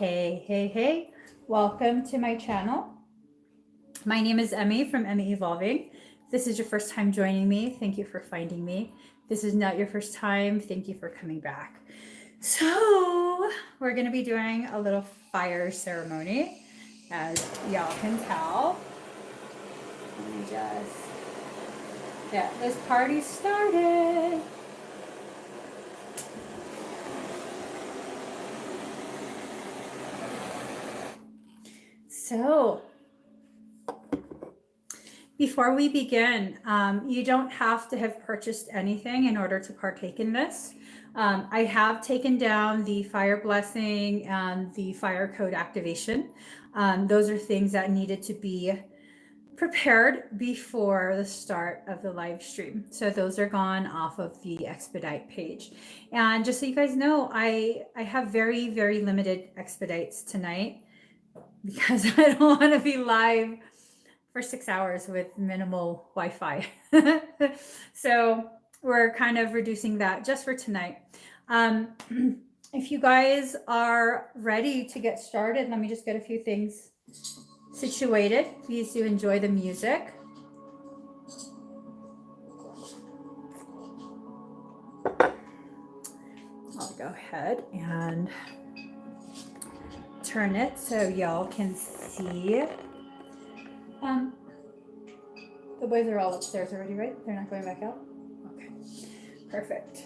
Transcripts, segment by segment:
Hey, welcome to my channel. My name is Emmie from Emmie Evolving. If this is your first time joining me, thank you for finding me. If this is not your first time, thank you for coming back. So we're going to be doing a little fire ceremony, as y'all can tell. Let me just get this party started. So before we begin, you don't have to have purchased anything in order to partake in this. I have taken down the fire blessing and the fire code activation. Those are things that needed to be prepared before the start of the live stream. So those are gone off of the expedite page. And just so you guys know, I have very, very limited expedites tonight because I don't want to be live for 6 hours with minimal Wi-Fi. So we're kind of reducing that just for tonight. If you guys are ready to get started, let me just get a few things situated. Please do enjoy the music. I'll go ahead and turn it so y'all can see. The boys are all upstairs already, right? They're not going back out? Okay, perfect.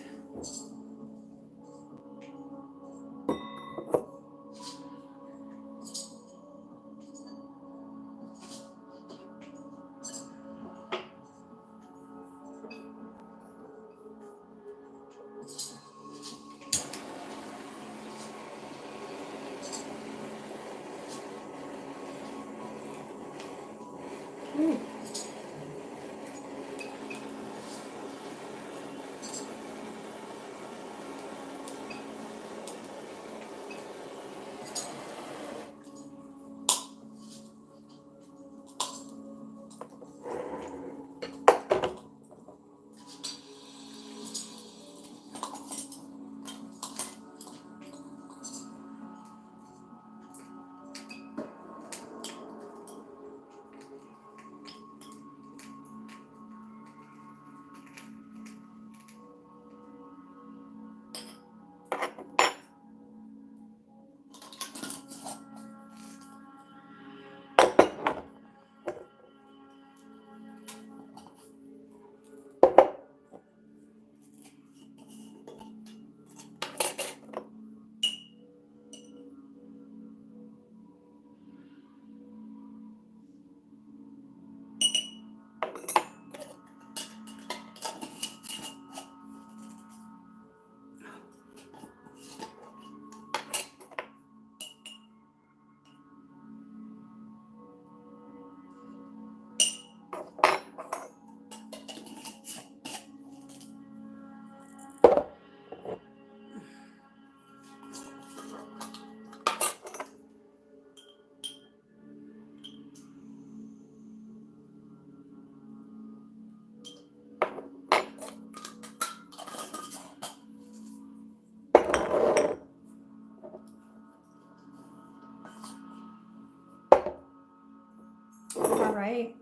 All right,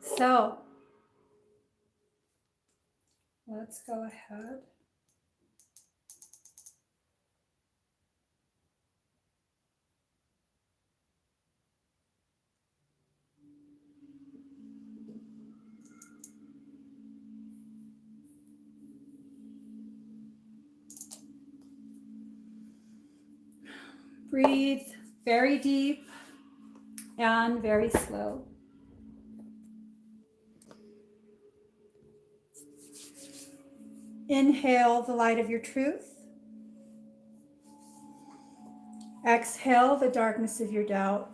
so let's go ahead. Breathe very deep and very slow. Inhale the light of your truth. Exhale the darkness of your doubt.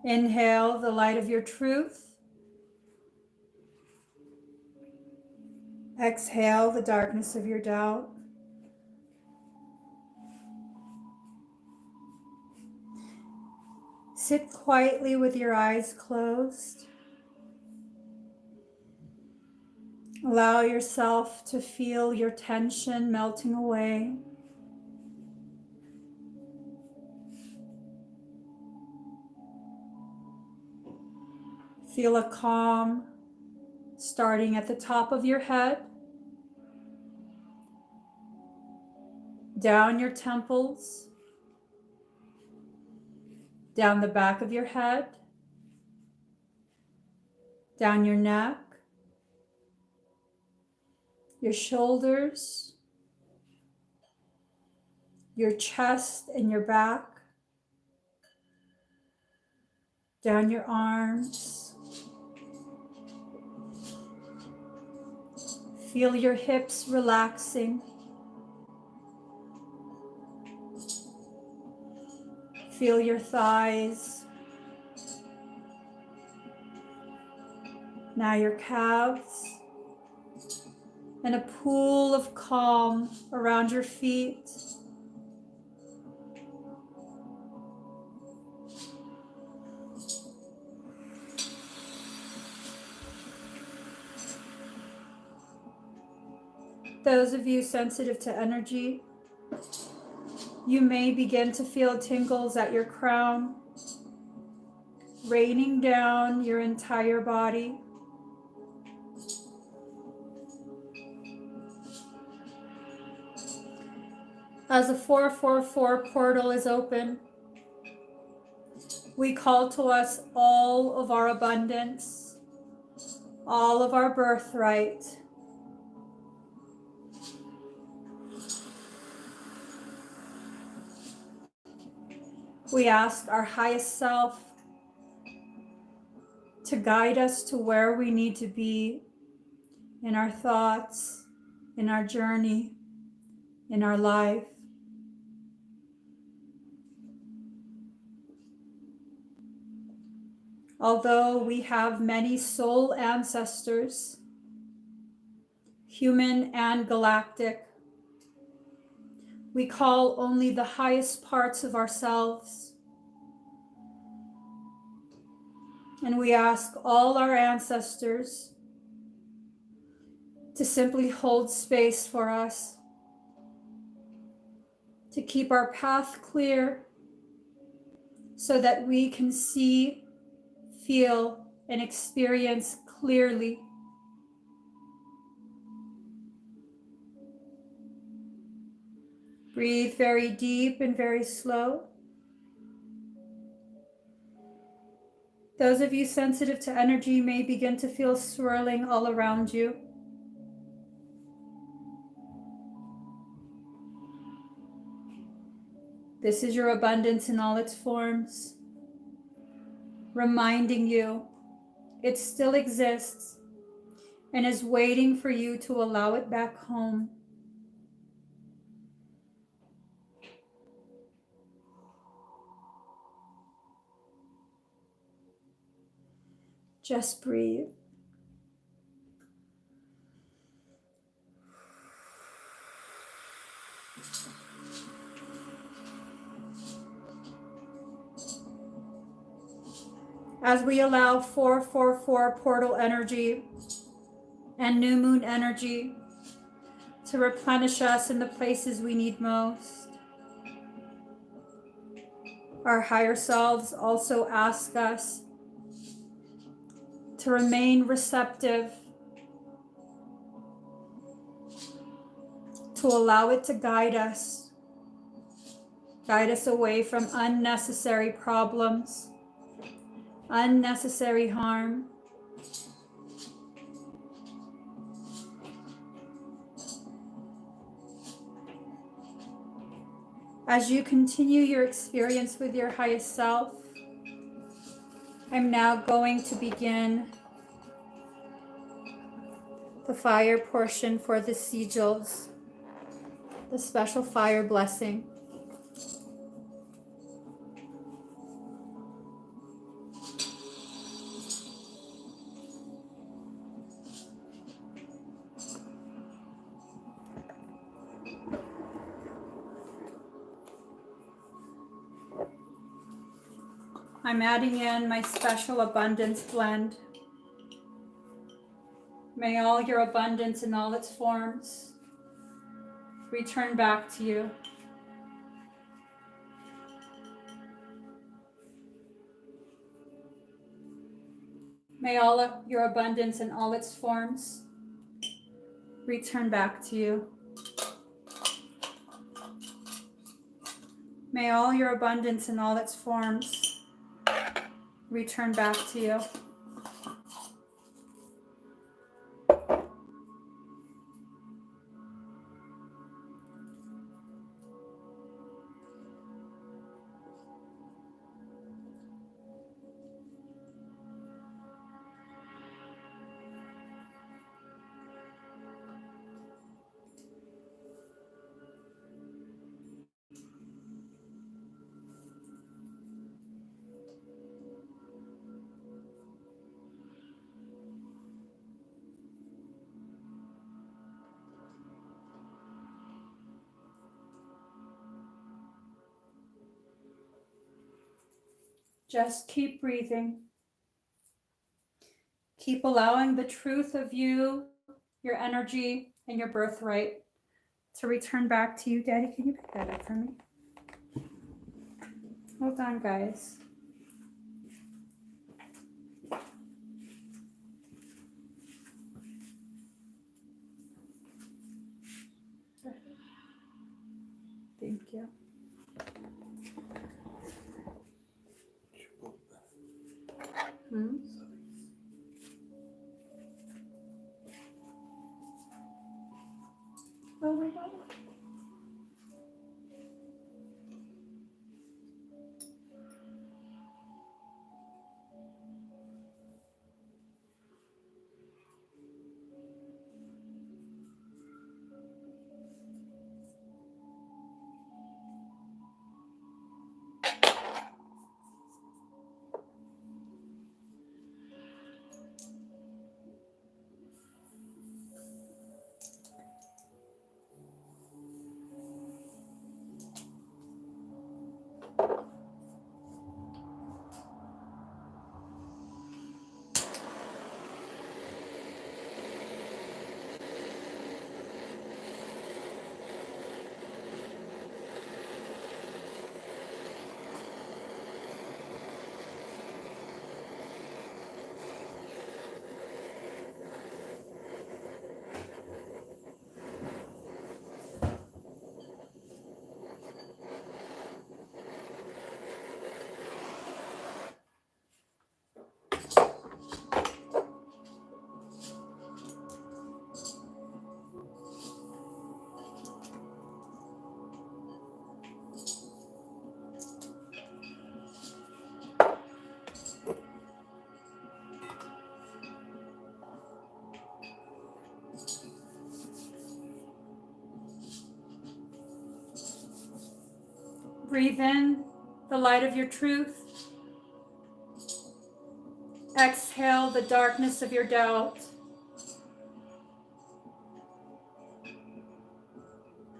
Inhale the light of your truth. Exhale the darkness of your doubt. Sit quietly with your eyes closed. Allow yourself to feel your tension melting away. Feel a calm starting at the top of your head, down your temples, down the back of your head, down your neck, your shoulders, your chest and your back, down your arms. Feel your hips relaxing. Feel your thighs. Now your calves. And a pool of calm around your feet. Those of you sensitive to energy, you may begin to feel tingles at your crown, raining down your entire body. As the 444 portal is open, we call to us all of our abundance, all of our birthright. We ask our highest self to guide us to where we need to be in our thoughts, in our journey, in our life. Although we have many soul ancestors, human and galactic, we call only the highest parts of ourselves. And we ask all our ancestors to simply hold space for us, to keep our path clear so that we can see, feel, and experience clearly. Breathe very deep and very slow. Those of you sensitive to energy may begin to feel swirling all around you. This is your abundance in all its forms, reminding you it still exists and is waiting for you to allow it back home. Just breathe. As we allow 444 portal energy and new moon energy to replenish us in the places we need most, our higher selves also ask us to remain receptive, to allow it to guide us away from unnecessary problems, unnecessary harm. As you continue your experience with your highest self, I'm now going to begin the fire portion for the sigils, the special fire blessing. I'm adding in my special abundance blend, May all your abundance in all its forms return back to you. May all of your abundance in all its forms return back to you. May all your abundance in all its forms return back to you. Just keep breathing. Keep allowing the truth of you, your energy, and your birthright to return back to you. Daddy, can you pick that up for me? Hold on, guys. Thank you. Oh my God. Breathe in the light of your truth. Exhale the darkness of your doubt.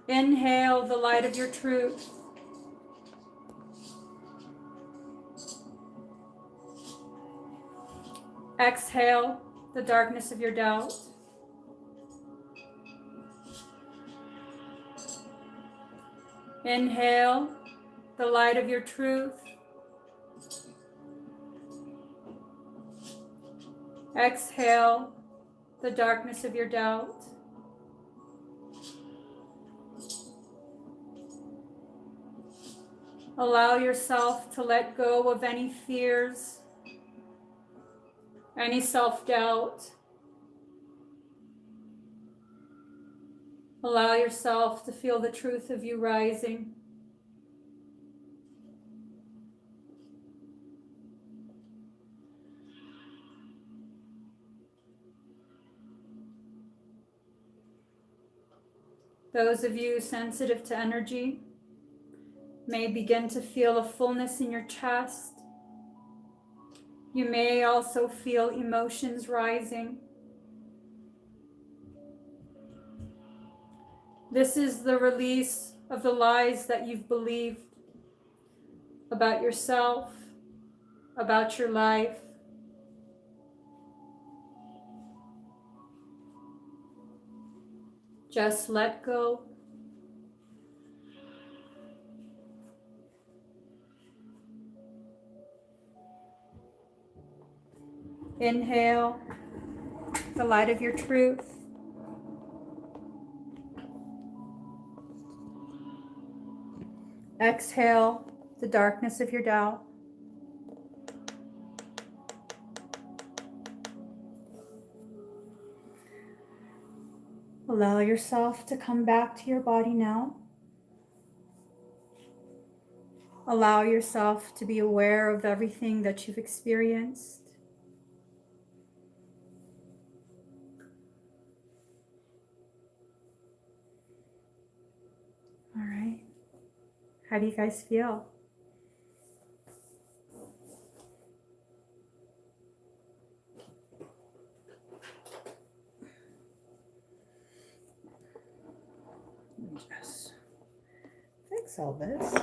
Inhale the light of your truth. Exhale the darkness of your doubt. Inhale the light of your truth. Exhale the darkness of your doubt. Allow yourself to let go of any fears, any self-doubt. Allow yourself to feel the truth of you rising. Those of you sensitive to energy may begin to feel a fullness in your chest. You may also feel emotions rising. This is the release of the lies that you've believed about yourself, about your life. Just let go. Inhale the light of your truth. Exhale the darkness of your doubt. Allow yourself to come back to your body now. Allow yourself to be aware of everything that you've experienced. All right. How do you guys feel? Let me just fix all this.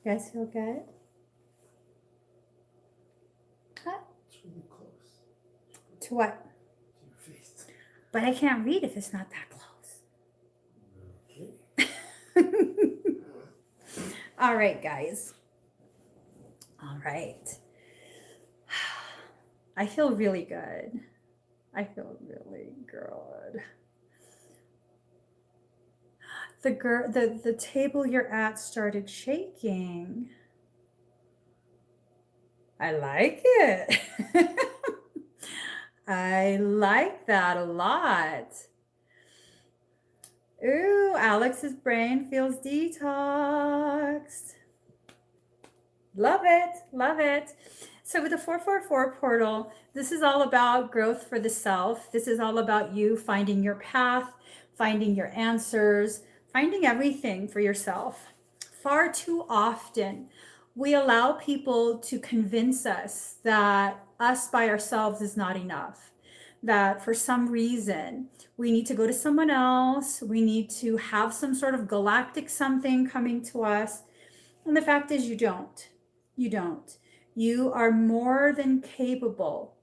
You guys feel good? Huh? It's really close. To what? To your face. But I can't read if it's not that close. Okay. All right, guys. All right. I feel really good. I feel really good. The table you're at started shaking. I like it. I like that a lot. Ooh, Alex's brain feels detoxed. Love it, love it. So with the 444 portal, this is all about growth for the self. This is all about you finding your path, finding your answers, finding everything for yourself. Far too often, we allow people to convince us that us by ourselves is not enough, that for some reason we need to go to someone else, we need to have some sort of galactic something coming to us. And the fact is, you don't. You don't. You are more than capable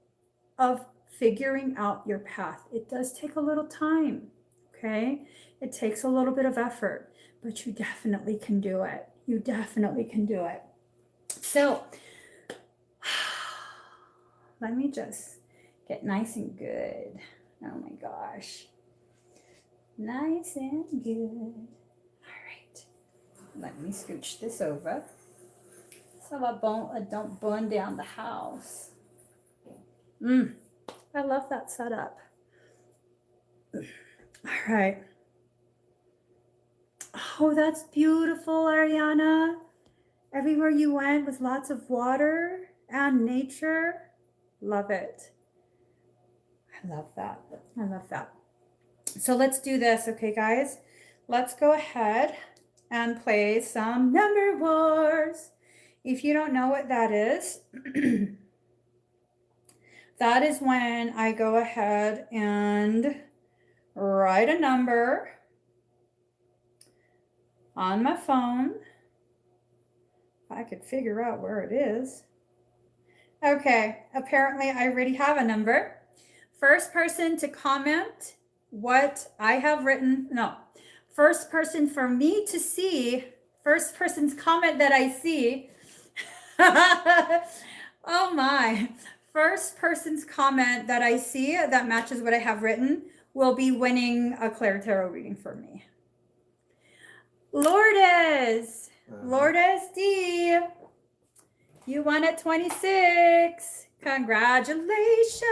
of figuring out your path. It does take a little time, okay? It takes a little bit of effort, but you definitely can do it. You definitely can do it. So, let me just get nice and good. Oh my gosh. Nice and good. All right. Let me scooch this over so I don't burn down the house. I love that setup. All right. Oh, that's beautiful, Ariana. Everywhere you went was lots of water and nature. Love it. I love that. I love that. So let's do this, okay, guys? Let's go ahead and play some number wars. If you don't know what that is, that is when I go ahead and write a number on my phone. If I could figure out where it is. Okay, apparently I already have a number. First person to comment what I have written, no, first person for me to see, first person's comment that I see. Oh my, first person's comment that I see that matches what I have written will be winning a Claire Tarot reading for me. Lourdes, Lourdes D, you won at 26. Congratulations.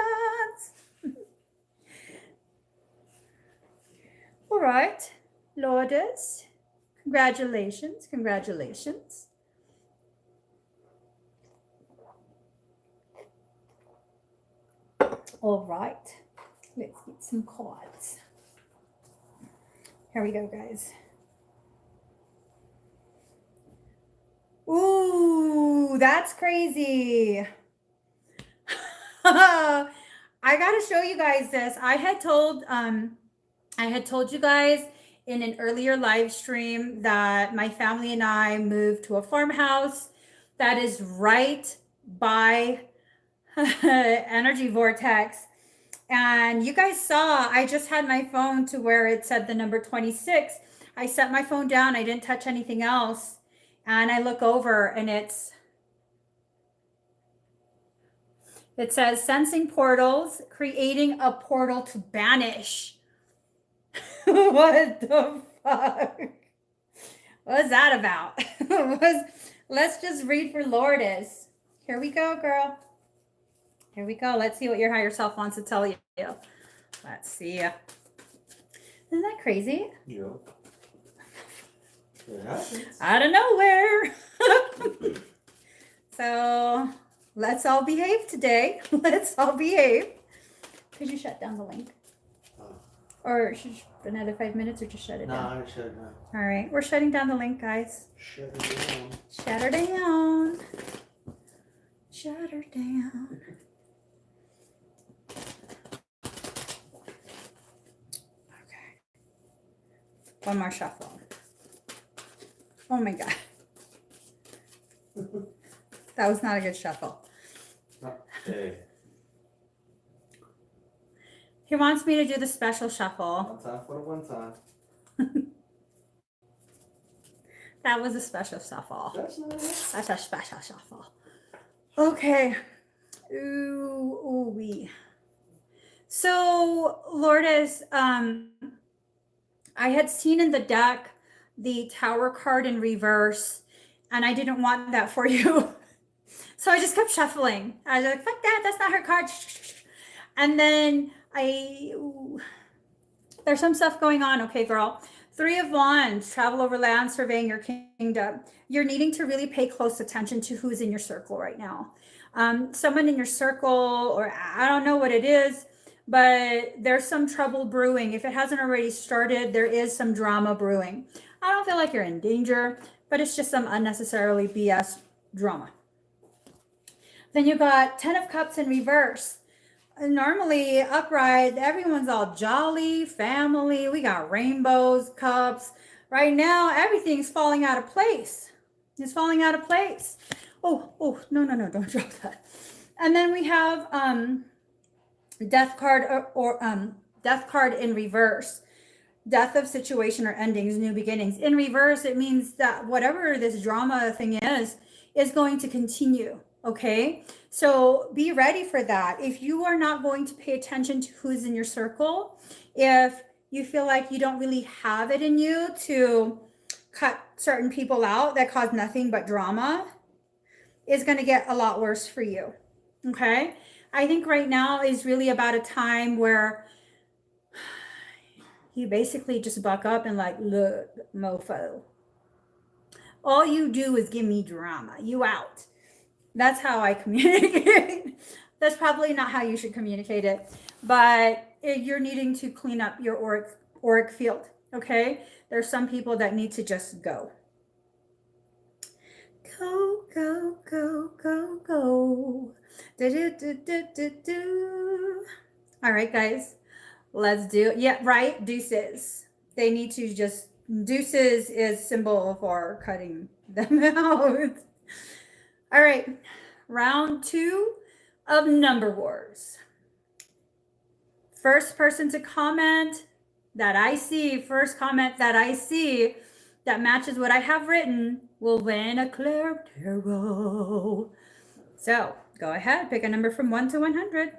All right, Lourdes, congratulations, congratulations. All right, let's get some cards. Here we go, guys. Ooh, that's crazy. I gotta show you guys this. I had told you guys in an earlier live stream that my family and I moved to a farmhouse that is right by energy vortex. And you guys saw, I just had my phone to where it said the number 26. I set my phone down. I didn't touch anything else. And I look over and it says sensing portals, creating a portal to banish. What the fuck? What's that about? Let's just read for Lourdes. Here we go, girl. Here we go. Let's see what your higher self wants to tell you. Let's see. Isn't that crazy? Yeah. It happens. Out of nowhere. So let's all behave today. Let's all behave. Could you shut down the link? Or should another 5 minutes or just shut it down? No, I shut it down. All right. We're shutting down the link, guys. Shut it down. Shut her down. Shut her down. Okay. One more shuffle. Oh my God. That was not a good shuffle. Hey. He wants me to do the special shuffle. One time for the one time. That was a special shuffle. That's not it. That's a special shuffle. Okay. Ooh, wee. So, Lourdes, I had seen in the deck the Tower card in reverse, and I didn't want that for you. So I just kept shuffling. I was like, fuck that, that's not her card. And then there's some stuff going on. Okay, girl. 3 of Wands, travel over land, surveying your kingdom. You're needing to really pay close attention to who's in your circle right now. Someone in your circle, or I don't know what it is, but there's some trouble brewing. If it hasn't already started, there is some drama brewing. I don't feel like you're in danger, but it's just some unnecessarily BS drama. Then you got 10 of Cups in reverse. Normally upright, everyone's all jolly, family. We got rainbows, cups. Right now, everything's falling out of place. It's falling out of place. Oh, no, don't drop that. And then we have death card death card in reverse. Death of situation or endings, new beginnings. In reverse, it means that whatever this drama thing is going to continue. Okay, so be ready for that. If you are not going to pay attention to who's in your circle, if you feel like you don't really have it in you to cut certain people out that cause nothing but drama, it's going to get a lot worse for you. Okay, I think right now is really about a time where you basically just buck up and like, look, mofo, all you do is give me drama. You out. That's how I communicate. That's probably not how you should communicate it, but you're needing to clean up your auric field, okay? There's some people that need to just go. Go, go, go, go, go. Do. All right, guys, let's do it. Yeah, right, deuces. They need to just, deuces is symbol for cutting them out. All right, round 2 of Number Wars. First person to comment that I see, first comment that I see that matches what I have written will win a Claire Tarot. So go ahead, pick a number from 1 to 100.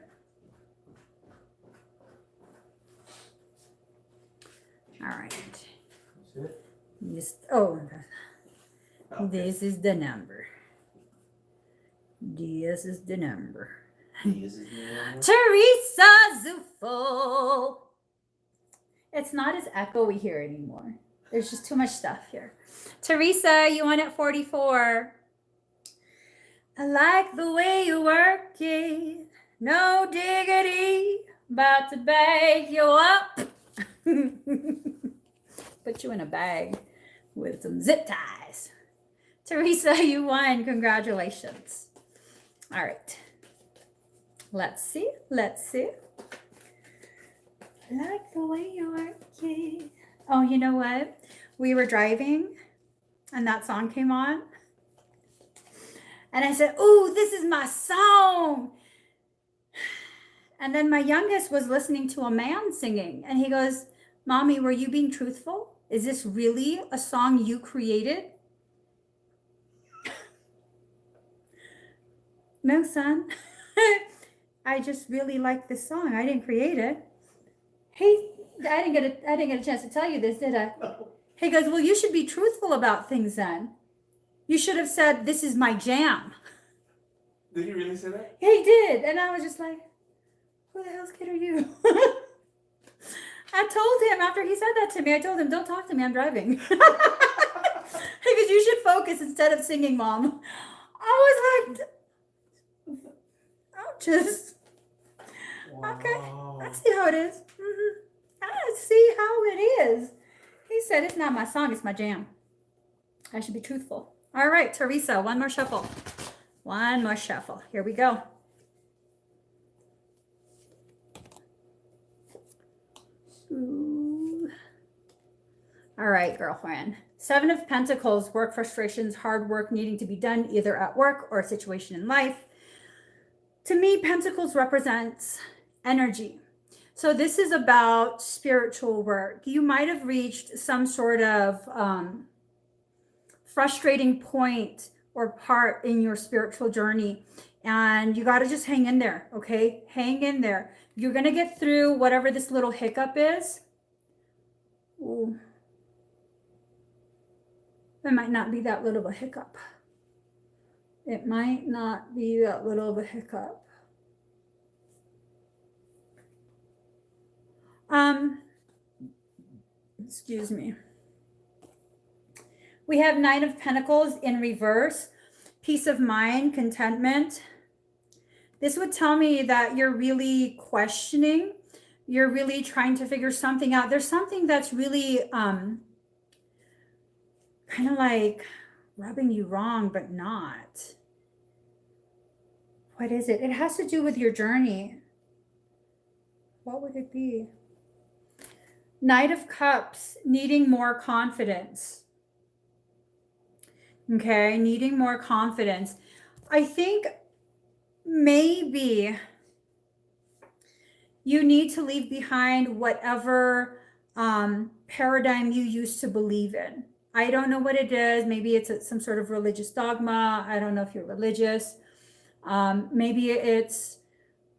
All right. That's it? This is the number. This is the number. This is the number. Teresa Zufo. It's not as echoey here anymore. There's just too much stuff here. Teresa, you won at 44. I like the way you work it. No diggity. About to bag you up. Put you in a bag with some zip ties. Teresa, you won. Congratulations. All right. Let's see. I like the way you work it. Oh, you know what? We were driving and that song came on. And I said, "Ooh, this is my song." And then my youngest was listening to a man singing, and he goes, Mommy, were you being truthful? Is this really a song you created? No, son. I just really like this song. I didn't create it. Hey, I didn't get a chance to tell you this, did I? No. He goes, well, you should be truthful about things then. You should have said, this is my jam. Did he really say that? He did. And I was just like, who the hell's kid are you? I told him after he said that to me, I told him, don't talk to me, I'm driving. He goes, you should focus instead of singing, Mom. I was like, oh, just, okay, I see how it is. I see how it is. He said, it's not my song, it's my jam. I should be truthful. All right, Teresa, one more shuffle. One more shuffle. Here we go. Ooh. All right, girlfriend. 7 of Pentacles, work frustrations, hard work needing to be done either at work or a situation in life. To me, Pentacles represents energy. So this is about spiritual work. You might have reached some sort of frustrating point or part in your spiritual journey, and you got to just hang in there, okay? Hang in there. You're going to get through whatever this little hiccup is. Ooh. It might not be that little of a hiccup. It might not be that little of a hiccup. Excuse me. We have 9 of Pentacles in reverse. Peace of mind, contentment. This would tell me that you're really questioning. You're really trying to figure something out. There's something that's really kind of like rubbing you wrong, but not. What is it? It has to do with your journey. What would it be? Knight of Cups, needing more confidence. Okay, needing more confidence. I think maybe you need to leave behind whatever paradigm you used to believe in. I don't know what it is. Maybe it's some sort of religious dogma. I don't know if you're religious. Maybe it's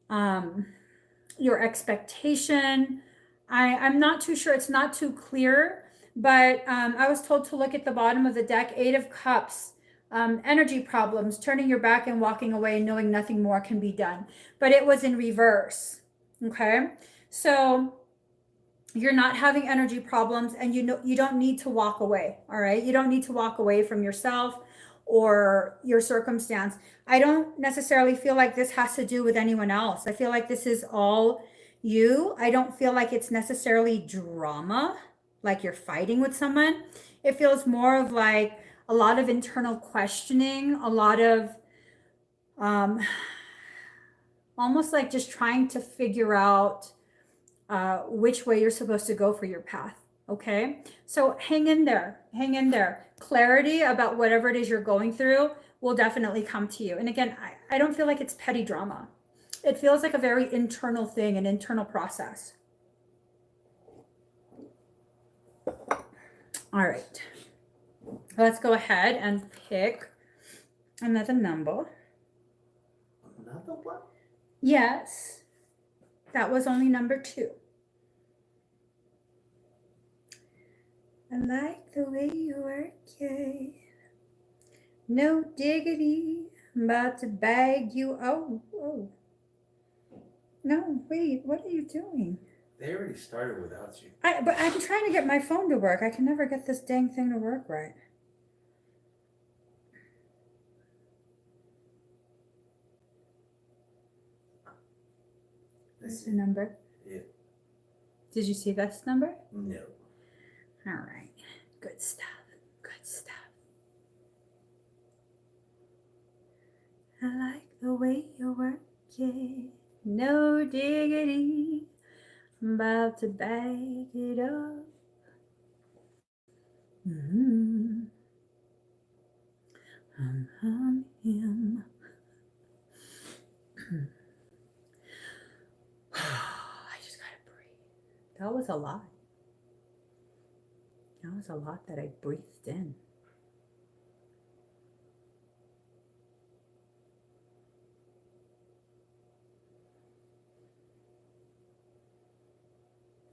your expectation. I'm not too sure. It's not too clear. But I was told to look at the bottom of the deck, 8 of Cups, energy problems, turning your back and walking away, knowing nothing more can be done. But it was in reverse, okay? So you're not having energy problems, and you don't need to walk away, all right? You don't need to walk away from yourself or your circumstance. I don't necessarily feel like this has to do with anyone else. I feel like this is all you. I don't feel like it's necessarily drama, like you're fighting with someone. It feels more of like a lot of internal questioning, a lot of almost like just trying to figure out which way you're supposed to go for your path. Okay, so hang in there, hang in there. Clarity about whatever it is you're going through will definitely come to you. And again, I don't feel like it's petty drama. It feels like a very internal thing, an internal process. All right, let's go ahead and pick another number. Another one? Yes, that was only number 2. I like the way you work it. No diggity, I'm about to bag you. Oh. No, wait, what are you doing? They already started without you. But I'm trying to get my phone to work. I can never get this dang thing to work right. What's the number? Yeah. Did you see this number? No. All right. Good stuff. Good stuff. I like the way you work it. No diggity. I'm about to bag it up. Him. That was a lot. That was a lot that I breathed in.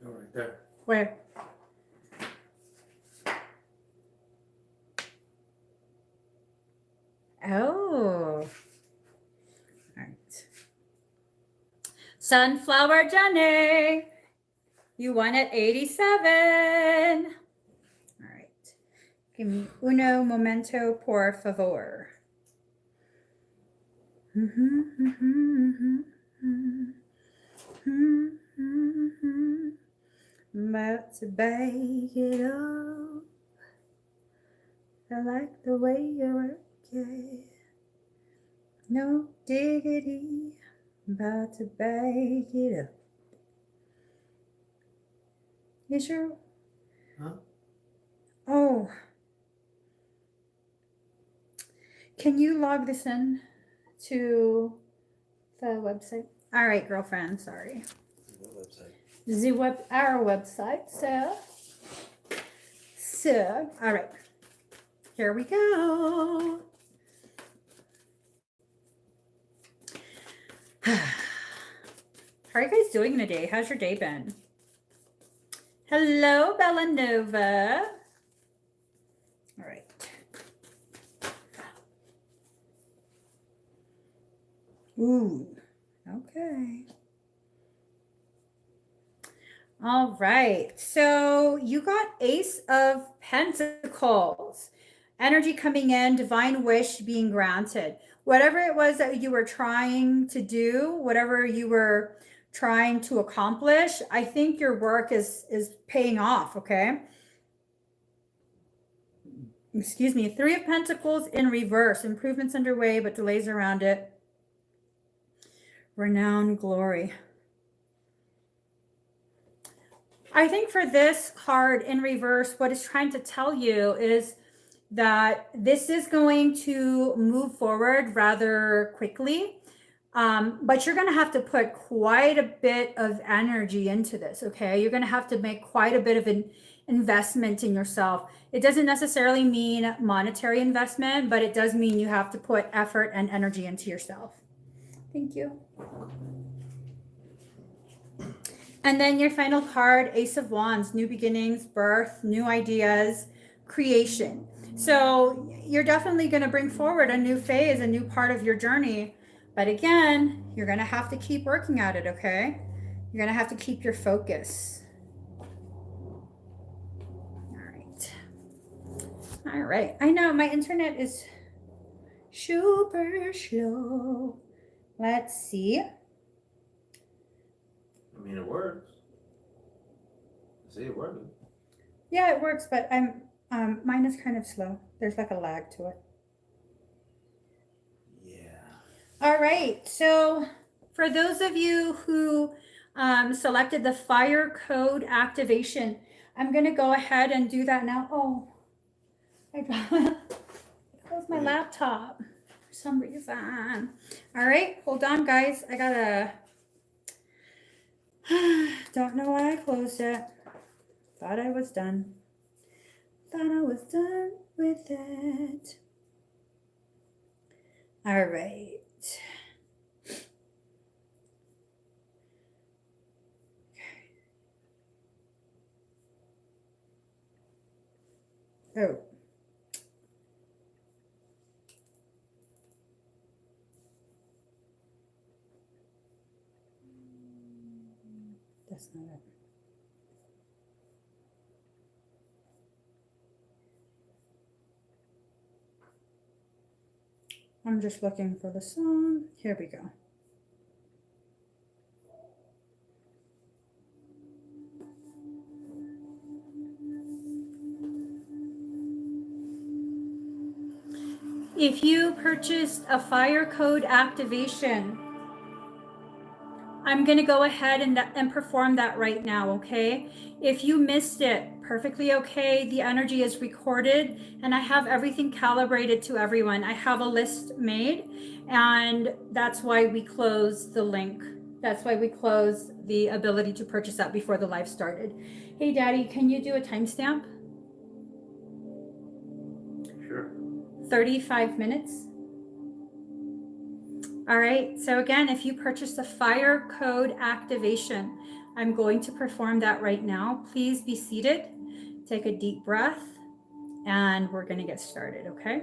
Go right there. Where? Oh. All right. Sunflower Jenny. You won at 87. All right. Give me uno momento, por favor. About to bake it up. I like the way you work it. No diggity. About to bake it up. You sure? Huh? Oh. Can you log this in to the website? All right, girlfriend, sorry. What website? Our website, so, all right, here we go. How are you guys doing today? How's your day been? Hello, Bellanova. All right. Ooh, okay. All right, so you got Ace of Pentacles. Energy coming in, divine wish being granted. Whatever it was that you were trying to do, whatever you were trying to accomplish, I think your work is paying off, okay? Excuse me, Three of Pentacles in reverse. Improvements underway, but delays around it. Renown, glory. I think for this card in reverse, what it's trying to tell you is that this is going to move forward rather quickly. But you're going to have to put quite a bit of energy into this, okay? You're going to have to make quite a bit of an investment in yourself. It doesn't necessarily mean monetary investment, but it does mean you have to put effort and energy into yourself. Thank you. And then your final card, Ace of Wands, new beginnings, birth, new ideas, creation. So you're definitely going to bring forward a new phase, a new part of your journey. But again, you're going to have to keep working at it, okay? You're going to have to keep your focus. All right. All right. I know my internet is super slow. Let's see. I mean, it works. I see it working. Yeah, it works, but mine is kind of slow. There's like a lag to it. All right, so for those of you who selected the fire code activation, I'm going to go ahead and do that now. Oh, I closed my laptop for some reason. All right, hold on, guys. I gotta, don't know why I closed it. Thought I was done. Thought I was done with it. All right. Oh. That's not it. I'm just looking for the song. Here we go. If you purchased a fire code activation, I'm going to go ahead and perform that right now, okay? If you missed it, perfectly okay. The energy is recorded and I have everything calibrated to everyone. I have a list made and that's why we closed the link That's why we closed the ability to purchase that before the live started. Hey, Daddy, can you do a timestamp? Sure. 35 minutes. All right, so again, if you purchased a fire code activation, I'm going to perform that right now. Please be seated, take a deep breath, and we're gonna get started, okay?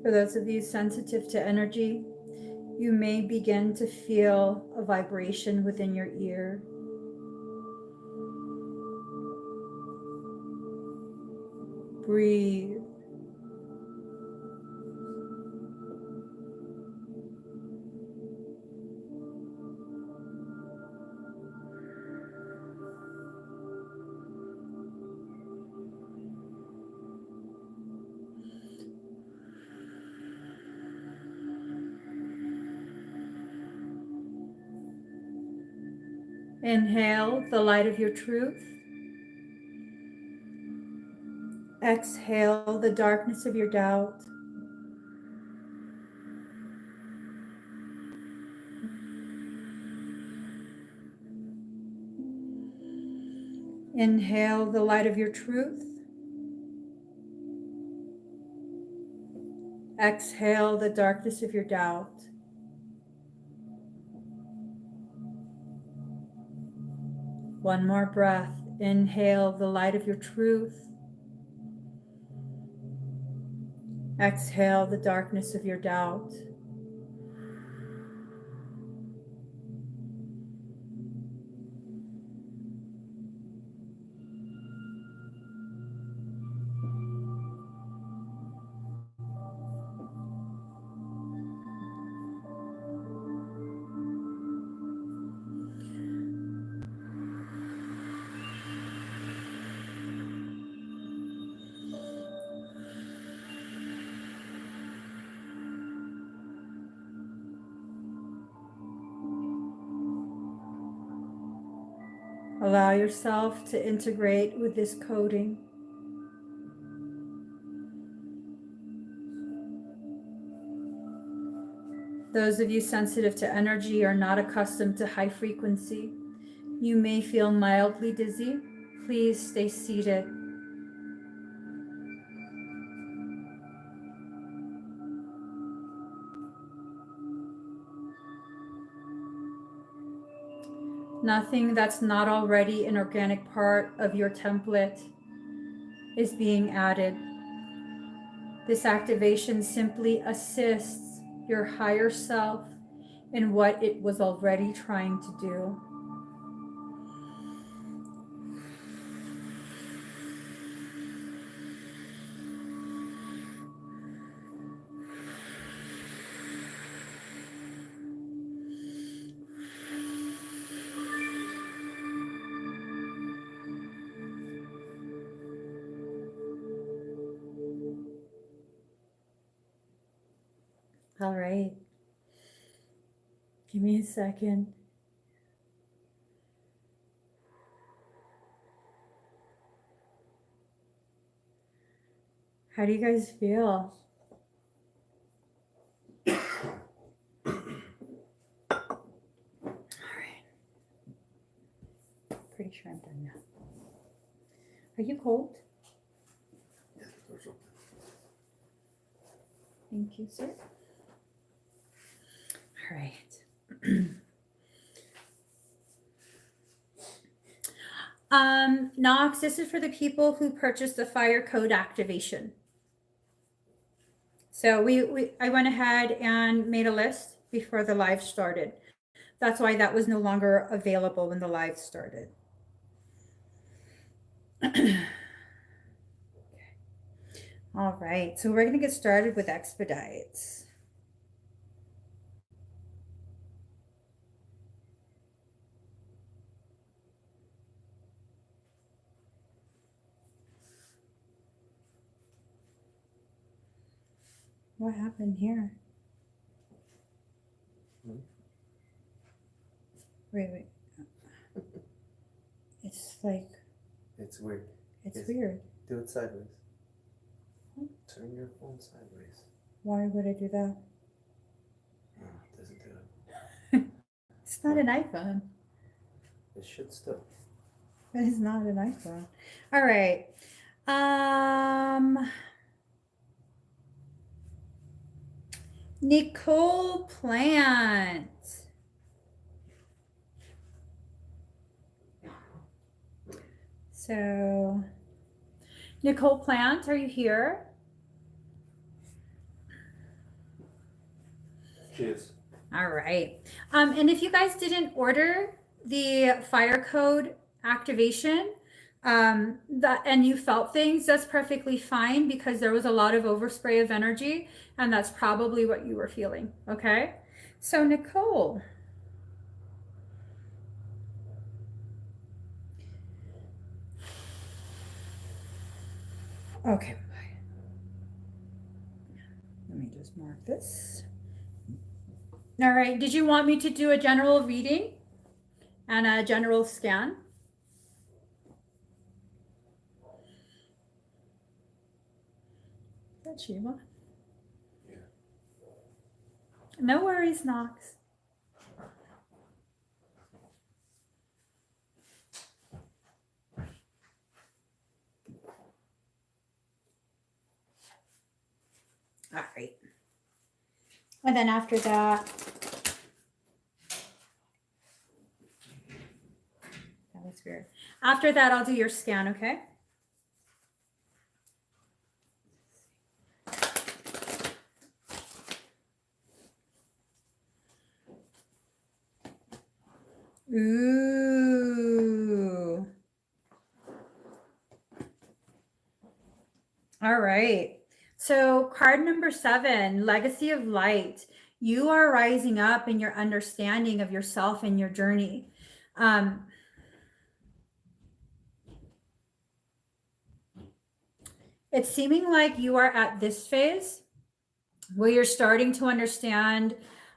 For those of you sensitive to energy, you may begin to feel a vibration within your ear. Breathe. Inhale the light of your truth. Exhale the darkness of your doubt. Inhale the light of your truth. Exhale the darkness of your doubt. One more breath. Inhale the light of your truth. Exhale the darkness of your doubt. Allow yourself to integrate with this coding. Those of you sensitive to energy are not accustomed to high frequency. You may feel mildly dizzy. Please stay seated. Nothing that's not already an organic part of your template is being added. This activation simply assists your higher self in what it was already trying to do. All right. Give me a second. How do you guys feel? All right. Pretty sure I'm done now. Are you cold? Yeah, the door's open. Thank you, sir. All right. Knox, this is for the people who purchased the fire code activation. So I went ahead and made a list before the live started. That's why that was no longer available when the live started. All right, so we're going to get started with expedites. What happened here? Wait. It's like... It's weird. It's weird. Do it sideways. Turn your phone sideways. Why would I do that? No, it doesn't do it. It's not an iPhone. It should still. It is not an iPhone. All right. Nicole Plant. So, Nicole Plant, are you here? She is. All right. And if you guys didn't order the fire code activation, and you felt things, that's perfectly fine because there was a lot of overspray of energy, and that's probably what you were feeling. Okay. So Nicole. Okay. Let me just mark this. All right. Did you want me to do a general reading and a general scan? Is that Shiva? Yeah. No worries, Knox. All right. And then after that, that was weird. After that, I'll do your scan, okay? Ooh. All right. So card number 7, Legacy of Light. You are rising up in your understanding of yourself and your journey. It's seeming like you are at this phase where you're starting to understand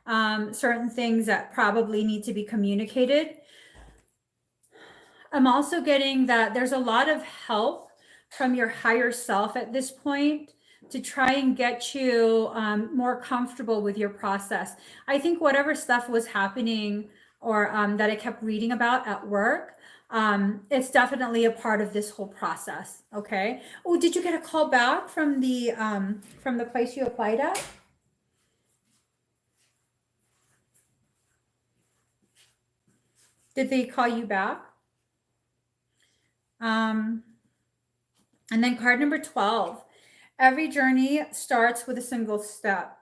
certain things that probably need to be communicated. I'm also getting that there's a lot of help from your higher self at this point to try and get you more comfortable with your process. I think whatever stuff was happening or that I kept reading about at work, it's definitely a part of this whole process. Okay. Oh, did you get a call back from the place you applied at? Did they call you back? And then card number 12, every journey starts with a single step.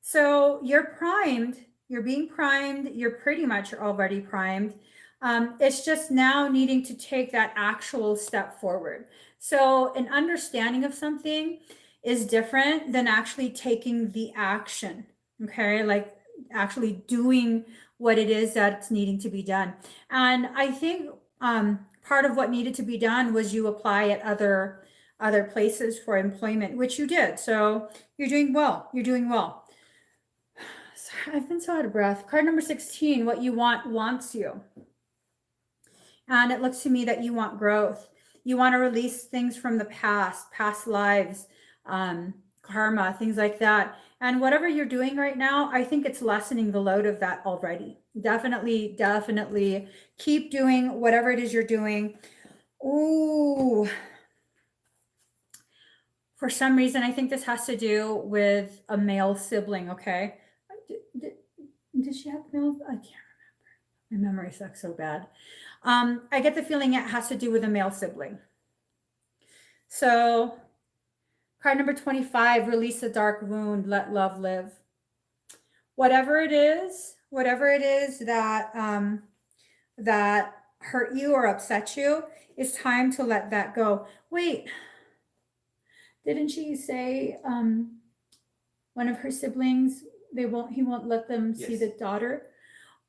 So you're primed, you're being primed, you're pretty much already primed. It's just now needing to take that actual step forward. So an understanding of something is different than actually taking the action, okay? Like actually doing what it is that's needing to be done. And I think part of what needed to be done was you apply at other places for employment, which you did. So you're doing well. You're doing well. Sorry, I've been so out of breath. Card number 16, what you want wants you. And it looks to me that you want growth. You want to release things from the past lives. karma, things like that. And whatever you're doing right now, I think it's lessening the load of that already. Definitely, definitely keep doing whatever it is you're doing. Ooh, for some reason, I think this has to do with a male sibling, okay? Did she have male? I can't remember. My memory sucks so bad. I get the feeling it has to do with a male sibling. So, card number 25, release a dark wound, let love live. Whatever it is that that hurt you or upset you, it's time to let that go. Wait, didn't she say one of her siblings, he won't let them see Yes. the daughter?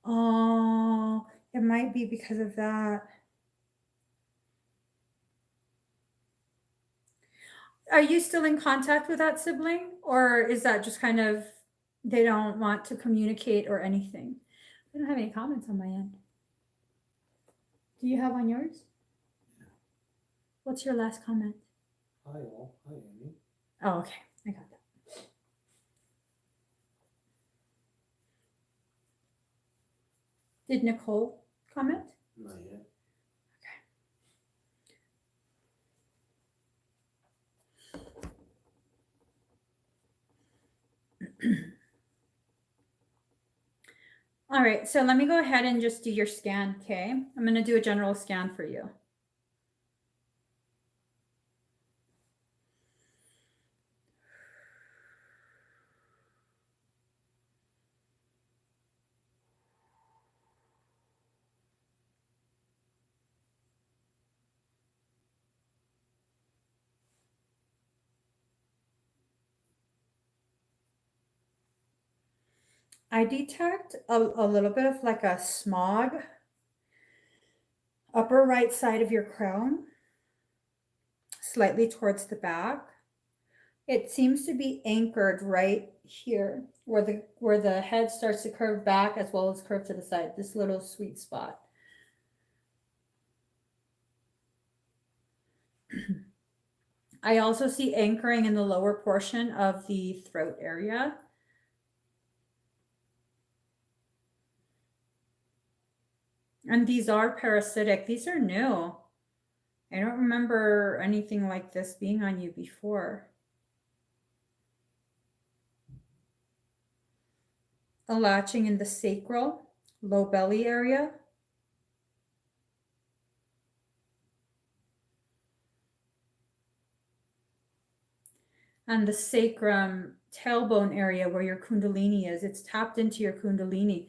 Oh, it might be because of that. Are you still in contact with that sibling, or is that just kind of they don't want to communicate or anything? I don't have any comments on my end. Do you have on yours? What's your last comment? Hi all. Hi Emmie. Oh, okay. I got that. Did Nicole comment? Not yet. All right, so let me go ahead and just do your scan, okay? I'm going to do a general scan for you. I detect a little bit of like a smog upper right side of your crown, slightly towards the back. It seems to be anchored right here where the head starts to curve back as well as curve to the side, this little sweet spot. I also see anchoring in the lower portion of the throat area. And these are parasitic. These are new. I don't remember anything like this being on you before. A latching in the sacral, low belly area. And the sacrum tailbone area where your kundalini is. It's tapped into your kundalini.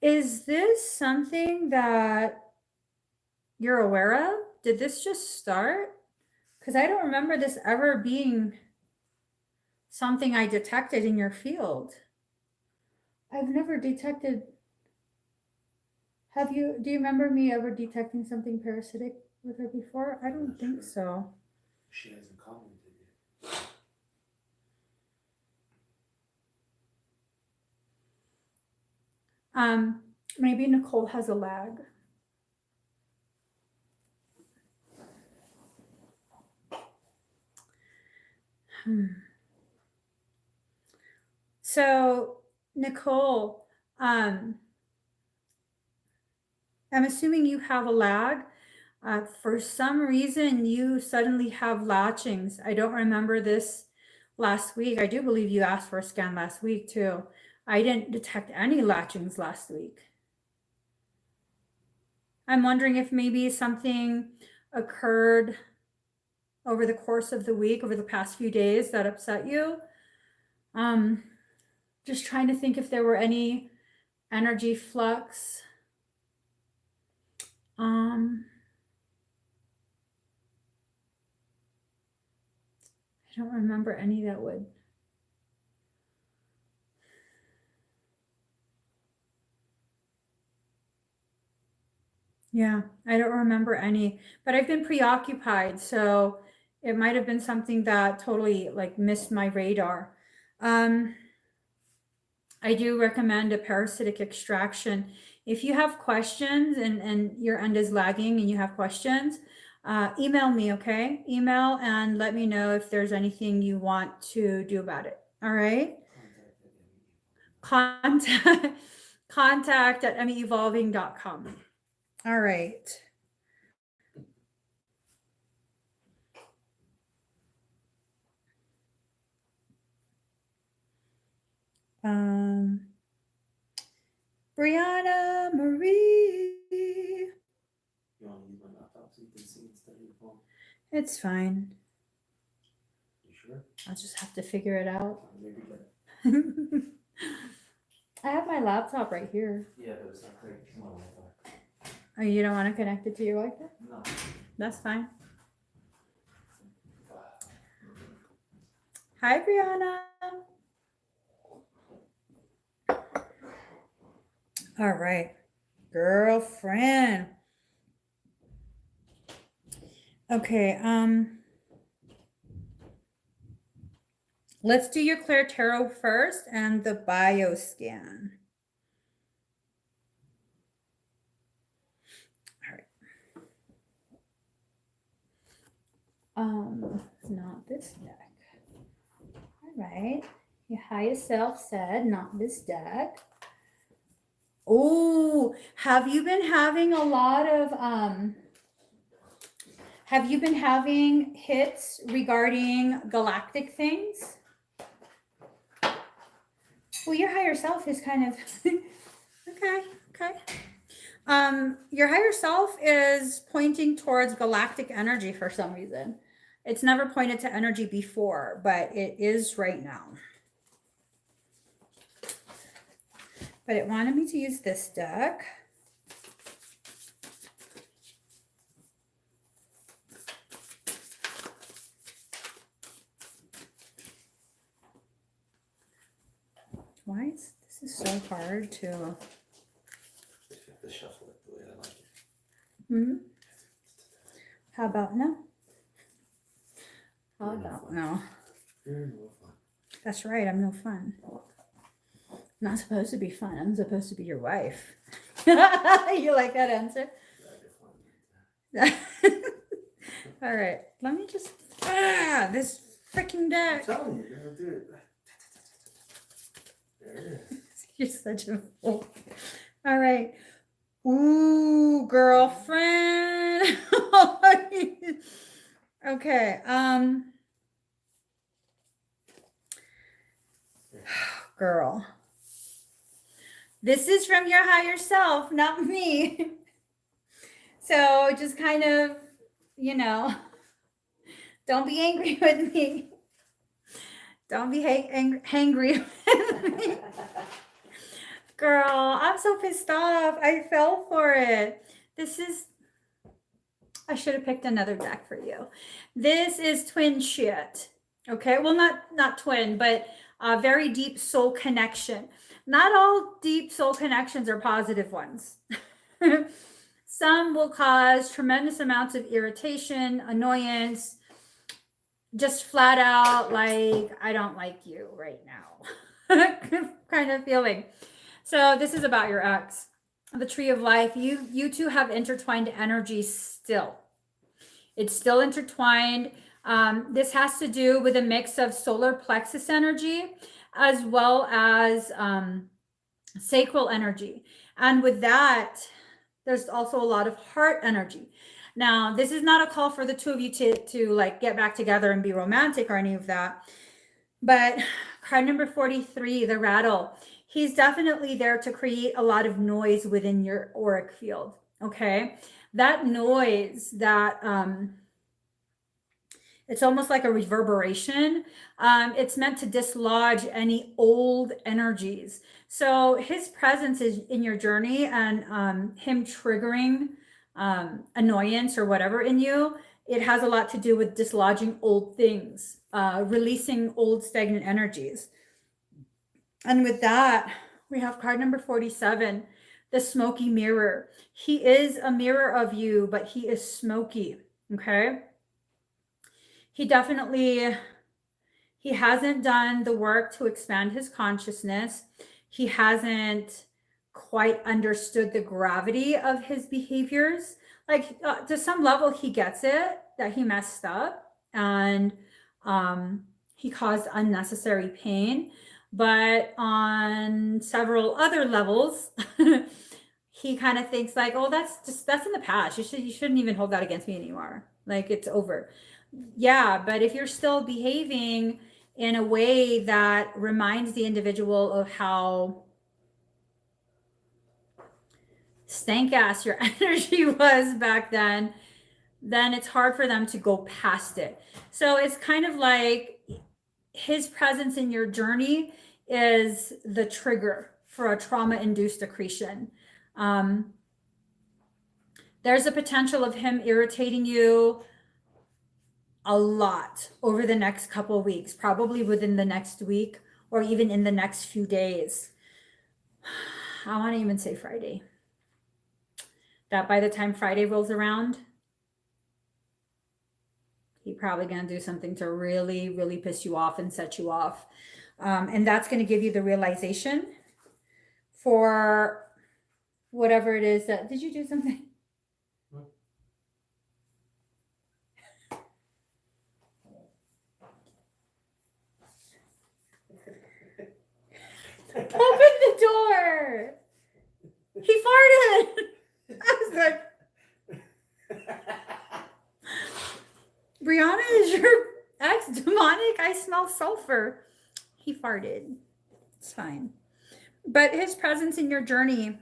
Is this something that you're aware of? Did this just start? Because I don't remember this ever being something I detected in your field. I've never detected. Do you remember me ever detecting something parasitic with her before? I don't think so. She hasn't commented yet. Maybe Nicole has a lag. So, Nicole, I'm assuming you have a lag. For some reason, you suddenly have latchings. I don't remember this last week. I do believe you asked for a scan last week too. I didn't detect any latchings last week. I'm wondering if maybe something occurred over the course of the week, over the past few days that upset you. Just trying to think if there were any energy flux. I don't remember any that would. Yeah, I don't remember any, but I've been preoccupied, so it might have been something that totally like missed my radar. I do recommend a parasitic extraction. If you have questions and your end is lagging and you have questions, email me, okay? Email and let me know if there's anything you want to do about it. All right? Contact contact at emmyevolving.com. All right. Brianna Marie. You want to use my laptop so you can see instead of your phone? It's fine. You sure? I'll just have to figure it out. Maybe get I have my laptop right here. Yeah, but it's not great. Come on, Wi-Fi. Oh, you don't want to connect it to your Wi-Fi? No. That's fine. Hi, Brianna. All right, girlfriend. Okay, let's do your Claire Tarot first and the bio scan. All right. Not this deck. All right. Your higher self said, not this deck. Oh, have you been having a lot of have you been having hits regarding galactic things? Well, your higher self is kind of okay. Your higher self is pointing towards galactic energy for some reason. It's never pointed to energy before, but it is right now. But it wanted me to use this deck. Why is this so hard to... You have to shuffle it the way I like it. Hmm? How about no? How about no? You're no fun. That's right, I'm no fun. I'm not supposed to be fun. I'm supposed to be your wife. You like that answer? All right, let me just... this freaking I'm deck. telling you, you're gonna do it. There it is. You're such a fool. All right. Ooh, girlfriend. Okay. Girl. This is from your higher self, not me. So just kind of, don't be angry with me. Don't be hangry with me. Girl, I'm so pissed off. I fell for it. I should have picked another deck for you. This is twin shit. Okay, well, not twin, but a very deep soul connection. Not all deep soul connections are positive ones. Some will cause tremendous amounts of irritation, annoyance, just flat out like, I don't like you right now kind of feeling. So this is about your ex. The tree of life. You two have intertwined energy still. It's still intertwined. This has to do with a mix of solar plexus energy as well as sacral energy. And with that, there's also a lot of heart energy. Now, this is not a call for the two of you to like get back together and be romantic or any of that. But card number 43, the rattle. He's definitely there to create a lot of noise within your auric field. Okay. That noise that it's almost like a reverberation. It's meant to dislodge any old energies. So his presence is in your journey and him triggering annoyance or whatever in you, it has a lot to do with dislodging old things, releasing old stagnant energies. And with that, we have card number 47, the smoky mirror. He is a mirror of you, but he is smoky, okay? He hasn't done the work to expand his consciousness. He hasn't quite understood the gravity of his behaviors. like to some level he gets it that he messed up and he caused unnecessary pain, but on several other levels he kind of thinks like, oh, that's in the past, you shouldn't even hold that against me anymore, like it's over. Yeah, but if you're still behaving in a way that reminds the individual of how stank ass your energy was back then it's hard for them to go past it. So it's kind of like his presence in your journey is the trigger for a trauma induced accretion. Um, there's a potential of him irritating you a lot over the next couple of weeks, probably within the next week or even in the next few days. I want to even say Friday. That by the time Friday rolls around, he's probably going to do something to really, really piss you off and set you off. And that's going to give you the realization for whatever it is that, did you do something? Open the door. He farted. I was like, Brianna, is your ex demonic? I smell sulfur. He farted. It's fine. But his presence in your journey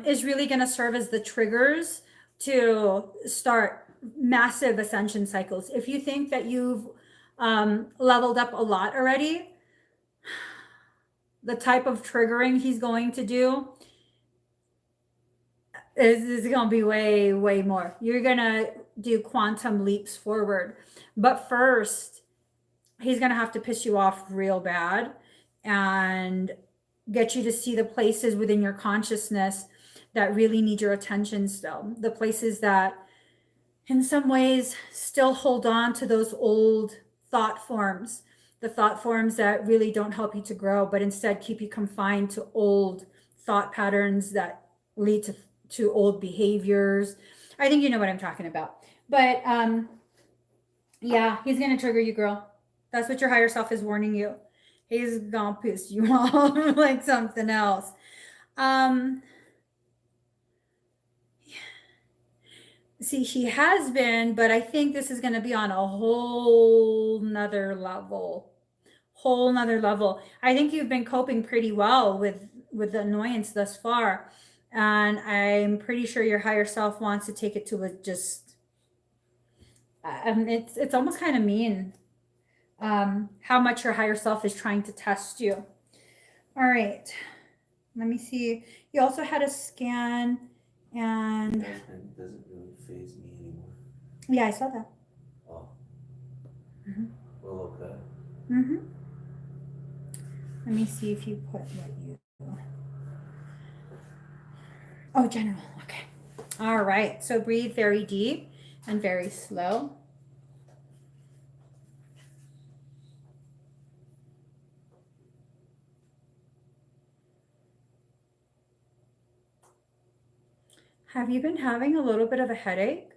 is really going to serve as the triggers to start massive ascension cycles. If you think that you've leveled up a lot already, the type of triggering he's going to do is going to be way, way more. You're going to do quantum leaps forward. But first, he's going to have to piss you off real bad and get you to see the places within your consciousness that really need your attention still. The places that in some ways still hold on to those old thought forms, the thought forms that really don't help you to grow, but instead keep you confined to old thought patterns that lead to old behaviors. I think you know what I'm talking about. But yeah, he's going to trigger you, girl. That's what your higher self is warning you. He's going to piss you off like something else. See, he has been, but I think this is going to be on a whole nother level. Whole nother level. I think you've been coping pretty well with the annoyance thus far. And I'm pretty sure your higher self wants to take it to a just, it's almost kind of mean how much your higher self is trying to test you. All right. Let me see. You also had a scan and... It doesn't really faze me anymore. Yeah, I saw that. Oh. Mm-hmm. Well, okay. Mm-hmm. Let me see if you put what you... Oh, general. Okay. All right. So breathe very deep and very slow. Have you been having a little bit of a headache?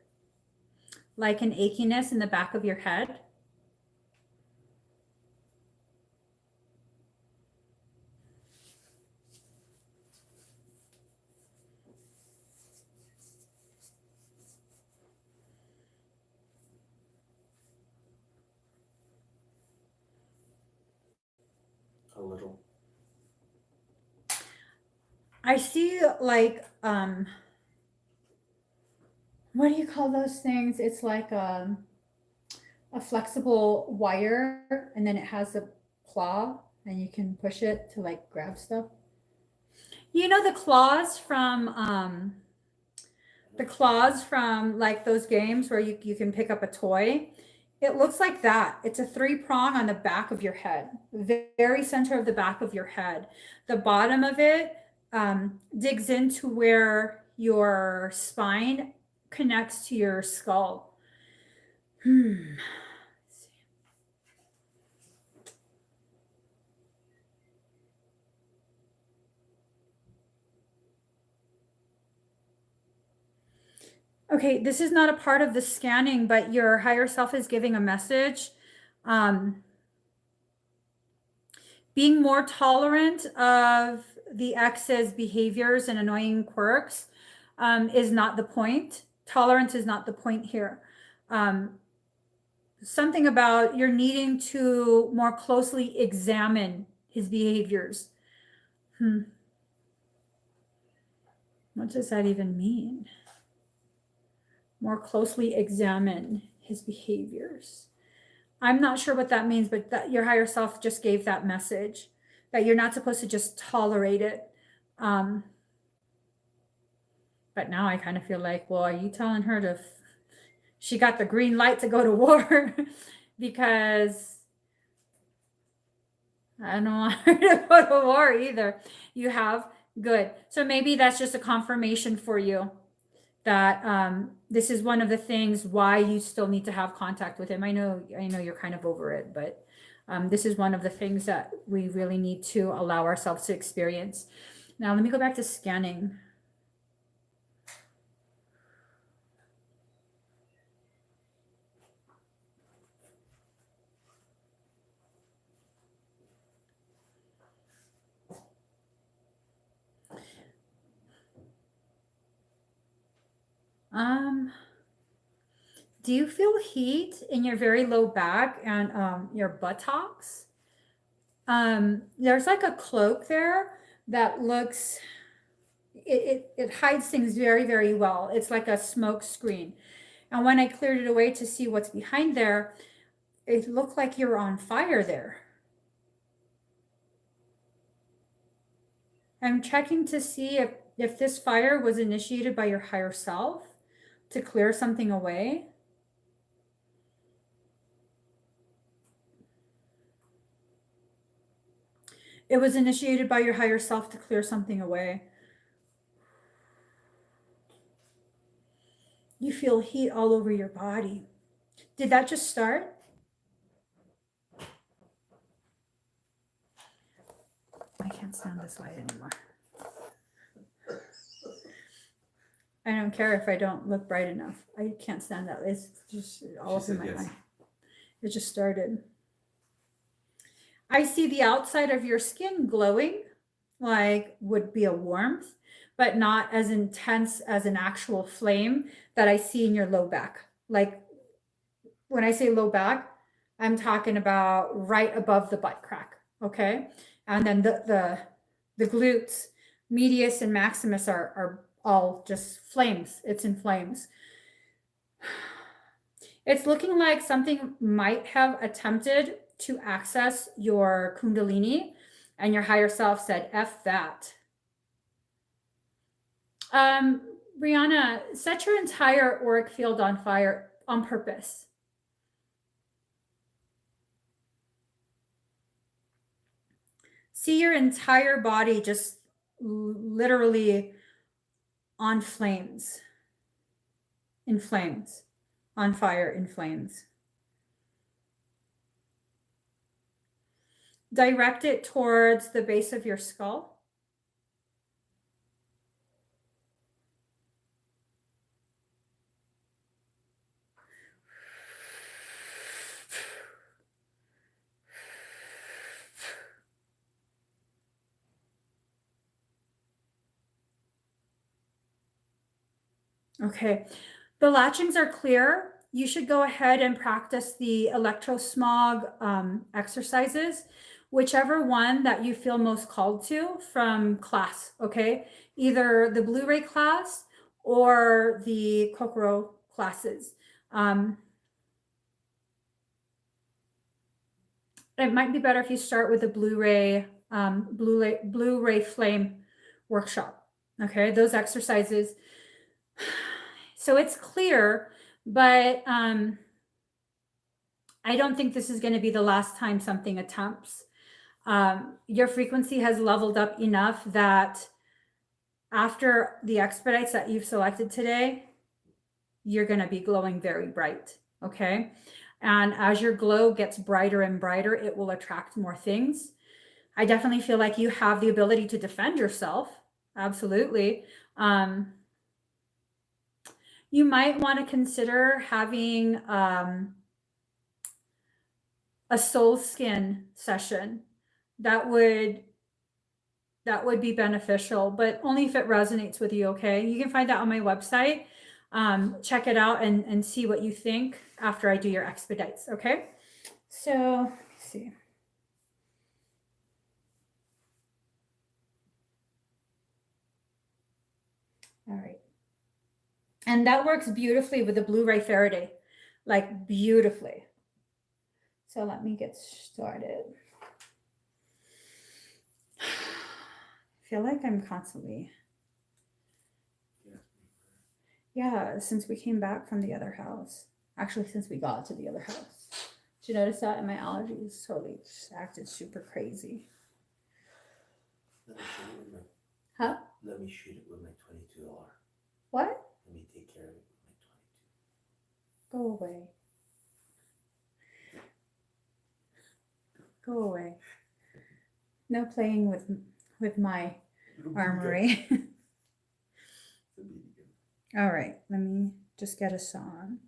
Like an achiness in the back of your head? A little. I see like, what do you call those things? It's like a flexible wire and then it has a claw and you can push it to like grab stuff. You know the claws from like those games where you can pick up a toy. It looks like that. It's a 3-prong on the back of your head, very center of the back of your head. The bottom of it digs into where your spine connects to your skull. Okay, this is not a part of the scanning, but your higher self is giving a message. Being more tolerant of the ex's behaviors and annoying quirks is not the point. Tolerance is not the point here. Something about you're needing to more closely examine his behaviors. What does that even mean? More closely examine his behaviors. I'm not sure what that means, but that your higher self just gave that message that you're not supposed to just tolerate it. But now I kind of feel like, well, are you telling her to, she got the green light to go to war? Because I don't want her to go to war either. You have, good. So maybe that's just a confirmation for you that this is one of the things why you still need to have contact with him. I know you're kind of over it, but this is one of the things that we really need to allow ourselves to experience. Now, let me go back to scanning. Do you feel heat in your very low back and your buttocks? There's like a cloak there that looks, it hides things very, very well. It's like a smoke screen. And when I cleared it away to see what's behind there, it looked like you're on fire there. I'm checking to see if this fire was initiated by your higher self to clear something away. It was initiated by your higher self to clear something away. You feel heat all over your body. Did that just start? I can't stand this light anymore. I don't care if I don't look bright enough. I can't stand that. It's just all up in my eye. It just started. I see the outside of your skin glowing, like would be a warmth, but not as intense as an actual flame that I see in your low back. Like when I say low back, I'm talking about right above the butt crack, okay? And then the glutes, medius and maximus are all just flames. It's in flames. It's looking like something might have attempted to access your kundalini and your higher self said, F that. Brianna, set your entire auric field on fire on purpose. See your entire body just literally on flames, in flames, on fire, in flames. Direct it towards the base of your skull. Okay, the latchings are clear. You should go ahead and practice the electrosmog exercises, whichever one that you feel most called to from class, okay? Either the Blu-ray class or the Kokoro classes. It might be better if you start with the Blu-ray flame workshop, okay? Those exercises. So it's clear, but I don't think this is going to be the last time something attempts. Your frequency has leveled up enough that after the expedites that you've selected today, you're going to be glowing very bright, okay? And as your glow gets brighter and brighter, it will attract more things. I definitely feel like you have the ability to defend yourself. Absolutely. you might want to consider having a soul skin session. That would be beneficial, but only if it resonates with you. Okay, you can find that on my website. Check it out and see what you think after I do your expedites. Okay, so let's see. All right, and that works beautifully with the blue ray Faraday, like beautifully. So let me get started. I feel like I'm constantly, yeah, since we came back from the other house. Actually, since we got to the other house. Did you notice that? And my allergies totally just acted super crazy. Let me shoot it with my, Huh? let me shoot it with my $22. What? Let me take care of it with my 22. Go away. Go away. No playing with my armory. All right, let me just get us on.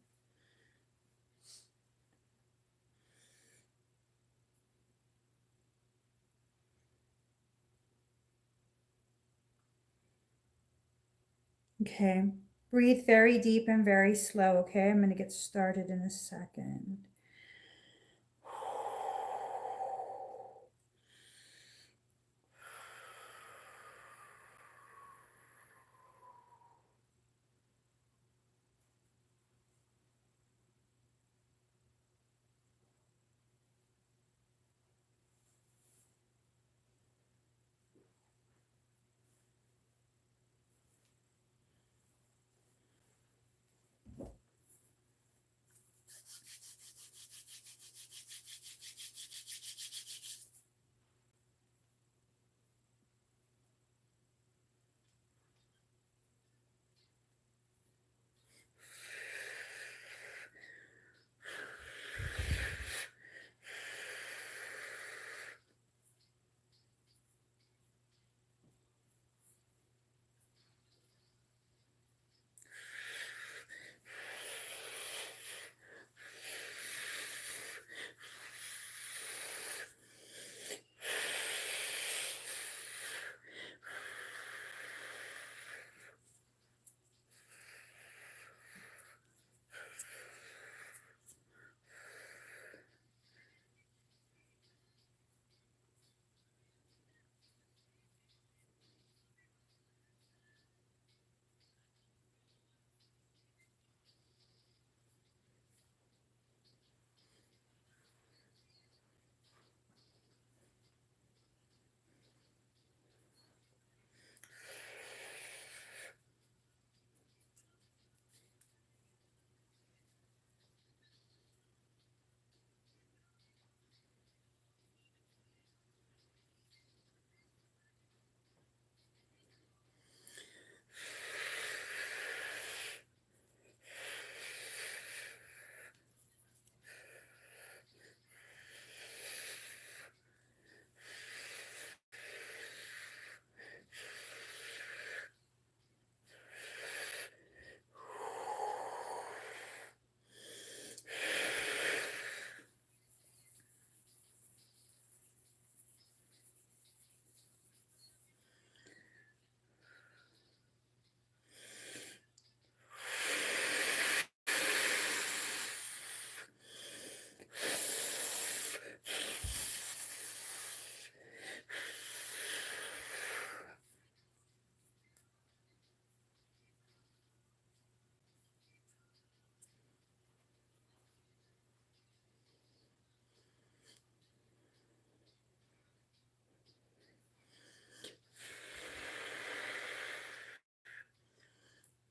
Okay, breathe very deep and very slow. Okay, I'm going to get started in a second.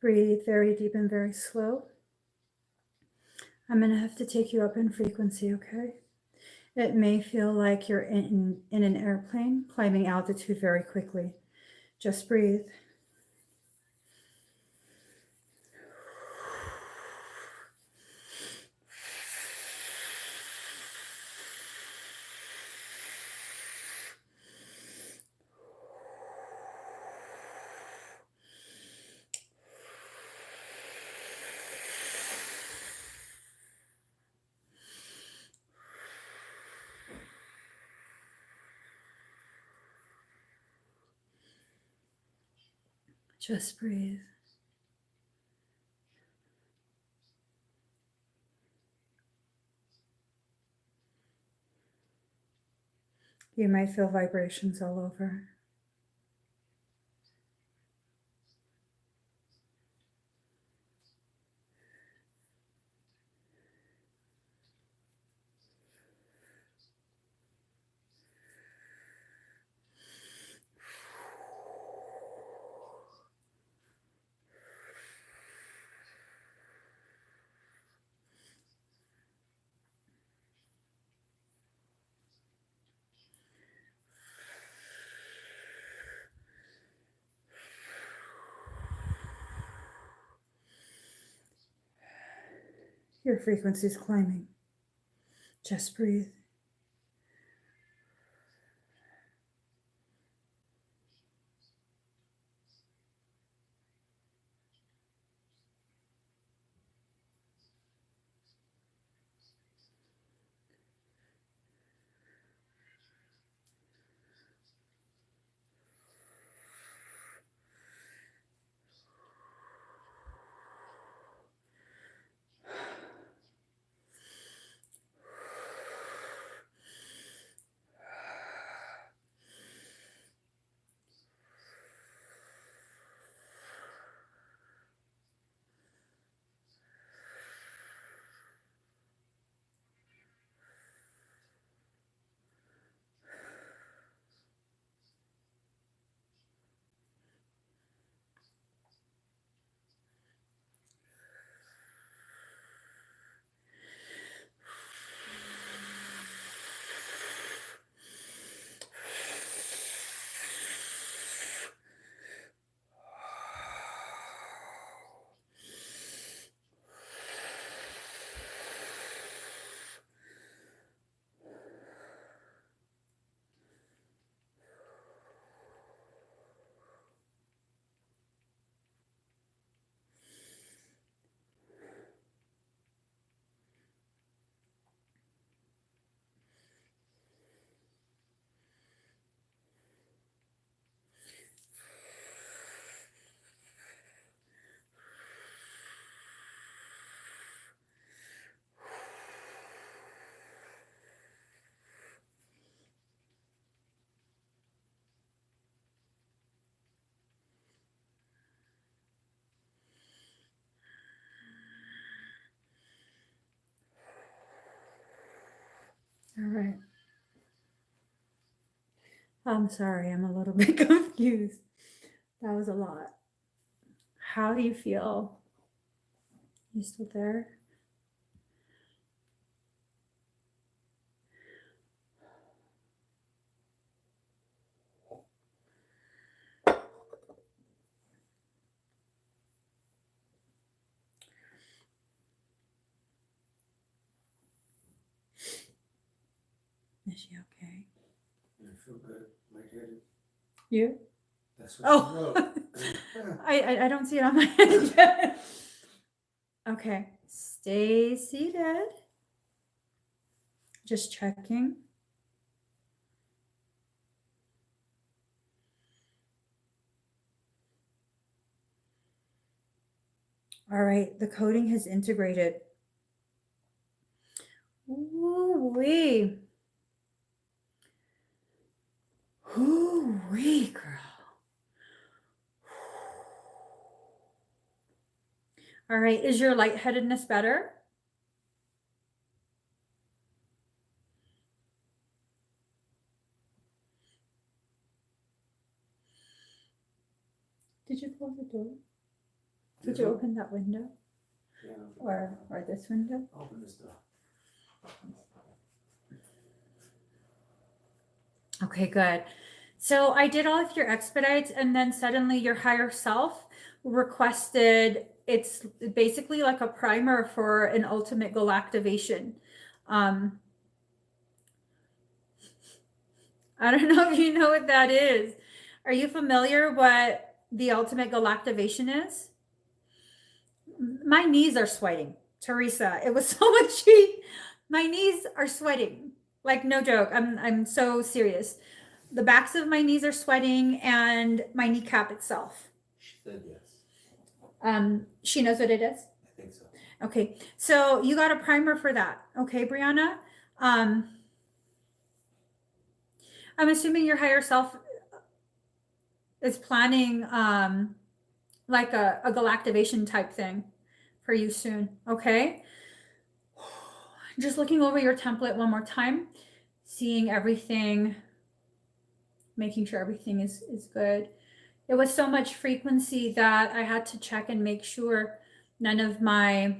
Breathe very deep and very slow. I'm going to have to take you up in frequency, okay? It may feel like you're in an airplane climbing altitude very quickly. Just breathe. Just breathe. You might feel vibrations all over. Your frequency is climbing. Just breathe. All right. I'm sorry, I'm a little bit confused. That was a lot. How do you feel? You still there? Is she okay? I feel good. Lightheaded. You? That's what Oh, she wrote. I don't see it on my head yet. Okay, stay seated. Just checking. All right, the coding has integrated. Ooh-wee. Ooh-wee, girl. All right, is your lightheadedness better? Did you close the door? Did you open that window? Yeah. Or this window? Open this door. Okay, good. So I did all of your expedites, and then suddenly your higher self requested, it's basically like a primer for an ultimate goal activation. I don't know if you know what that is. Are you familiar what the ultimate goal activation is? My knees are sweating, Teresa. It was so much heat. My knees are sweating. Like, no joke. I'm so serious. The backs of my knees are sweating, and my kneecap itself. She said yes. She knows what it is. I think so. Okay, so you got a primer for that. Okay, Brianna. I'm assuming your higher self is planning like a galactivation type thing for you soon. Okay. Just looking over your template one more time, seeing everything, making sure everything is good. It was so much frequency that I had to check and make sure none of my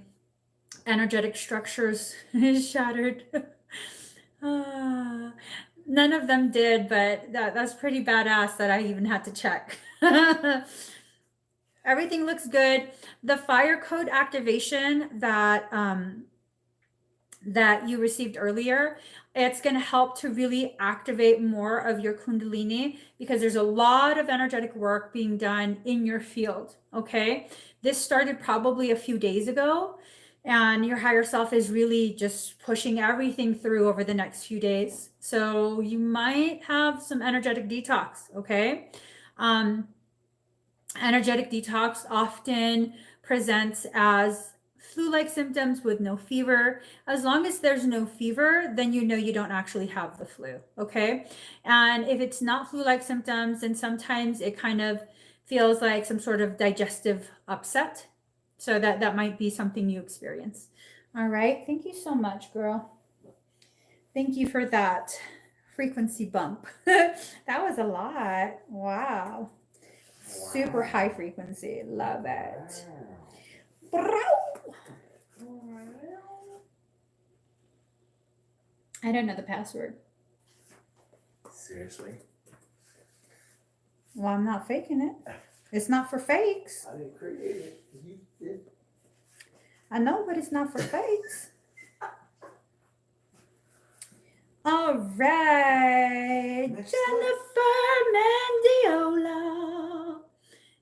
energetic structures is shattered. None of them did, but that's pretty badass that I even had to check. Everything looks good. The fire code activation that that you received earlier, it's going to help to really activate more of your kundalini because there's a lot of energetic work being done in your field. Okay, this started probably a few days ago, and your higher self is really just pushing everything through over the next few days. So you might have some energetic detox. Okay. Energetic detox often presents as flu-like symptoms with no fever. As long as there's no fever, then you know you don't actually have the flu, okay? And if it's not flu-like symptoms, then sometimes it kind of feels like some sort of digestive upset. So that might be something you experience. All right, thank you so much, girl. Thank you for that frequency bump. That was a lot. Wow. Super high frequency. Love it. I don't know the password. Seriously? Well, I'm not faking it. It's not for fakes. I didn't create it. You did. I know, but it's not for fakes. All right. Next Jennifer Mendiola.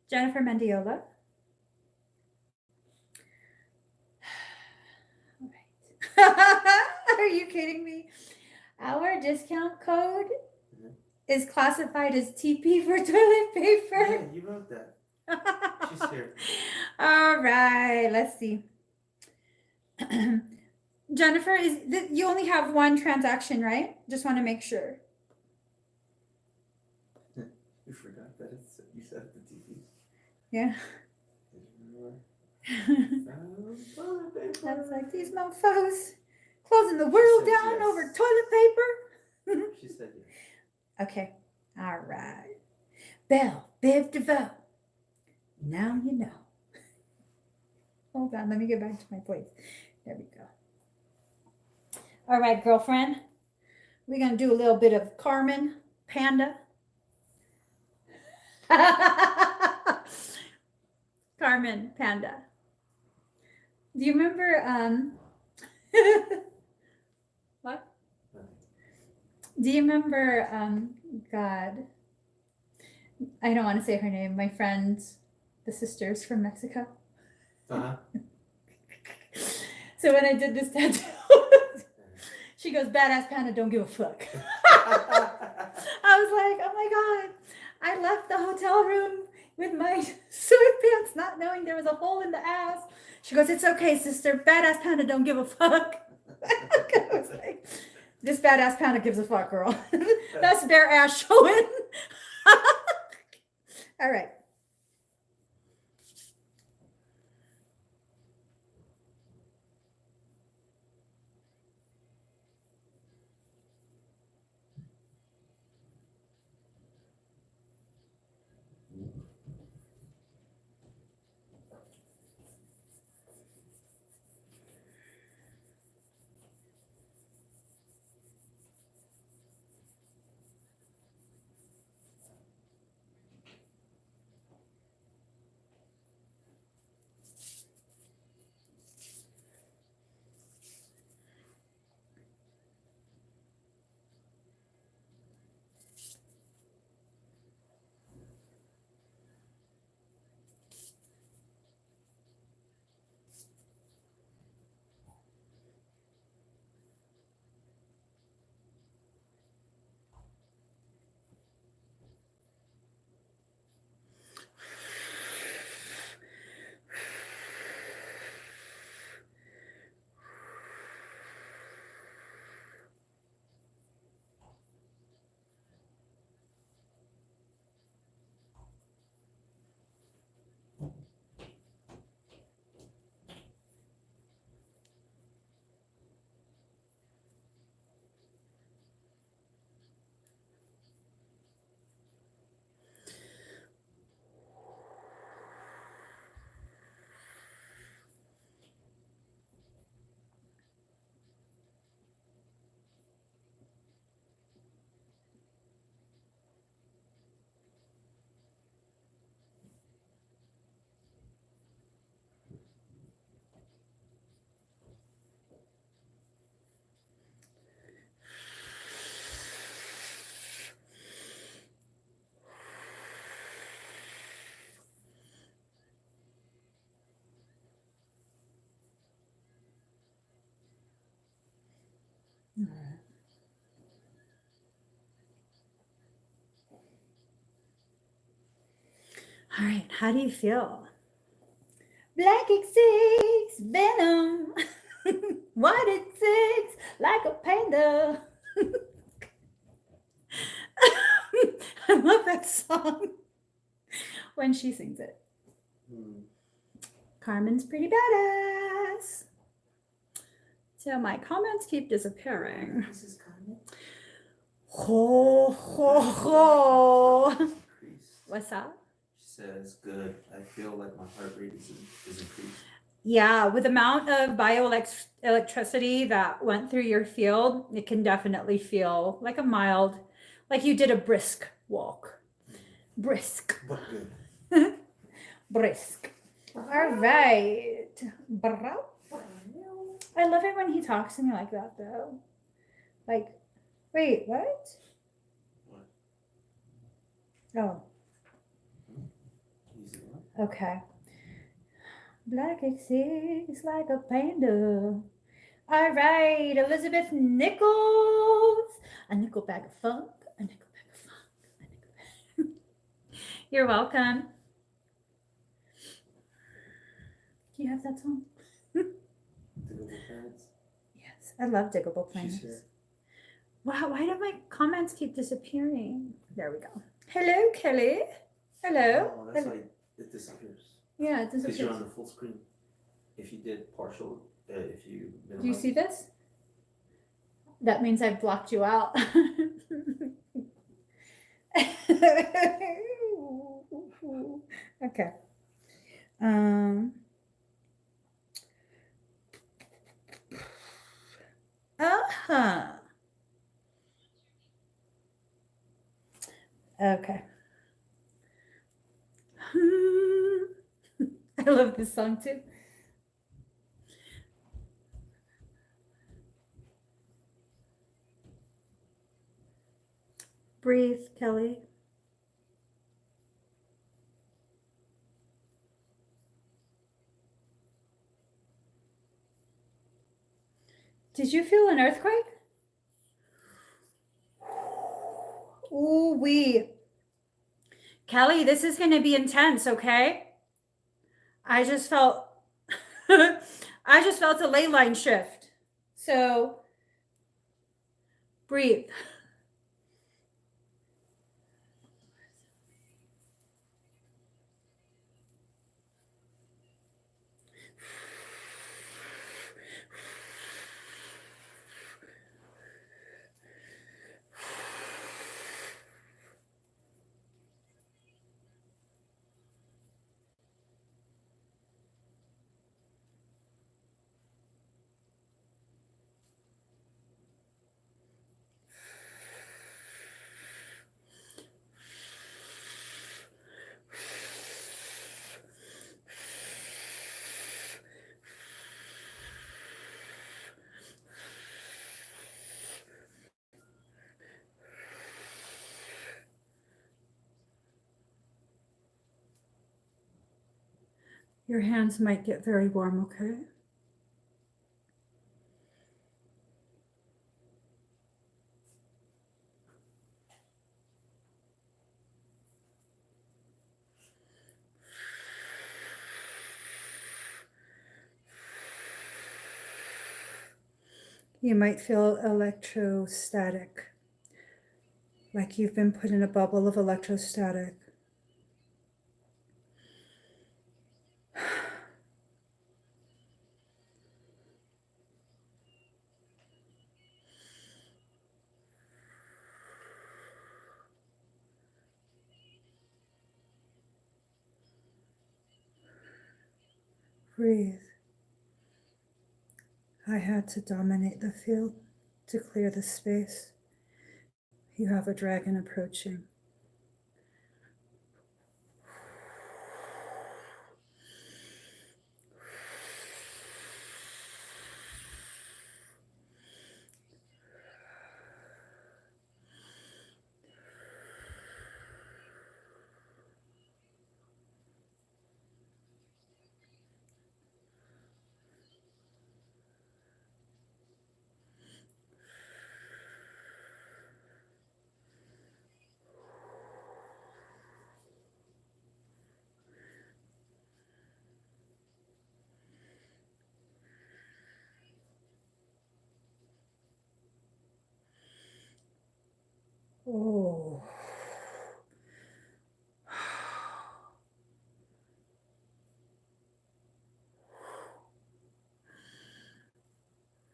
Jennifer Mendiola. All right. Are you kidding me? Our discount code is classified as TP for toilet paper. Yeah, you wrote that. She's here. All right, let's see. Jennifer, you only have one transaction, right? Just want to make sure. You forgot that you said the TV. Yeah. I was like, these mofos closing the world down yes. over toilet paper. She said yes. Okay. All right. Belle, Biv DeVoe. Now you know. Hold on. Let me get back to my place. There we go. All right, girlfriend. We're going to do a little bit of Carmen Panda. Carmen Panda. Do you remember what? Do you remember God? I don't want to say her name. My friends, the sisters from Mexico. Uh-huh. So when I did this tattoo, she goes, "Badass Panda, don't give a fuck." I was like, oh my God. I left the hotel room with my sweatpants, not knowing there was a hole in the ass. She goes, "It's okay, sister. Badass Panda don't give a fuck." I was like, this badass panda gives a fuck, girl. That's bare ass showing. All right. All right, how do you feel? Black X6, Venom. White X6, like a panda. I love that song when she sings it. Carmen's pretty badass. So my comments keep disappearing. This is Carmen. Ho, ho, ho. Increased. What's that? She says, good. I feel like my heart rate is increased. Yeah, with the amount of bioelectricity that went through your field, it can definitely feel like a mild, like you did a brisk walk. Brisk. But good. Brisk. All right. Bravo. I love it when he talks to me like that, though. Like, wait, what? What? Oh, Easy one. okay. Black X6 like a panda. All right, Elizabeth Nichols. A nickel bag of funk. A nickel bag of funk. A nickel bag. You're welcome. Do you have that song? Diggable planets. Yes, I love Diggable Planets. She's here. Wow, why do my comments keep disappearing? There we go. Hello, Kelly. Hello. Oh, that's why it disappears. Yeah, it Because you're disappears. on the full screen. If you did partial, if you Do you see this? That means I've blocked you out. Okay. Uh-huh. Okay. I love this song too. Breathe, Kelly. Did you feel an earthquake? Ooh wee. Kelly, this is going to be intense, okay? I just felt a ley line shift. So breathe. Your hands might get very warm, okay? You might feel electrostatic, like you've been put in a bubble of electrostatic. Breathe. I had to dominate the field to clear the space. You have a dragon approaching. Oh.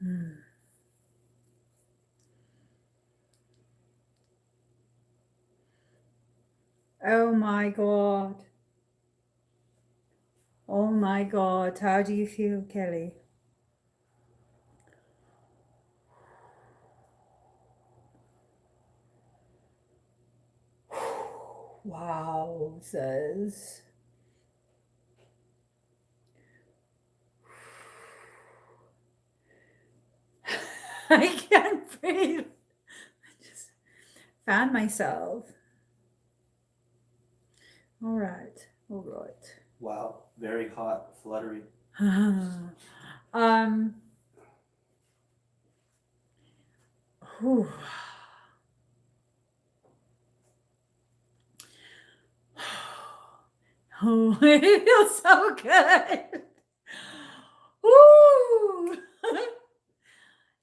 Hmm. Oh my God. Oh my God. How do you feel, Kelly? Wow, says. I can't breathe. I just found myself. All right. All right. Wow, very hot, fluttery. um. Whew. Oh, it feels so good. Woo!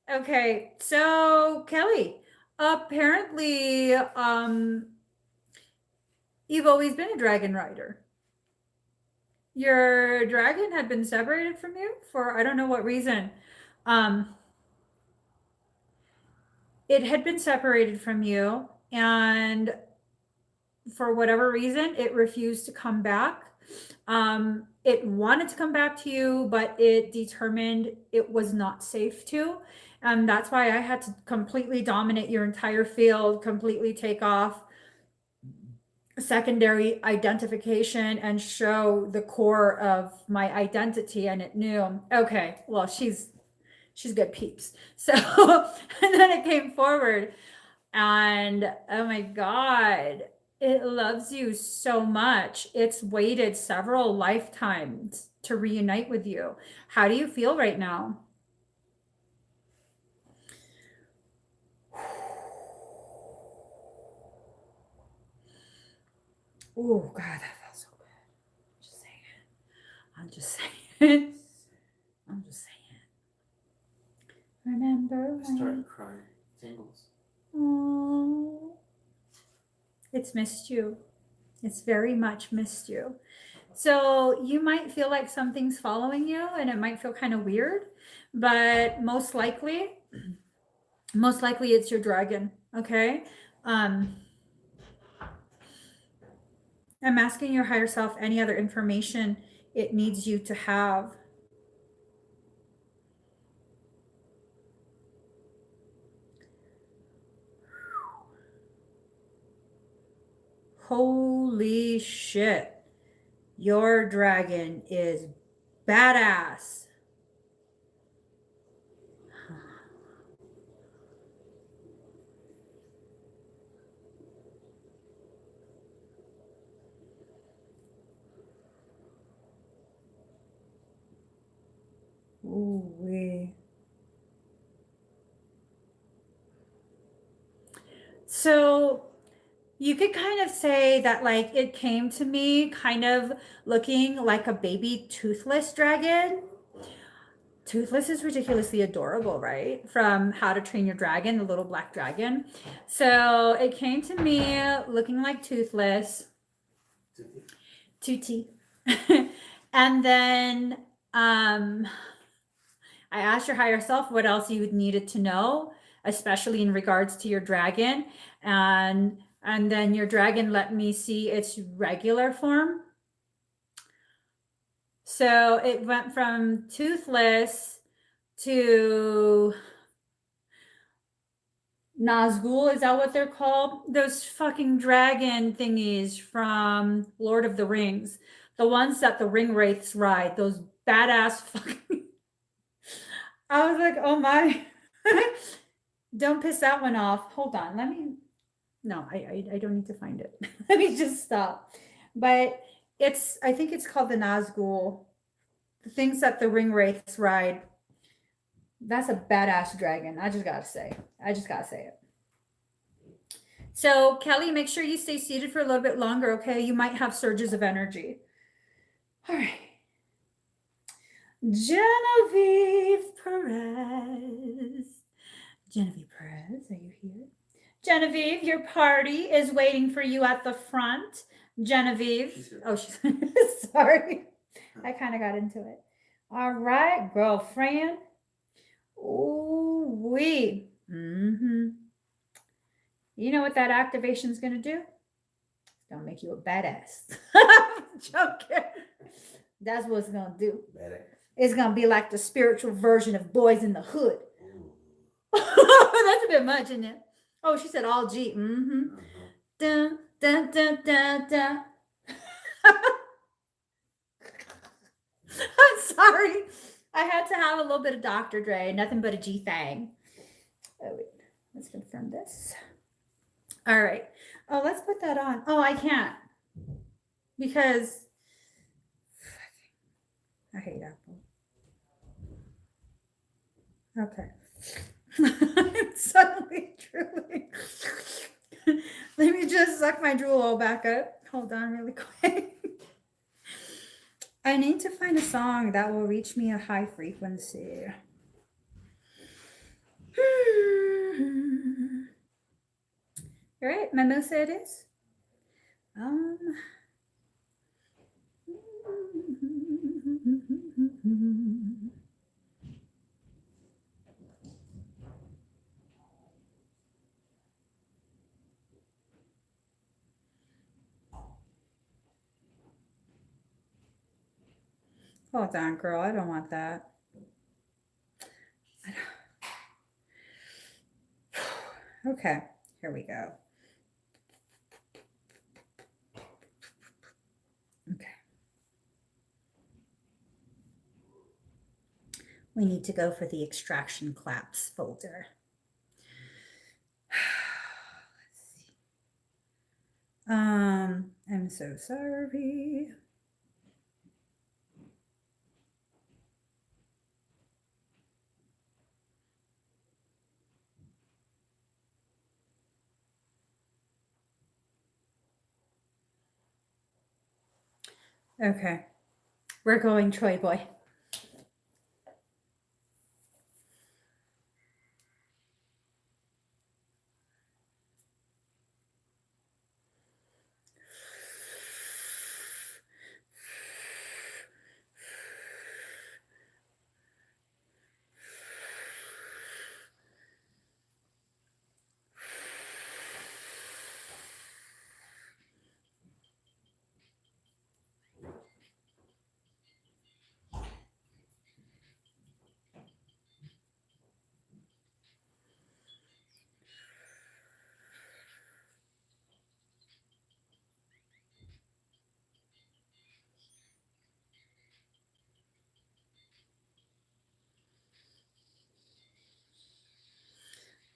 Okay, so Kelly, apparently, you've always been a dragon rider. Your dragon had been separated from you for I don't know what reason. Um, it had been separated from you, and for whatever reason, it refused to come back. It wanted to come back to you, but it determined it was not safe to. And that's why I had to completely dominate your entire field, completely take off secondary identification and show the core of my identity. And it knew, okay, well, she's good peeps. So, and then it came forward and oh my God, it loves you so much. It's waited several lifetimes to reunite with you. How do you feel right now? Oh God, that felt so good. Just saying. I'm just saying. I'm just saying. Remember I started crying. Tingles. Oh, it's missed you. It's very much missed you. So you might feel like something's following you and it might feel kind of weird, but most likely it's your dragon. Okay. Um, I'm asking your higher self any other information it needs you to have. Holy shit. Your dragon is badass. Ooh wee. So you could kind of say that like it came to me kind of looking like a baby toothless dragon. Toothless is ridiculously adorable, right? From How to Train Your Dragon, the little black dragon. So it came to me looking like Toothless, Tootie. And then I asked your higher self what else you needed to know, especially in regards to your dragon. And then your dragon let me see its regular form. So it went from Toothless to Nazgul, is that what they're called? Those fucking dragon thingies from Lord of the Rings. The ones that the ring wraiths ride. Those badass fucking. I was like, oh my. Don't piss that one off. Hold on. Let me. No, I don't need to find it. Let me just stop. But I think it's called the Nazgul. The things that the ring wraiths ride. That's a badass dragon. I just gotta say. It. So, Kelly, make sure you stay seated for a little bit longer, okay? You might have surges of energy. All right. Genevieve Perez. Genevieve Perez, are you here? Genevieve, your party is waiting for you at the front. Genevieve. She's here. Oh, she's sorry. I kind of got into it. All right, girlfriend. Ooh, wee. Mm-hmm. You know what that activation is going to do? It's going to make you a badass. Joking. That's what it's going to do. Badass. It's going to be like the spiritual version of Boys in the Hood. Ooh. That's a bit much, isn't it? Oh, she said all G. Mm-hmm. Dun, dun, dun, dun, dun. I'm sorry. I had to have a little bit of Dr. Dre, nothing but a G thing. Oh, wait. Let's confirm this. All right. Oh, let's put that on. Oh, I can't. Because I hate Apple. Okay. Suddenly drooling. Let me just suck my drool all back up. Hold on really quick. I need to find a song that will reach me a high frequency. All right, mimosa it is. Hold on, girl. I don't want that. Okay, here we go. Okay. We need to go for the extraction claps folder. Let's see. I'm so sorry. Okay, we're going Troy Boy.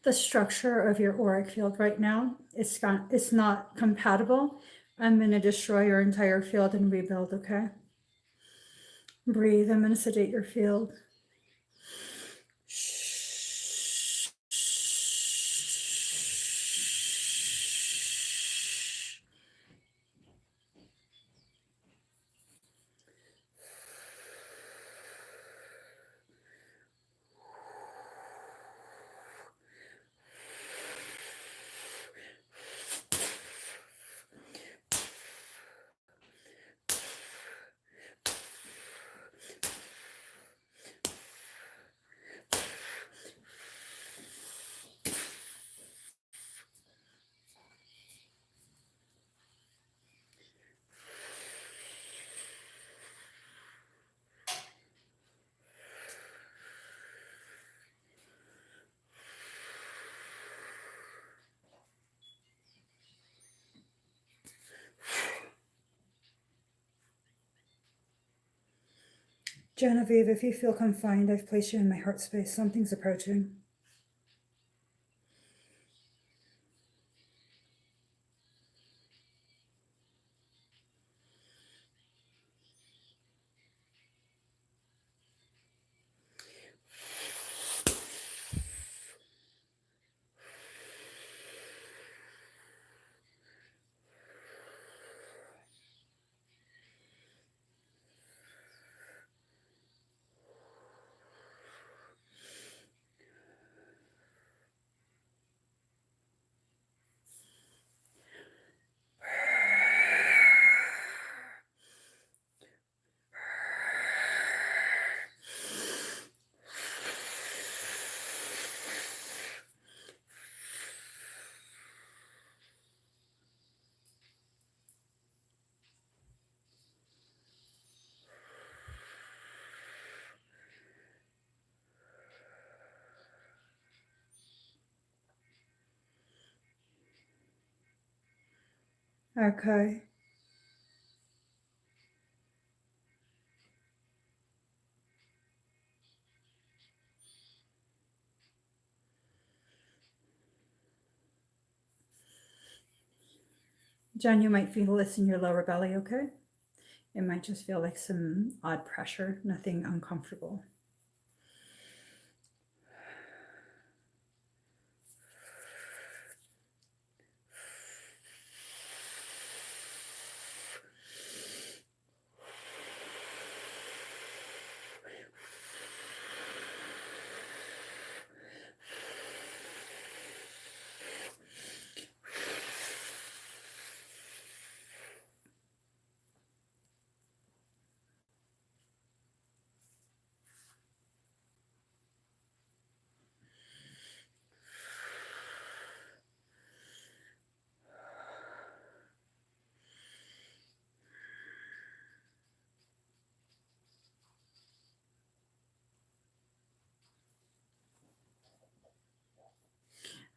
The structure of your auric field right now, it's not compatible. I'm going to destroy your entire field and rebuild, okay? Breathe. I'm going to sedate your field. Genevieve, if you feel confined, I've placed you in my heart space. Something's approaching. Okay. John, you might feel this in your lower belly, okay? It might just feel like some odd pressure, nothing uncomfortable.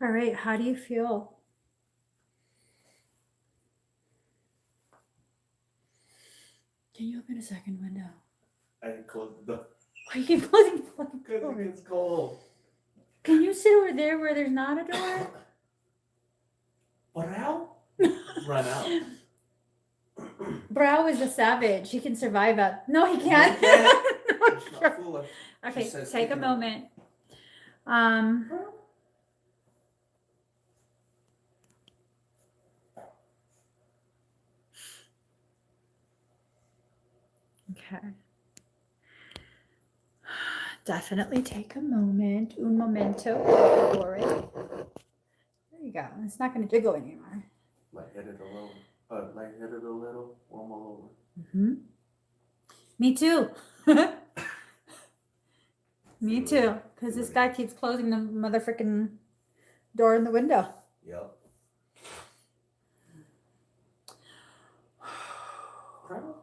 All right, how do you feel? Can you open a second window? I can close the door. Why you keep closing the fucking Because door? it gets cold. Can you sit over there where there's not a door? Brow? Run out. Brow is a savage. He can survive out. No, he can't. No, he can't. No, Let's he not can't. fool her. Okay, She says take a keep it- moment. Okay. Definitely take a moment. Un momento. For it. There you go. It's not going to jiggle anymore. Lightheaded a little. Lightheaded a little. One more over. Mm-hmm. Me too. Me too. Because this guy keeps closing the motherfucking door in the window. Yep. Brow?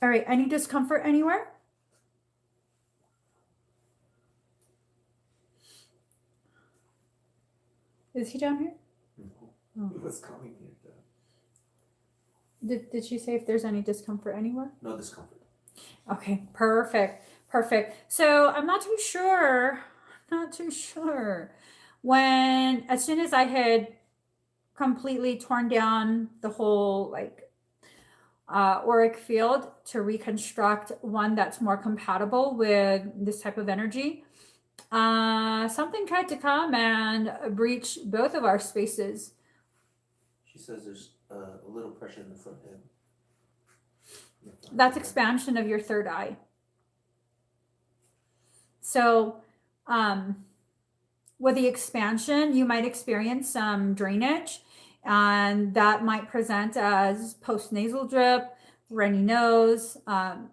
All right. Any discomfort anywhere? Is he down here? No. He was coming here. Did she say if there's any discomfort anywhere? No discomfort. Okay, perfect. So I'm not too sure. When, as soon as I had completely torn down the whole like auric field to reconstruct one that's more compatible with this type of energy, something tried to come and breach both of our spaces. She says there's a little pressure in the front end. That's expansion of your third eye. So with the expansion, you might experience some drainage, and that might present as postnasal drip, runny nose,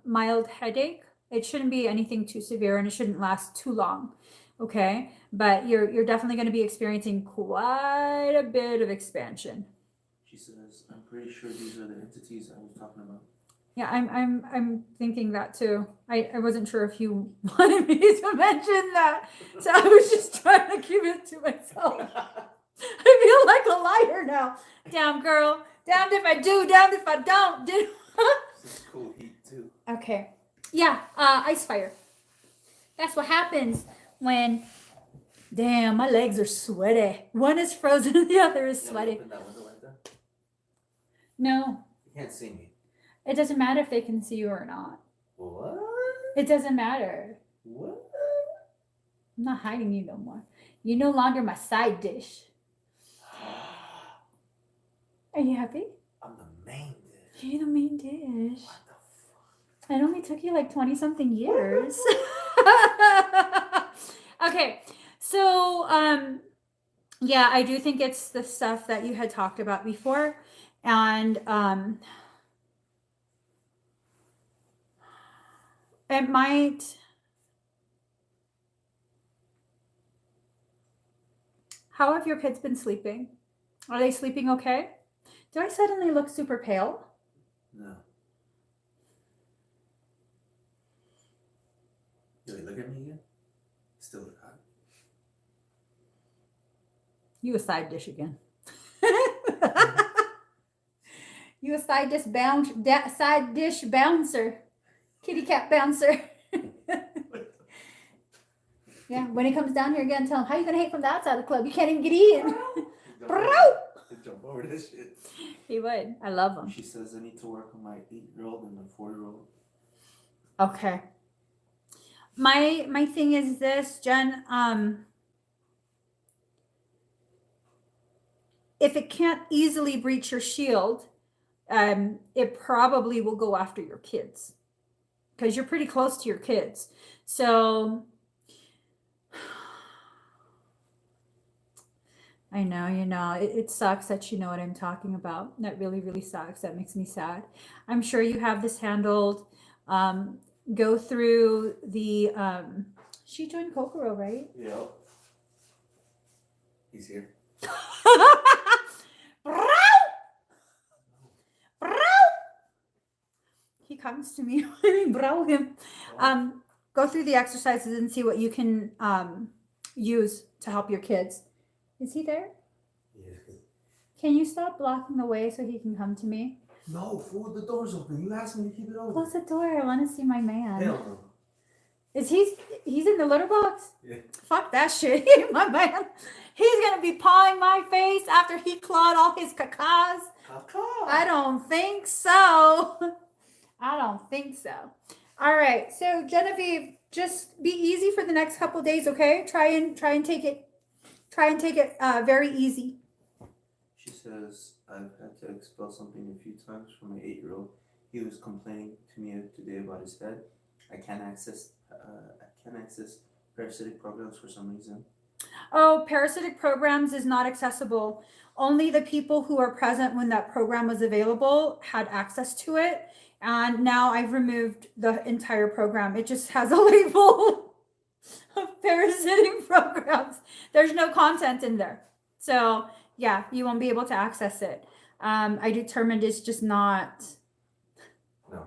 mild headache. It shouldn't be anything too severe, and it shouldn't last too long. Okay, but you're definitely going to be experiencing quite a bit of expansion. She says, I'm pretty sure these are the entities I was talking about. Yeah, I'm thinking that too. I wasn't sure if you wanted me to mention that, so I was just trying to keep it to myself. I feel like a liar now. Damn, girl. Damned if I do, damned if I don't. This is cool heat too. Okay. Yeah, ice fire. That's what happens when. Damn, my legs are sweaty. One is frozen and the other is You sweaty. open that window like that? No, You can't see me. it doesn't matter if they can see you or not. What? It doesn't matter. What? I'm not hiding you no more. You're no longer my side dish. Are you happy? I'm the main dish. You're the main dish. What the fuck? It only took you like 20 something years. Okay, so yeah, I do think it's the stuff that you had talked about before, and it might. How have your kids been sleeping? Are they sleeping okay? Do I suddenly look super pale? No. Wait, look at me again. Still look hot. You a side dish again. You a side dish bouncer. Kitty cat bouncer. Yeah, when he comes down here again, tell him, how you gonna hate from the outside of the club? You can't even get in. Jump over this shit. He would. I love him. She says I need to work on my 8-year-old and my 4-year-old. Okay. My thing is this, Jen. If it can't easily breach your shield, it probably will go after your kids because you're pretty close to your kids. So I know, it sucks that you know what I'm talking about. That really, really sucks. That makes me sad. I'm sure you have this handled. Go through the, she joined Kokoro, right? Yep. He's here. He comes to me when I brow him. Go through the exercises and see what you can use to help your kids. Is he there? Yeah. Can you stop blocking the way so he can come to me? No, fool, the door's open. You asked me to keep it open. Close the door. I want to see my man. Hell no. Is he's in the litter box? Yeah. Fuck that shit. He ain't my man. He's gonna be pawing my face after he clawed all his cacas. I don't think so. I don't think so. All right. So Genevieve, just be easy for the next couple days, okay? Try and take it very easy. She says I've had to expel something a few times from my 8-year-old. He was complaining to me today about his head. I can't access parasitic programs for some reason. Oh, parasitic programs is not accessible. Only the people who are present when that program was available had access to it. And now I've removed the entire program. It just has a label of parasitic programs. There's no content in there. So yeah, you won't be able to access it. I determined it's just not. No.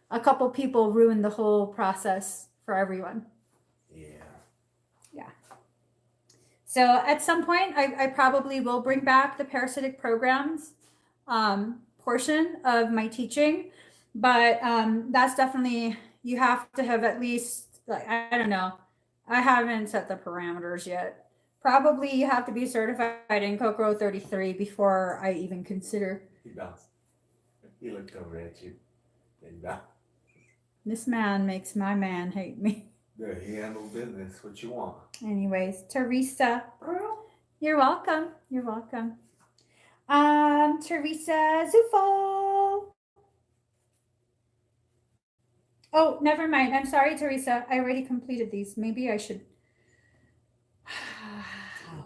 A couple people ruined the whole process for everyone. Yeah. So at some point, I probably will bring back the parasitic programs portion of my teaching. But that's definitely, you have to have at least, like, I don't know. I haven't set the parameters yet. Probably you have to be certified in Kokoro 33 before I even consider. He bounced. He looked over at you. And bounced. This man makes my man hate me. Yeah, he handled business. What you want? Anyways, Teresa. You're welcome. You're welcome. Teresa Zufo. Oh, never mind. I'm sorry, Teresa. I already completed these. Maybe I should.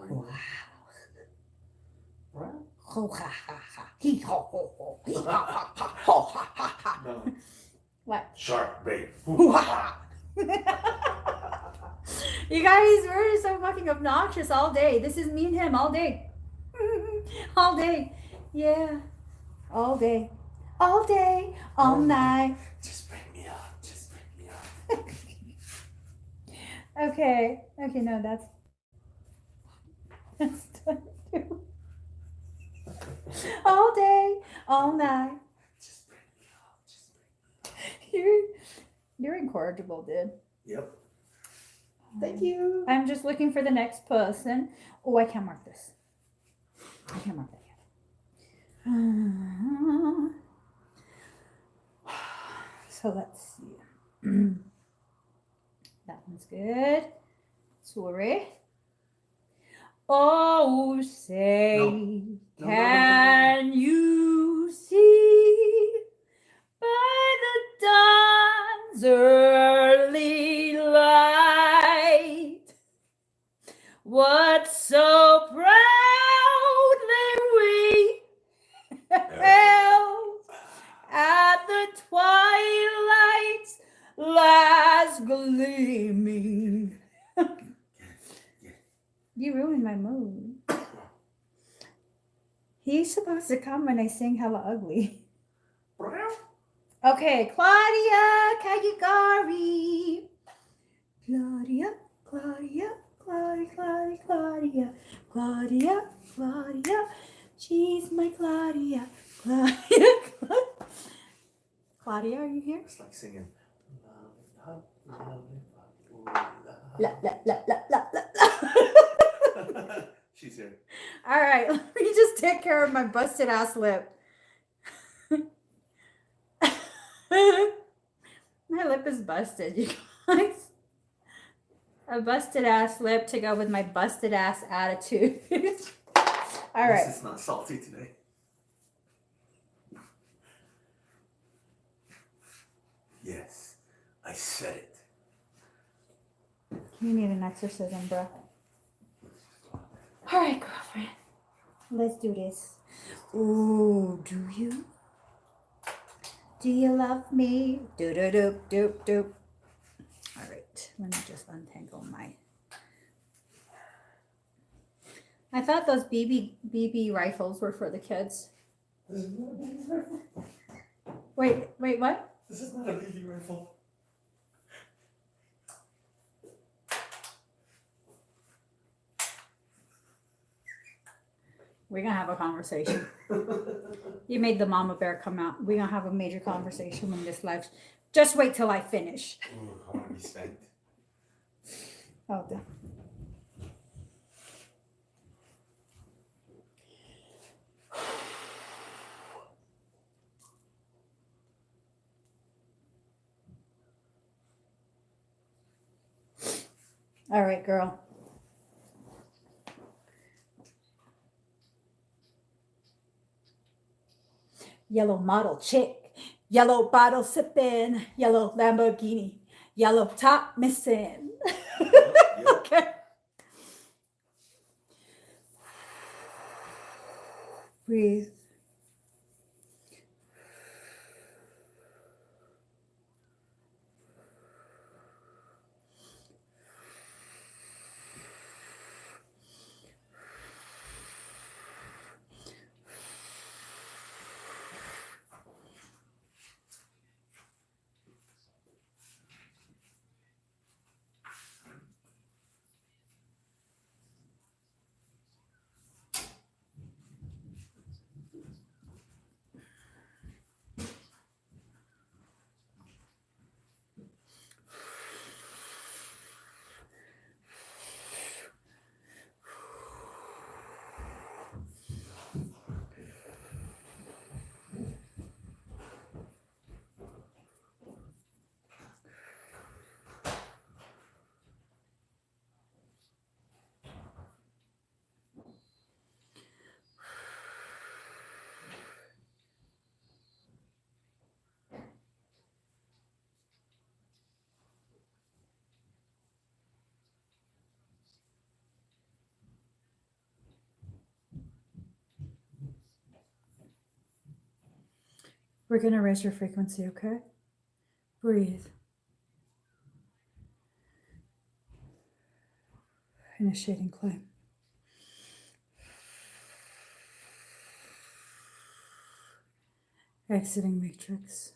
No. What? Shark bait. You guys, we're so fucking obnoxious all day. This is me and him all day. All day. Yeah. All day. All day. All night. Just bring me up. Just bring me up. Okay. Okay, no, that's done too. All day, all night. Just bring me up. Just bring me up. You're incorrigible, dude. Yep. Thank you. I'm just looking for the next person. Oh, I can't mark this. I can't mark that yet. So let's see. That one's good. Sorry. Oh, say, No, can you see by the dawn's early light what so proudly we held at the twilight's last gleaming? You ruined my mood. He's supposed to come when I sing hella ugly. Okay, Claudia Kayugari. Claudia. Claudia, Claudia, she's my Claudia, Claudia, Claudia, are you here? It's like singing. La, la, la, la, la, la. She's here. All right, let me just take care of my busted ass lip. My lip is busted, you guys. A busted ass lip to go with my busted ass attitude. All right. This is not salty today. Yes, I said it. You need an exorcism, bro. All right, girlfriend. Let's do this. Ooh, do you? Do you love me? Do do do do do. All right, let me just untangle my. I thought those BB rifles were for the kids. This is not a BB rifle. Wait, what? This is not a BB rifle. We're gonna have a conversation. You made the mama bear come out. We're gonna have a major conversation when this live. Just wait till I finish. Ooh, I want to be spanked. Oh, damn. All right, girl. Yellow model chick, yellow bottle sipping, yellow Lamborghini, yellow top missing. Yep. Okay. Breathe. We're going to raise your frequency, okay? Breathe. Initiating claim. Exiting matrix.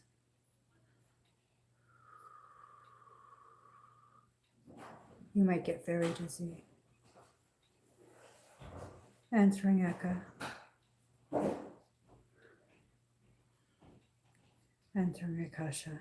You might get very dizzy. Entering echo. Entering akasha.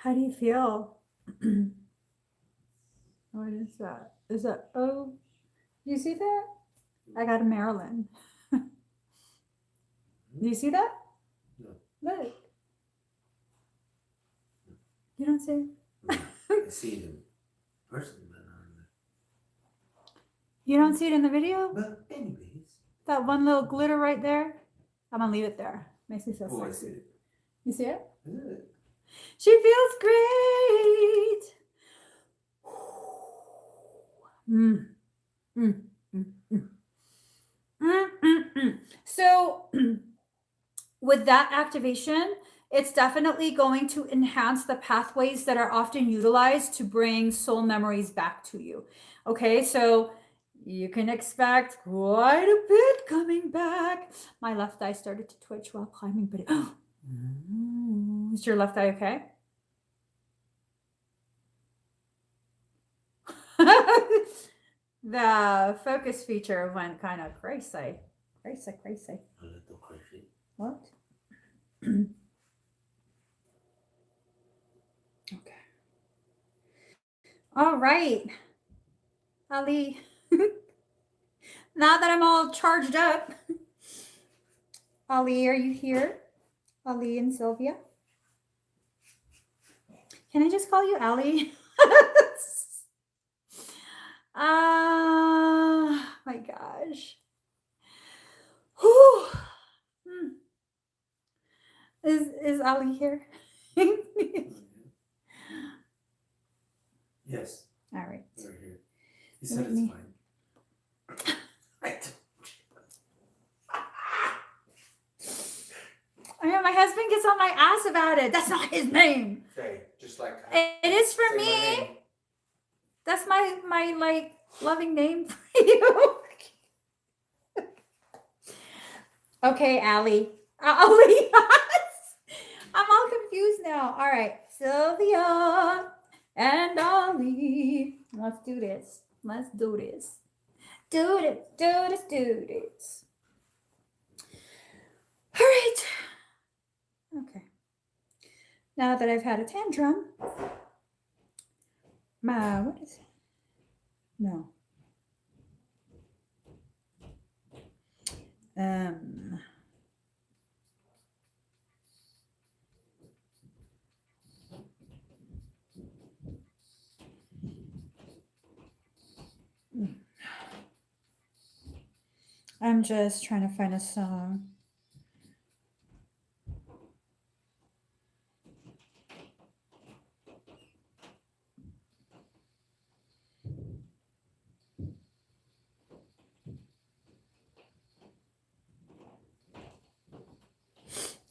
How do you feel? What is that? Is that, oh, you see that? I got a Maryland. Do you see that? No. Look. You don't see? I see it in person, but not in You don't see it in the video? But anyways. That one little glitter right there? I'm gonna leave it there. Makes me feel Oh, I sexy. see it. You see it? Yeah. She feels great. Mm. Mm. Mm. Mm. Mm. Mm. Mm. So with that activation, it's definitely going to enhance the pathways that are often utilized to bring soul memories back to you. Okay, so you can expect quite a bit coming back. My left eye started to twitch while climbing, but is your left eye okay? The focus feature went kind of crazy. Crazy. A little crazy. What? Okay. All right. Ali. Now that I'm all charged up. Ali, are you here? Ali and Sylvia? Can I just call you Ali? My gosh. Whew. Is Ali here? Yes. All right. They're here. He said Let it's me- fine. I know my husband gets on my ass about it. That's not his name. Okay, just like It is for say my me. name. That's my like loving name for you. Okay, Allie. Ali. I'm all confused now. All right, Sylvia and Ali. Let's do this. Let's do this. Do this. Do this. Do this. All right. Okay. Now that I've had a tantrum, what is it? No. I'm just trying to find a song.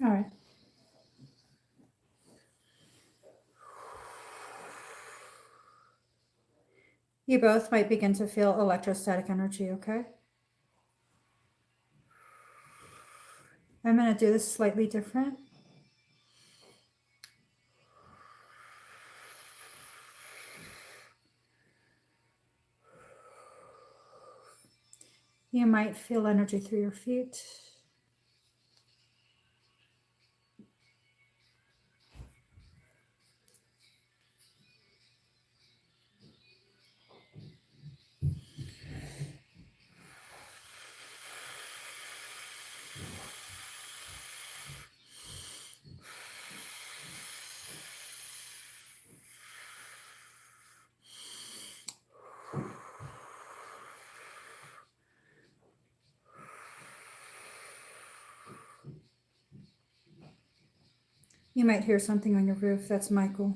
All right. You both might begin to feel electrostatic energy, okay? I'm going to do this slightly different. You might feel energy through your feet. You might hear something on your roof. That's Michael.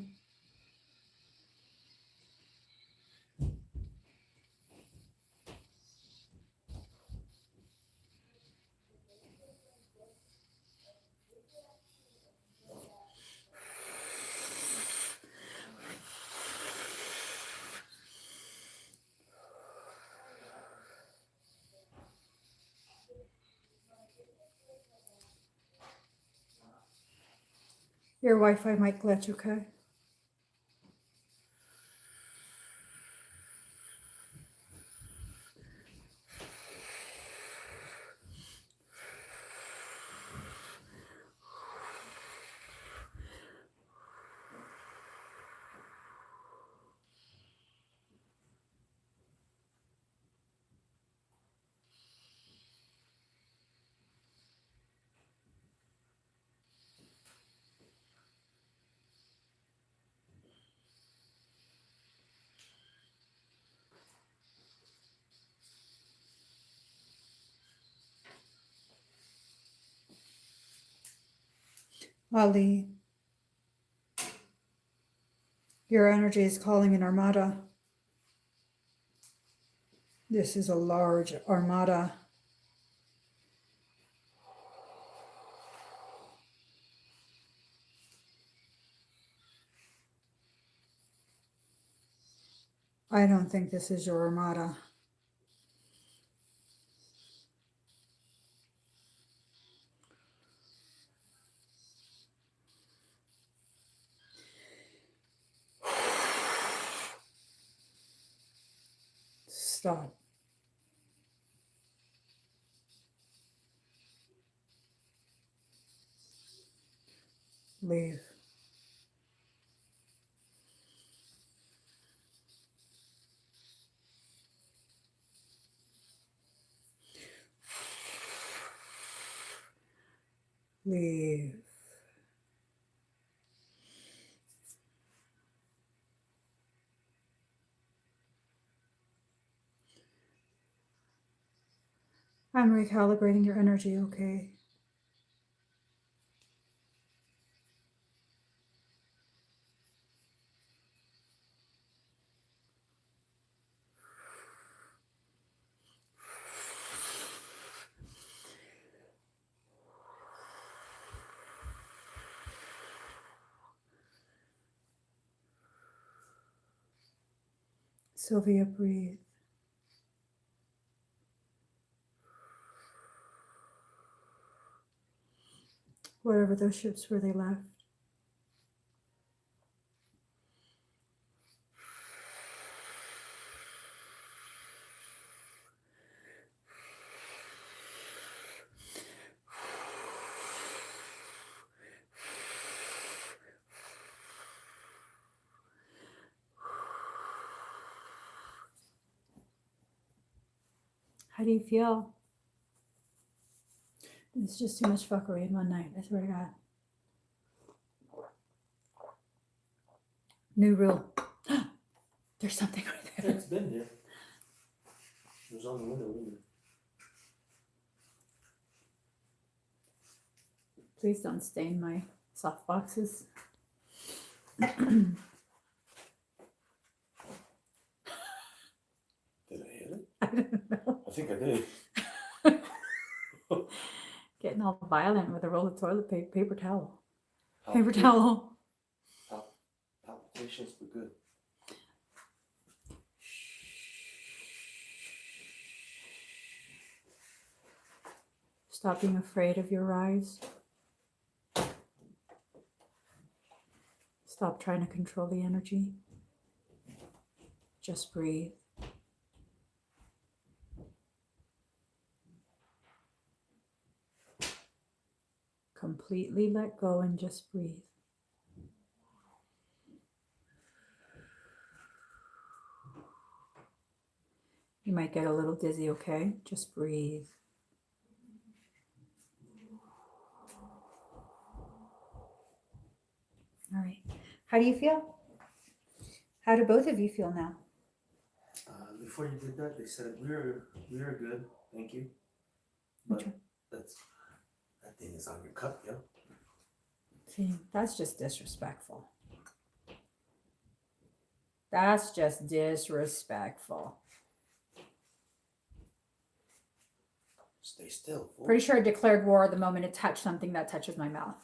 Your Wi-Fi might glitch, okay? Ali, your energy is calling an armada. This is a large armada. I don't think this is your armada. Stop. Leave. Leave. I'm recalibrating your energy, okay? Sylvia, breathe. Wherever those ships were, they left. How do you feel? It's just too much fuckery in one night, I swear to God. New rule. There's something right there. It's been there. It was on the window, wasn't it? Please don't stain my soft boxes. Did I hit it? I don't know. I think I did. Getting all violent with a roll of toilet paper, paper towel. Paper Palpitations- towel. Palpitations were good. Stop being afraid of your rise. Stop trying to control the energy. Just breathe. Completely let go and just breathe. You might get a little dizzy, okay? Just breathe. All right. How do you feel? How do both of you feel now? Before you did that, they said we were good, thank you. But Okay. that thing is on your cup, yo. See, that's just disrespectful. That's just disrespectful. Stay still, fool. Pretty sure I declared war the moment it touched something that touches my mouth.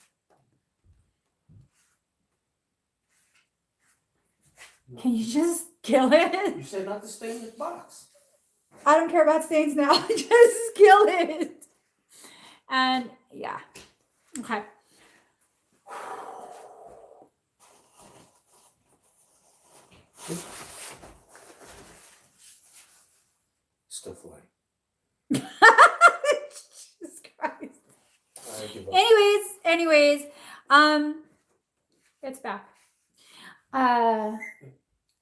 No. Can you just kill it? You said not to stay in this box. I don't care about stains now. Just kill it. And yeah. Okay. Still flying. Jesus Christ. I give up. Anyways, it's back.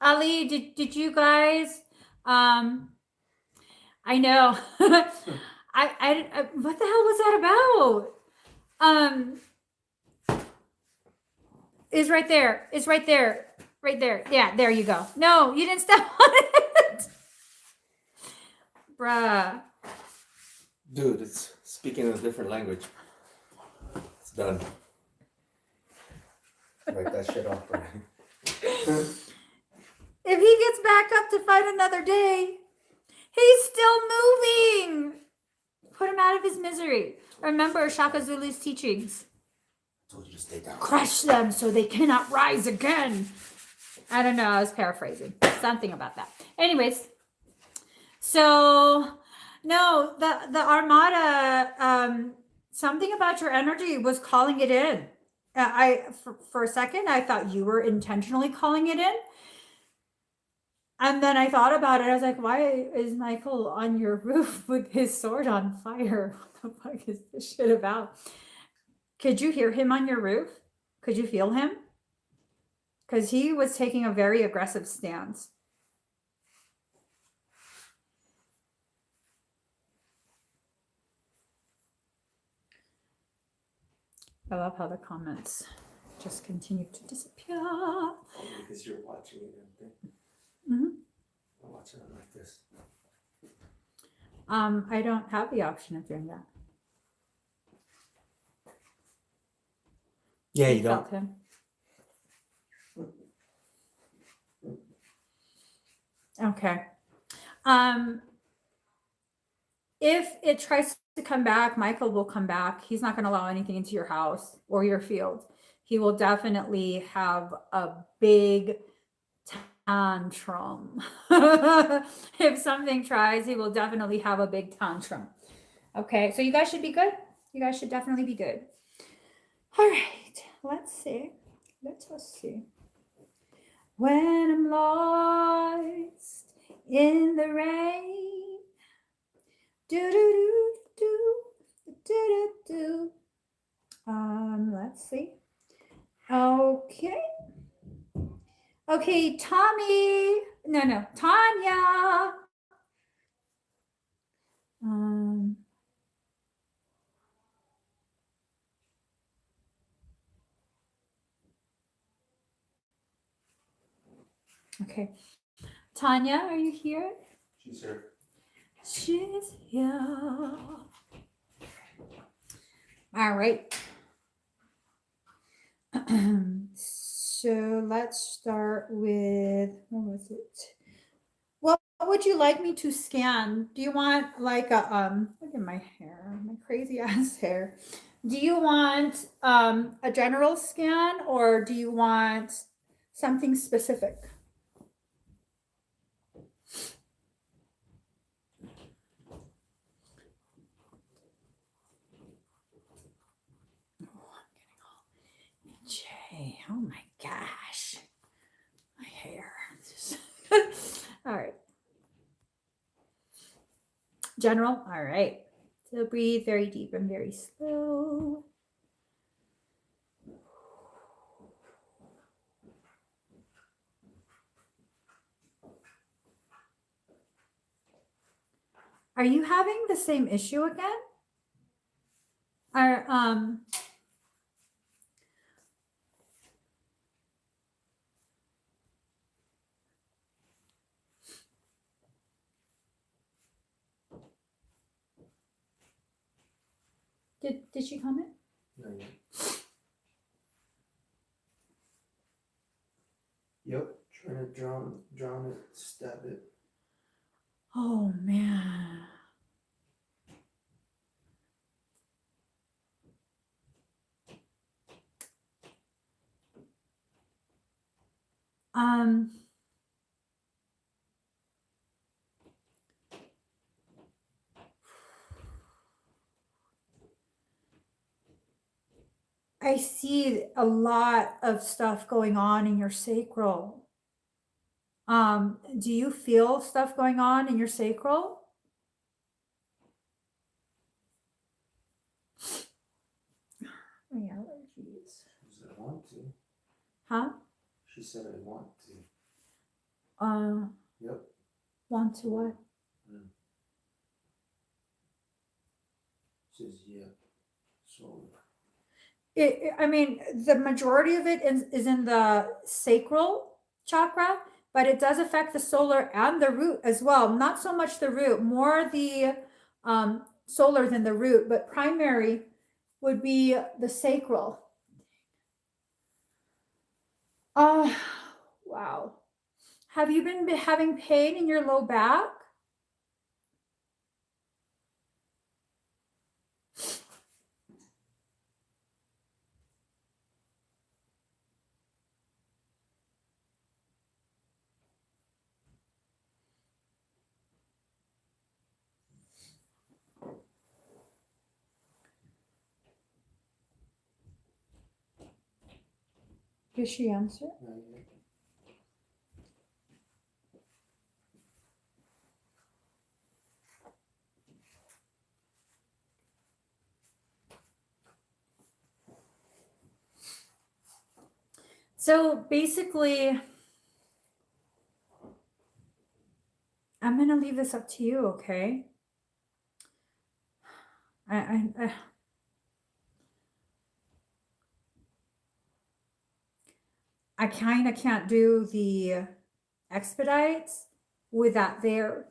Ali, did you guys, I know, I what the hell was that about? Is right there. It's right there. Right there. Yeah, there you go. No, you didn't step on it. Bruh. Dude, it's speaking a different language. It's done. Write that shit off, Brian. If he gets back up to fight another day, he's still moving. Put him out of his misery. Remember Shaka Zulu's teachings. I told you to stay down. Crush them so they cannot rise again. I don't know. I was paraphrasing. Something about that. Anyways, so no, the Armada, something about your energy was calling it in. For a second, I thought you were intentionally calling it in. And then I thought about it. I was like, why is Michael on your roof with his sword on fire? What the fuck is this shit about? Could you hear him on your roof? Could you feel him? Because he was taking a very aggressive stance. I love how the comments just continue to disappear. Because you're watching it and thing. Mm-hmm. I'm watching it like this. I don't have the option of doing that. Yeah, you felt don't. him. Okay. If it tries to come back, Michael will come back. He's not going to allow anything into your house or your field. He will definitely have a big tantrum. If something tries, he will definitely have a big tantrum. Okay, so you guys should be good. You guys should definitely be good. All right, let's see. Let us see. When I'm lost in the rain, do do do do do do do. Let's see. Okay. Okay, Tommy. No, Tanya. Okay. Tanya, are you here? She's here. She's here. All right. So let's start with, what was it? What would you like me to scan? Do you want like a, look at my hair, my crazy ass hair. Do you want a general scan or do you want something specific? Jay, oh my gosh, my hair. All right. General, all right. So breathe very deep and very slow. Are you having the same issue again? Are did she comment? Not yet. Yep, trying to drown it, stab it. Oh man. I see a lot of stuff going on in your sacral. Do you feel stuff going on in your sacral? My allergies. She said, I want to. Huh? She said, I want to. Yep. Want to what? She says, yeah. So. I mean, the majority of it is in the sacral chakra, but it does affect the solar and the root as well. Not so much the root, more the solar than the root, but primary would be the sacral. Oh, wow. Have you been having pain in your low back? Did she answer? Not yet. So basically, I'm going to leave this up to you, okay? I kind of can't do the expedites with that there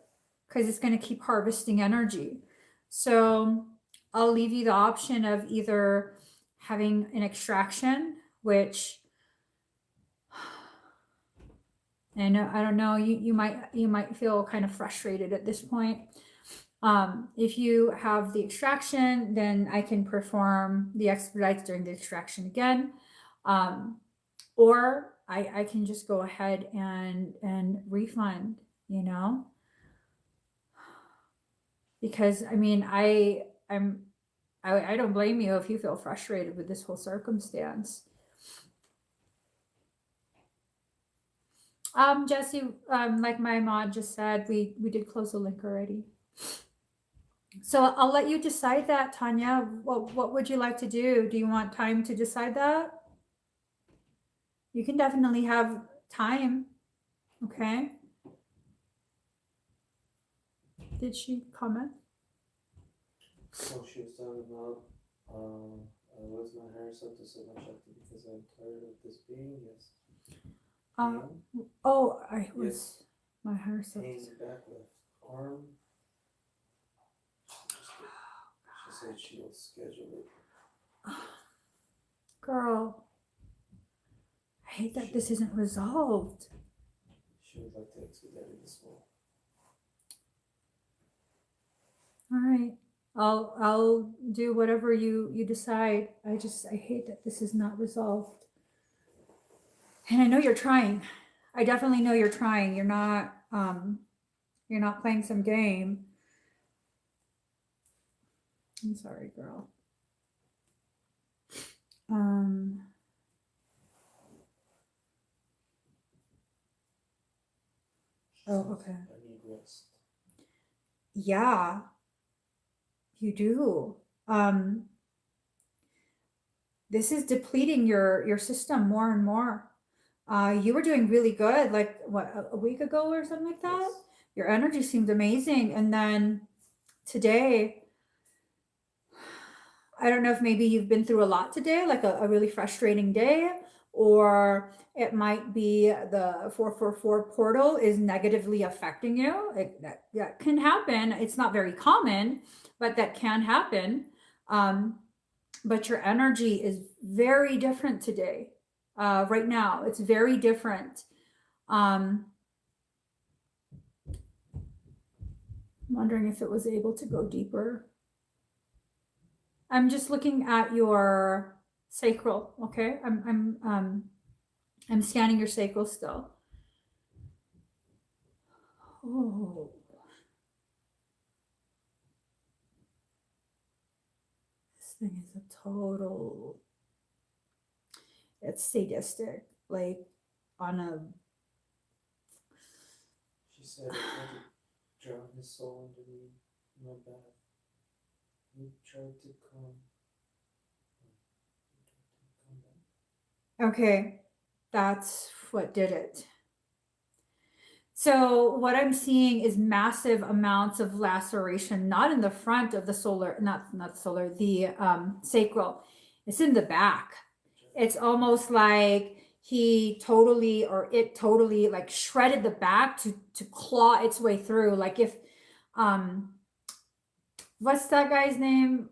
because it's going to keep harvesting energy. So I'll leave you the option of either having an extraction, which I don't know, you might feel kind of frustrated at this point. If you have the extraction, then I can perform the expedites during the extraction again. Or I can just go ahead and refund, you know, because I mean, I don't blame you if you feel frustrated with this whole circumstance. Jesse, like my mod just said, we did close the link already. So I'll let you decide that, Tanya. What would you like to do? Do you want time to decide that? You can definitely have time. Okay. Did she comment? So she was talking about, was my hair set to so much active because I'm tired of this being? Yes. Oh, I was Yes. my hair so. Pain back left arm. She said she'll schedule it. Girl, I hate that this isn't resolved. She would like to expedite it as well. All right. I'll do whatever you decide. I hate that this is not resolved. And I know you're trying. I definitely know you're trying. You're not playing some game. I'm sorry, girl. Oh, okay. I need rest. Yeah, you do. This is depleting your system more and more. You were doing really good, like what, a week ago or something like that. Yes. Your energy seemed amazing, and then today, I don't know if maybe you've been through a lot today, like a really frustrating day, or it might be the 444 portal is negatively affecting you. That can happen. It's not very common, but that can happen. But your energy is very different today. Right now, it's very different. I'm wondering if it was able to go deeper. I'm just looking at your sacral. Okay, I'm scanning your sacral still. Oh, this thing is a total. It's sadistic, like on a. She said I tried to drown his soul into me, my bath. He tried to come. Okay, that's what did it. So what I'm seeing is massive amounts of laceration, not in the front of the solar, not solar, the sacral. It's in the back. It's almost like he totally or it totally like shredded the back to claw its way through. Like if what's that guy's name?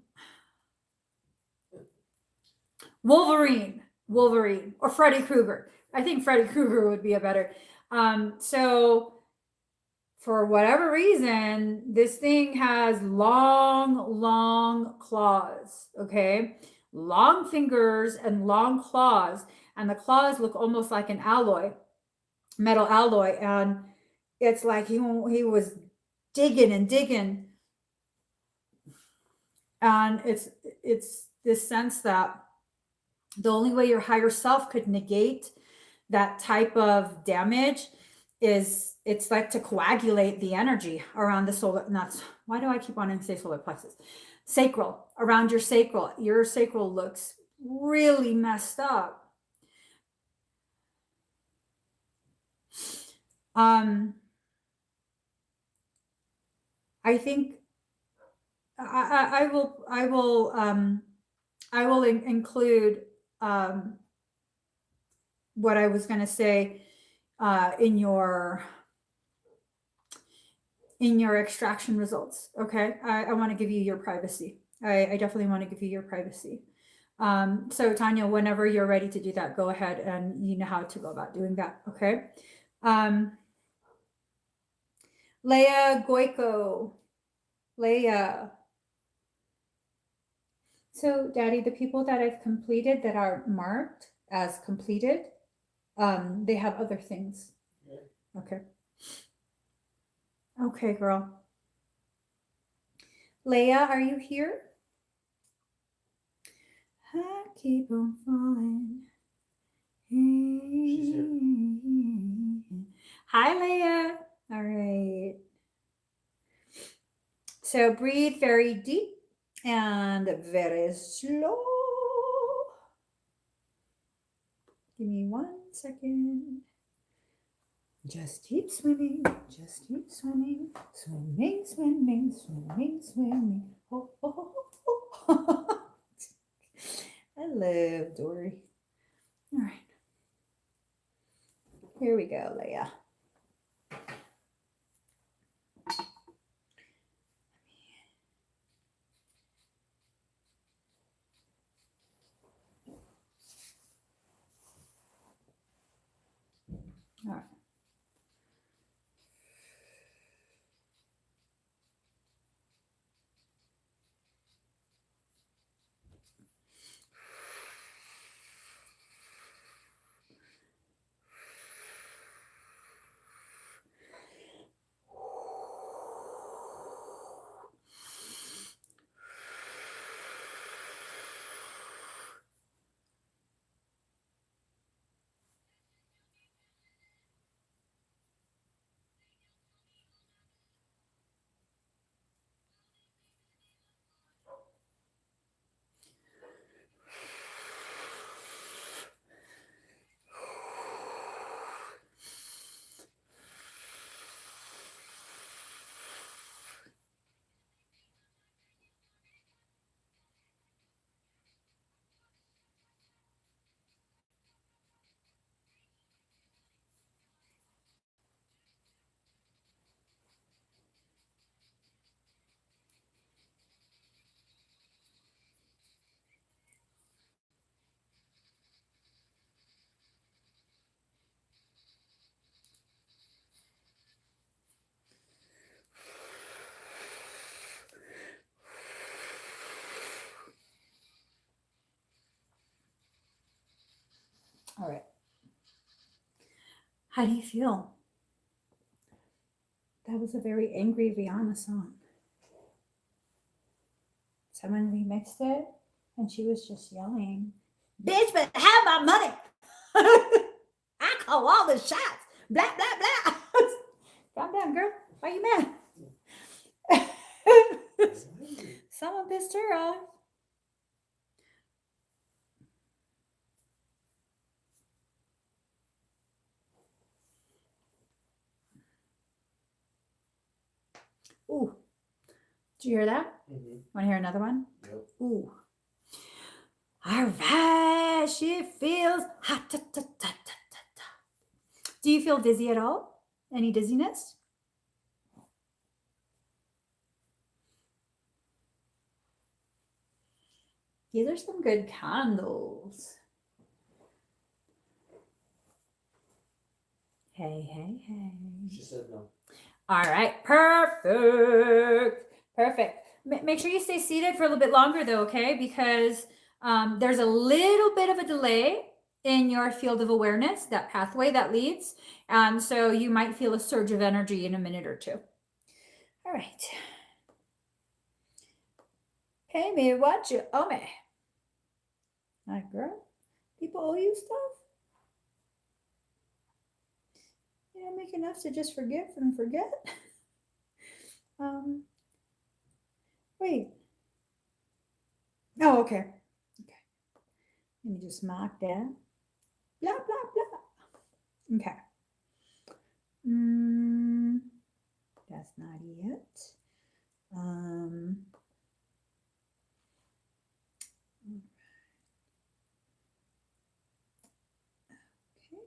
Wolverine or Freddy Krueger. I think Freddy Krueger would be a better. So for whatever reason, this thing has long claws, okay? Long fingers and long claws, and the claws look almost like an alloy, metal alloy, and it's like he was digging and digging, and it's this sense that the only way your higher self could negate that type of damage is it's like to coagulate the energy around the solar nuts. Why do I keep wanting to say solar plexus? Sacral, around your sacral. Your sacral looks really messed up. I think I will include what I was going to say in your extraction results. Okay, I want to give you your privacy. I definitely want to give you your privacy. So Tanya, whenever you're ready to do that, go ahead, and you know how to go about doing that. Okay. Leia Goiko. Leia. So Daddy, the people that I've completed that are marked as completed, they have other things. Okay. Okay, girl. Leia, are you here? I keep on falling. She's here. Hi, Leia. All right. So breathe very deep and very slow. Give me 1 second. Just keep swimming. Just keep swimming. Swimming, swimming, swimming, swimming. Oh, oh, oh, oh. I love Dory. All right. Here we go, Leia. All right. All right. How do you feel? That was a very angry Rihanna song. Someone remixed it, and she was just yelling, "Bitch, but have my money! I call all the shots! Blah, blah, blah!" Calm down, girl. Why are you mad? Someone pissed her off. Ooh. Did you hear that? Mm-hmm. Want to hear another one? Yep. Ooh. All right. She feels hot. Ta, ta, ta, ta, ta, ta. Do you feel dizzy at all? Any dizziness? These are some good candles. Hey. She said no. All right, perfect. Make sure you stay seated for a little bit longer though, okay? Because there's a little bit of a delay in your field of awareness, that pathway that leads. So you might feel a surge of energy in a minute or two. All right. Pay me what you owe me. My girl, people owe you stuff? You don't make enough to just forget and forget? Wait. Oh, okay. Let me just mark that. Blah, blah, blah. Okay. That's not it. Okay.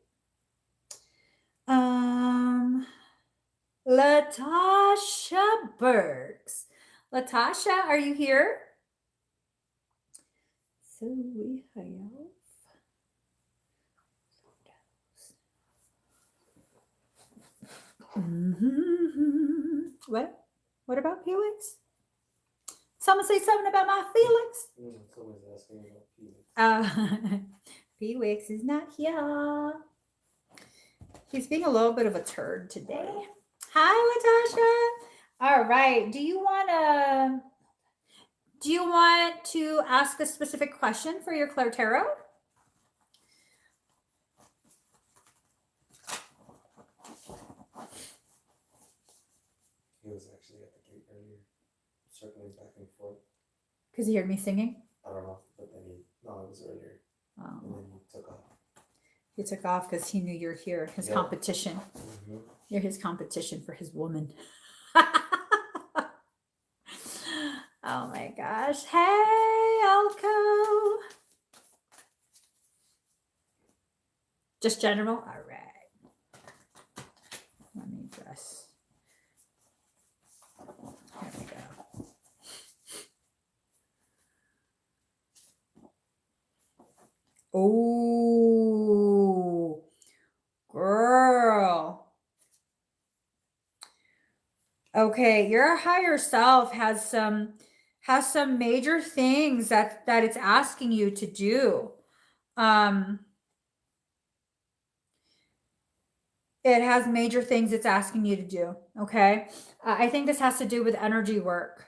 Latasha Burks. Latasha, are you here? So we have. What? What about Felix? Someone say something about my Felix? Someone's asking about Felix. Felix is not here. He's being a little bit of a turd today. Hi, Latasha. All right. Do you want to ask a specific question for your Claire Tarot? He was actually at the gate earlier, circling back and forth. Because he heard me singing? I don't know, but then it was earlier. Oh. And then he took off. He took off because he knew you're here. His competition. Mm-hmm. You're his competition for his woman. Oh my gosh. Hey, Elko. Just general? All right. Let me just. There we go. Oh, girl. Okay, your higher self has some major things that it's asking you to do. It has major things it's asking you to do. Okay, I think this has to do with energy work.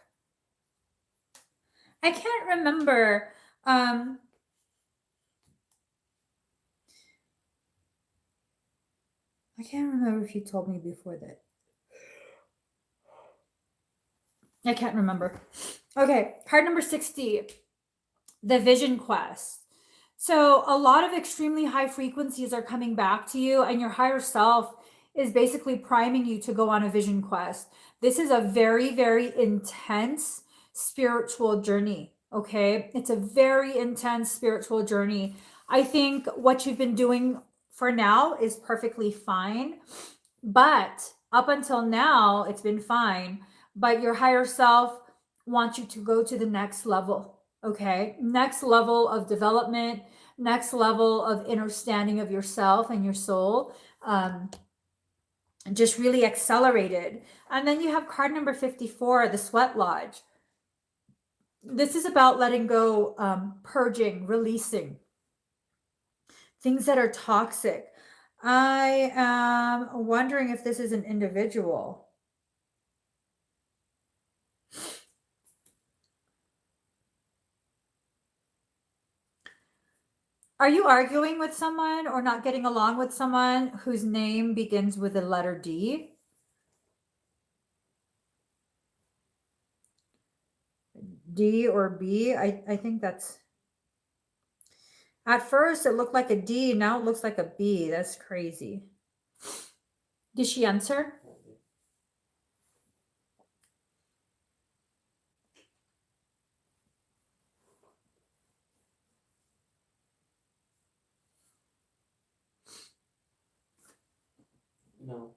I can't remember. I can't remember if you told me before that. I can't remember. Okay, card number 60, the vision quest. So a lot of extremely high frequencies are coming back to you, and your higher self is basically priming you to go on a vision quest. This is a very, very intense spiritual journey. Okay, it's a very intense spiritual journey. I think what you've been doing for now is perfectly fine, but up until now, it's been fine. But your higher self wants you to go to the next level. Okay, next level of development, next level of understanding of yourself and your soul, just really accelerated. And then you have card number 54, the Sweat Lodge. This is about letting go, purging, releasing things that are toxic. I am wondering if this is an individual. Are you arguing with someone or not getting along with someone whose name begins with the letter D? D or B? I think that's... At first, it looked like a D. Now it looks like a B. That's crazy. Did she answer? No.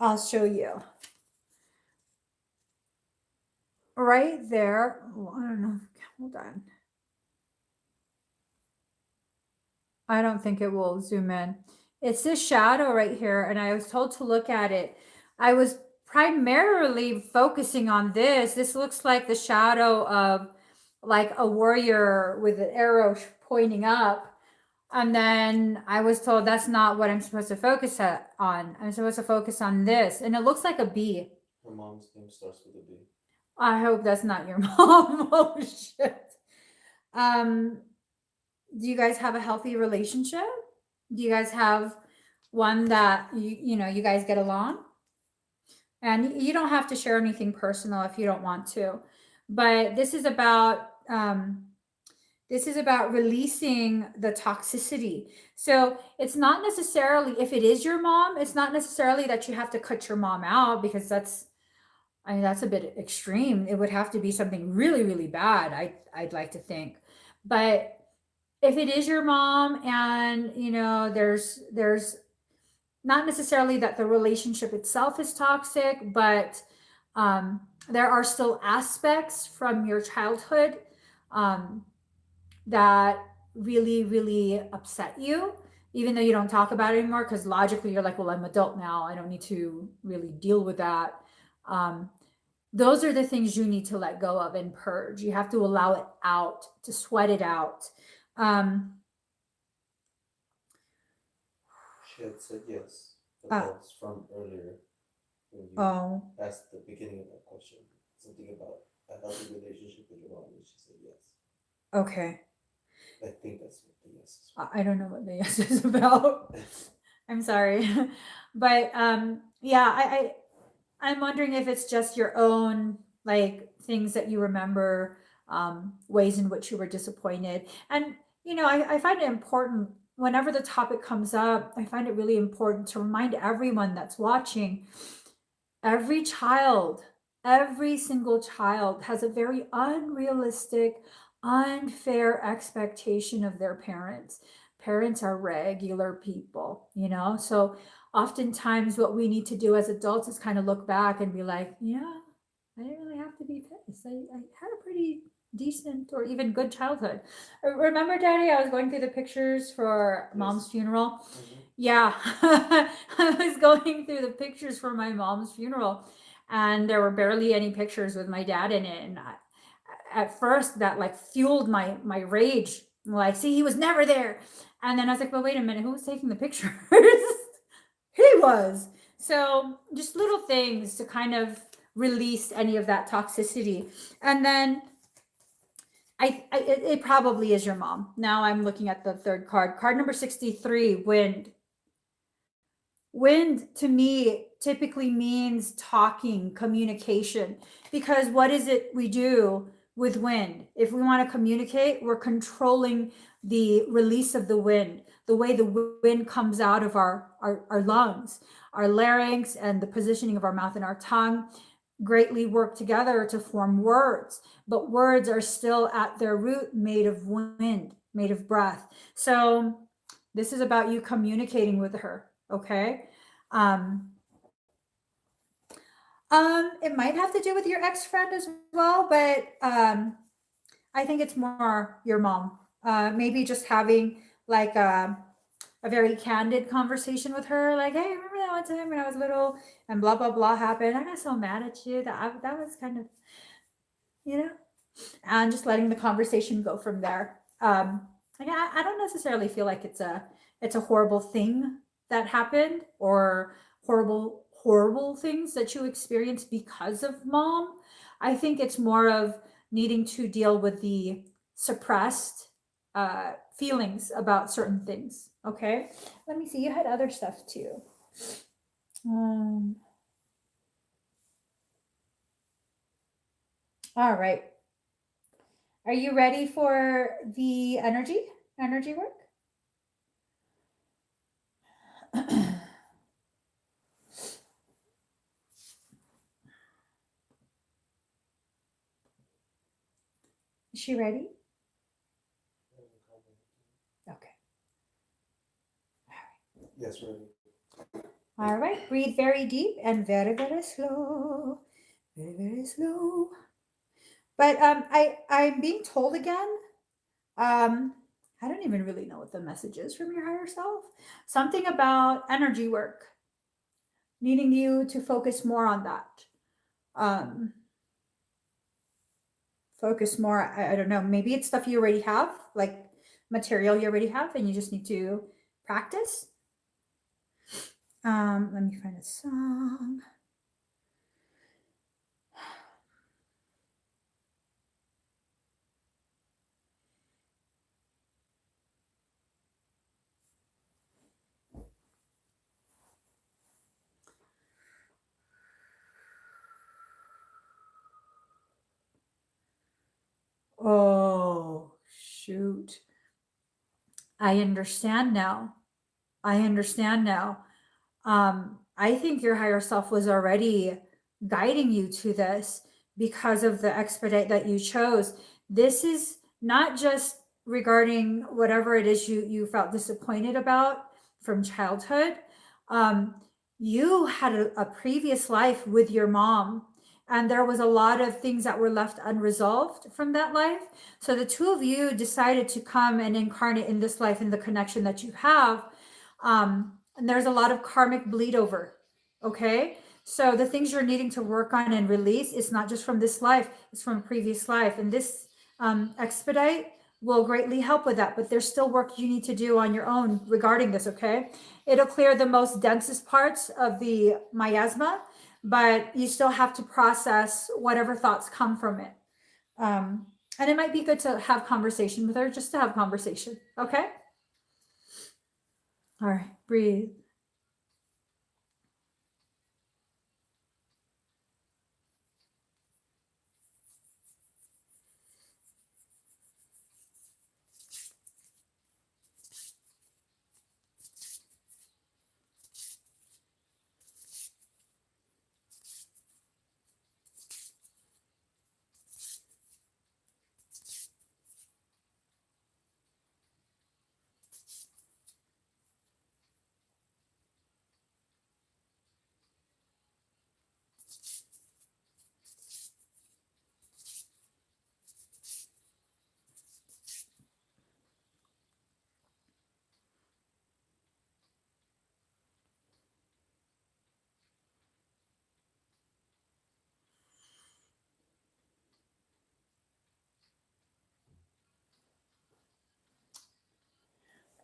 I'll show you. Right there. Oh, I don't know. Hold on. I don't think it will zoom in. It's this shadow right here, and I was told to look at it. I was primarily focusing on this. This looks like the shadow of like a warrior with an arrow pointing up. And then I was told that's not what I'm supposed to focus on. I'm supposed to focus on this. And it looks like a bee. Her mom's name starts with a B. I hope that's not your mom. Oh, shit. Do you guys have a healthy relationship? Do you guys have one that you guys get along? And you don't have to share anything personal if you don't want to, but this is about releasing the toxicity. So it's not necessarily, if it is your mom, it's not necessarily that you have to cut your mom out, because that's a bit extreme. It would have to be something really, really bad, I'd like to think. But if it is your mom, and there's not necessarily that the relationship itself is toxic, but there are still aspects from your childhood that really, really upset you, even though you don't talk about it anymore, because logically you're like, well, I'm adult now, I don't need to really deal with that. Those are the things you need to let go of and purge. You have to allow it out, to sweat it out. She had said yes, but that's from earlier when you asked the beginning of that question. Something about a healthy relationship with your mom, and she said yes. Okay. I think that's what the yes is. I don't know what the yes is about. I'm sorry. But yeah, I'm wondering if it's just your own, like, things that you remember, ways in which you were disappointed. And I find it important whenever the topic comes up. I find it really important to remind everyone that's watching, every single child has a very unrealistic, unfair expectation of their parents. Parents are regular people, so oftentimes what we need to do as adults is kind of look back and be like, yeah, I didn't really have to be pissed. I had a pretty decent or even good childhood. Remember, Daddy, I was going through the pictures for Mom's funeral. Yeah, I was going through the pictures for my mom's funeral, and there were barely any pictures with my dad in it. And at first, that like fueled my rage. Like, see, he was never there. And then I was like, well, wait a minute, who was taking the pictures? He was. So just little things to kind of release any of that toxicity. And then it probably is your mom. Now I'm looking at the third card. Card number 63, wind. Wind to me typically means talking, communication, because what is it we do with wind? If we want to communicate, we're controlling the release of the wind, the way the wind comes out of our lungs, our larynx, and the positioning of our mouth and our tongue greatly work together to form words, but words are still at their root made of wind, made of breath. So this is about you communicating with her. Okay. It might have to do with your ex-friend as well, but I think it's more your mom. Maybe just having like a very candid conversation with her, like, hey, remember that one time when I was little and blah blah blah happened? I got so mad at you that was kind of, and just letting the conversation go from there. Like, I don't necessarily feel like it's a horrible thing that happened, or horrible things that you experienced because of mom. I think it's more of needing to deal with the suppressed feelings about certain things. Okay, let me see, you had other stuff too. All right, are you ready for the energy work? Is she ready? Okay. Yes, ready. All right, breathe very deep and very, very slow. Very, very slow. But I'm being told again, I don't even really know what the message is from your higher self. Something about energy work, needing you to focus more on that. Um, focus more. I don't know. Maybe it's stuff you already have, like material you already have, and you just need to practice. Let me find a song. Oh, shoot. I understand now. I understand now. I think your higher self was already guiding you to this because of the expedite that you chose. This is not just regarding whatever it is you felt disappointed about from childhood. Um, you had a previous life with your mom, and there was a lot of things that were left unresolved from that life. So the two of you decided to come and incarnate in this life in the connection that you have. And there's a lot of karmic bleed over. Okay. So the things you're needing to work on and release, it's not just from this life, it's from a previous life. And this expedite will greatly help with that. But there's still work you need to do on your own regarding this. Okay. It'll clear the most densest parts of the miasma, but you still have to process whatever thoughts come from it. And it might be good to have conversation with her, just to have conversation. Okay. All right. Breathe.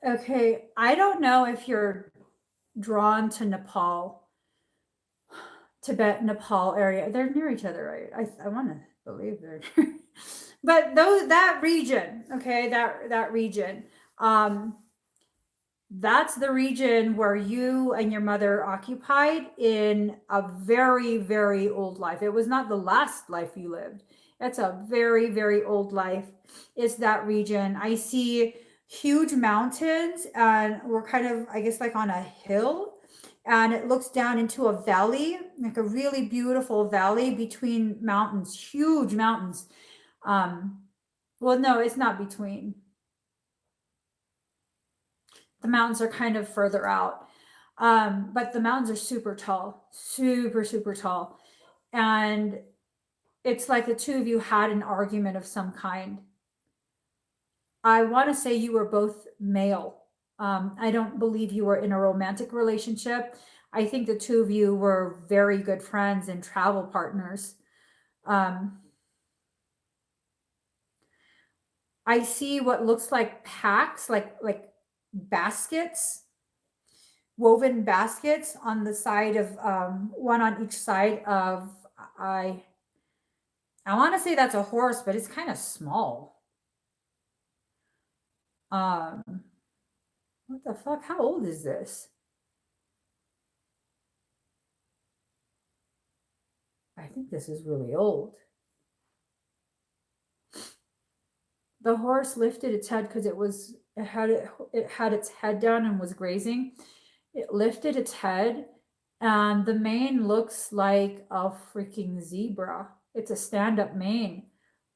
Okay, I don't know if you're drawn to Nepal, Tibet, Nepal area. They're near each other, right? I want to believe they're near. But those that region, okay, that region, um, that's the region where you and your mother occupied in a very, very old life. It was not the last life you lived. It's a very, very old life. It's that region. I see huge mountains, and we're kind of, I guess, like on a hill, and it looks down into a valley, like a really beautiful valley between mountains, huge mountains. Um, well, no, it's not between. The mountains are kind of further out. But the mountains are super tall, super, super tall. And it's like the two of you had an argument of some kind. I want to say you were both male. I don't believe you were in a romantic relationship. I think the two of you were very good friends and travel partners. Um, I see what looks like packs, like baskets, woven baskets on the side of one on each side of I I want to say that's a horse, but it's kind of small. Um, what the fuck? How old is this? I think this is really old. The horse lifted its head because it had its head down and was grazing. It lifted its head, and the mane looks like a freaking zebra. It's a stand-up mane.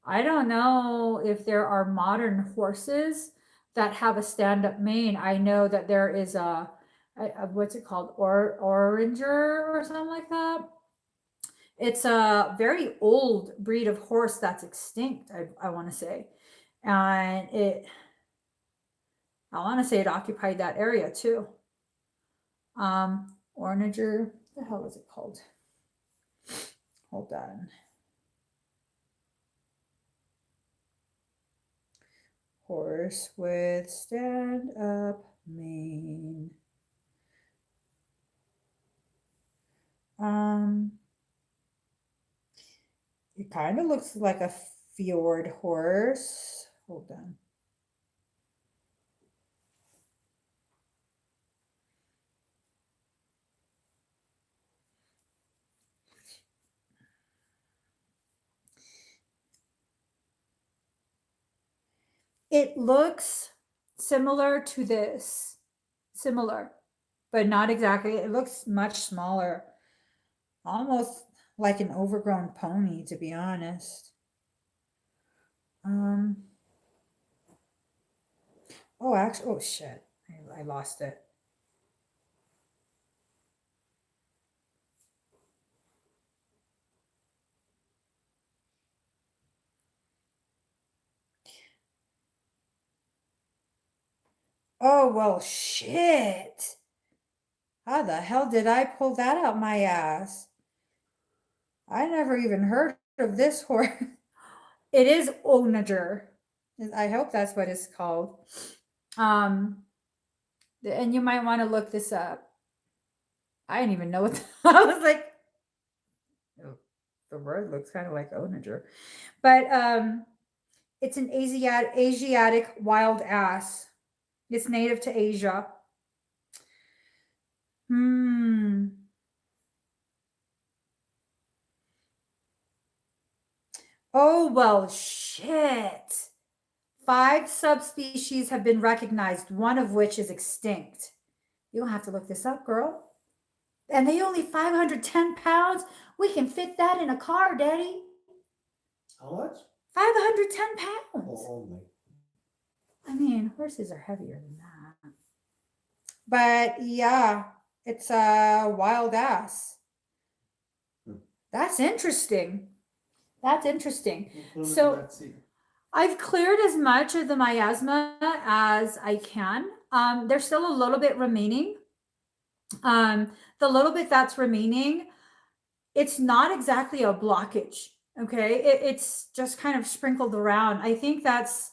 I don't know if there are modern horses that have a stand-up mane. I know that there is a what's it called, oranger or something like that. It's a very old breed of horse that's extinct. I want to say, and it I want to say it occupied that area too. Ornager, what the hell is it called? Hold on. Horse with stand up mane. It kind of looks like a fjord horse. Hold on. It looks similar to this. Similar, but not exactly. It looks much smaller. Almost like an overgrown pony, to be honest. Oh, actually, oh shit. I lost it. Oh, well, shit. How the hell did I pull that out my ass? I never even heard of this horse. It is onager. I hope that's what it's called. And you might want to look this up. I didn't even know what I was like. Oh, the word looks kind of like onager, but it's an Asiatic wild ass. It's native to Asia. Oh, well, shit. 5 subspecies have been recognized, one of which is extinct. You don't have to look this up, girl. And they only 510 pounds. We can fit that in a car, Daddy. How much? 510 pounds. Oh, only. I mean, horses are heavier than that. But yeah, it's a wild ass. That's interesting. That's interesting. So I've cleared as much of the miasma as I can. There's still a little bit remaining. The little bit that's remaining, it's not exactly a blockage. Okay. It's just kind of sprinkled around. I think that's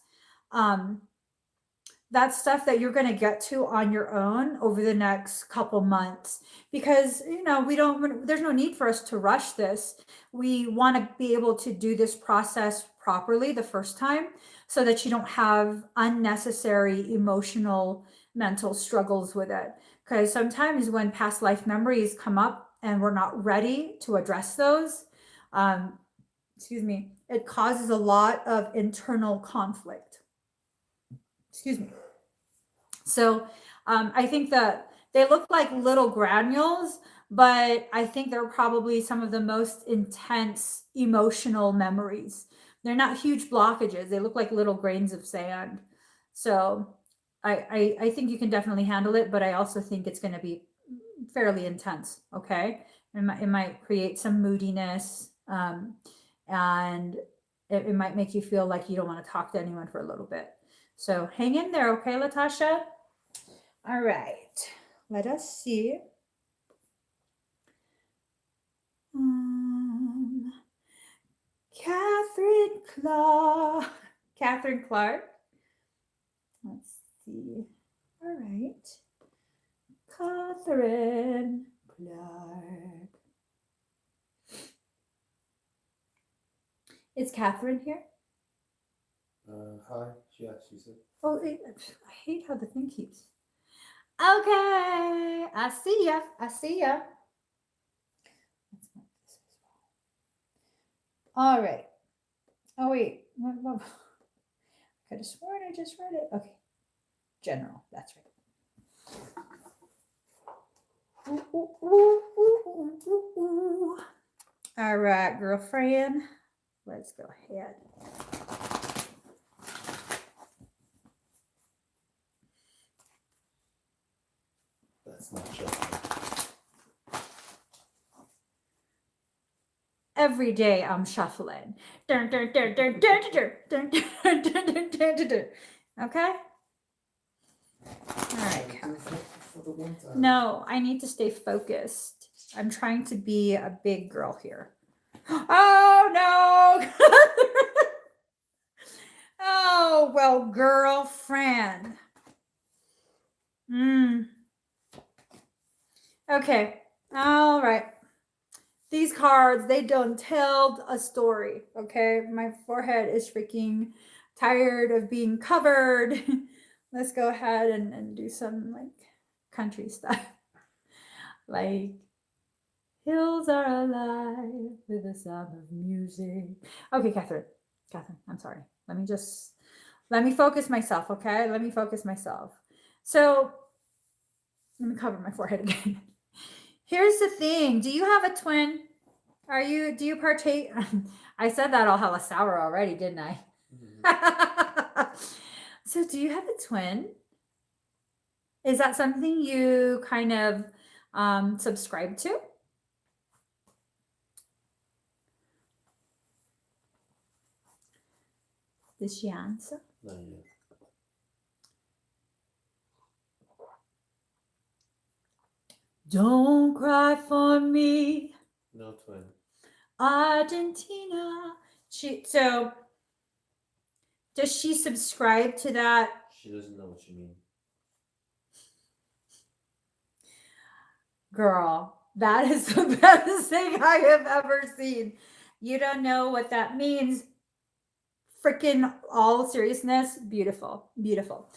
stuff that you're going to get to on your own over the next couple months, because there's no need for us to rush this. We want to be able to do this process properly the first time, so that you don't have unnecessary emotional mental struggles with it. Because sometimes when past life memories come up and we're not ready to address those, it causes a lot of internal conflict. Excuse me. So I think that they look like little granules, but I think they're probably some of the most intense emotional memories. They're not huge blockages. They look like little grains of sand. So I think you can definitely handle it, but I also think it's going to be fairly intense. Okay. It might create some moodiness, and it might make you feel like you don't want to talk to anyone for a little bit. So hang in there, okay, Latasha? All right, let us see. Catherine Clark. Let's see. All right. Catherine Clark. Is Catherine here? Hi. Yeah, she said. Oh, I hate how the thing keeps. Okay, I see ya. All right. Oh wait, what? I could have sworn I just read it. Okay, general. That's right. All right, girlfriend. Let's go ahead. That's not shuffling. Every day I'm shuffling. Okay? All right, Do Catherine. for the one time. No, I need to stay focused. I'm trying to be a big girl here. Oh no! Oh well, girlfriend. Okay. All right. These cards, they don't tell a story. Okay. My forehead is freaking tired of being covered. Let's go ahead and do some like country stuff. Like, hills are alive with the sound of music. Okay, Catherine, I'm sorry. Let me focus myself, okay? Let me focus myself. So, let me cover my forehead again. Here's the thing. Do you have a twin? Do you partake? I said that all hella sour already, didn't I? Mhm. So, do you have a twin? Is that something you kind of subscribe to? Did she answer? Not yet. Don't cry for me, No twin. Argentina. So does she subscribe to that? She doesn't know what you mean. Girl, that is the best thing I have ever seen. You don't know what that means. Freaking all seriousness, beautiful, beautiful.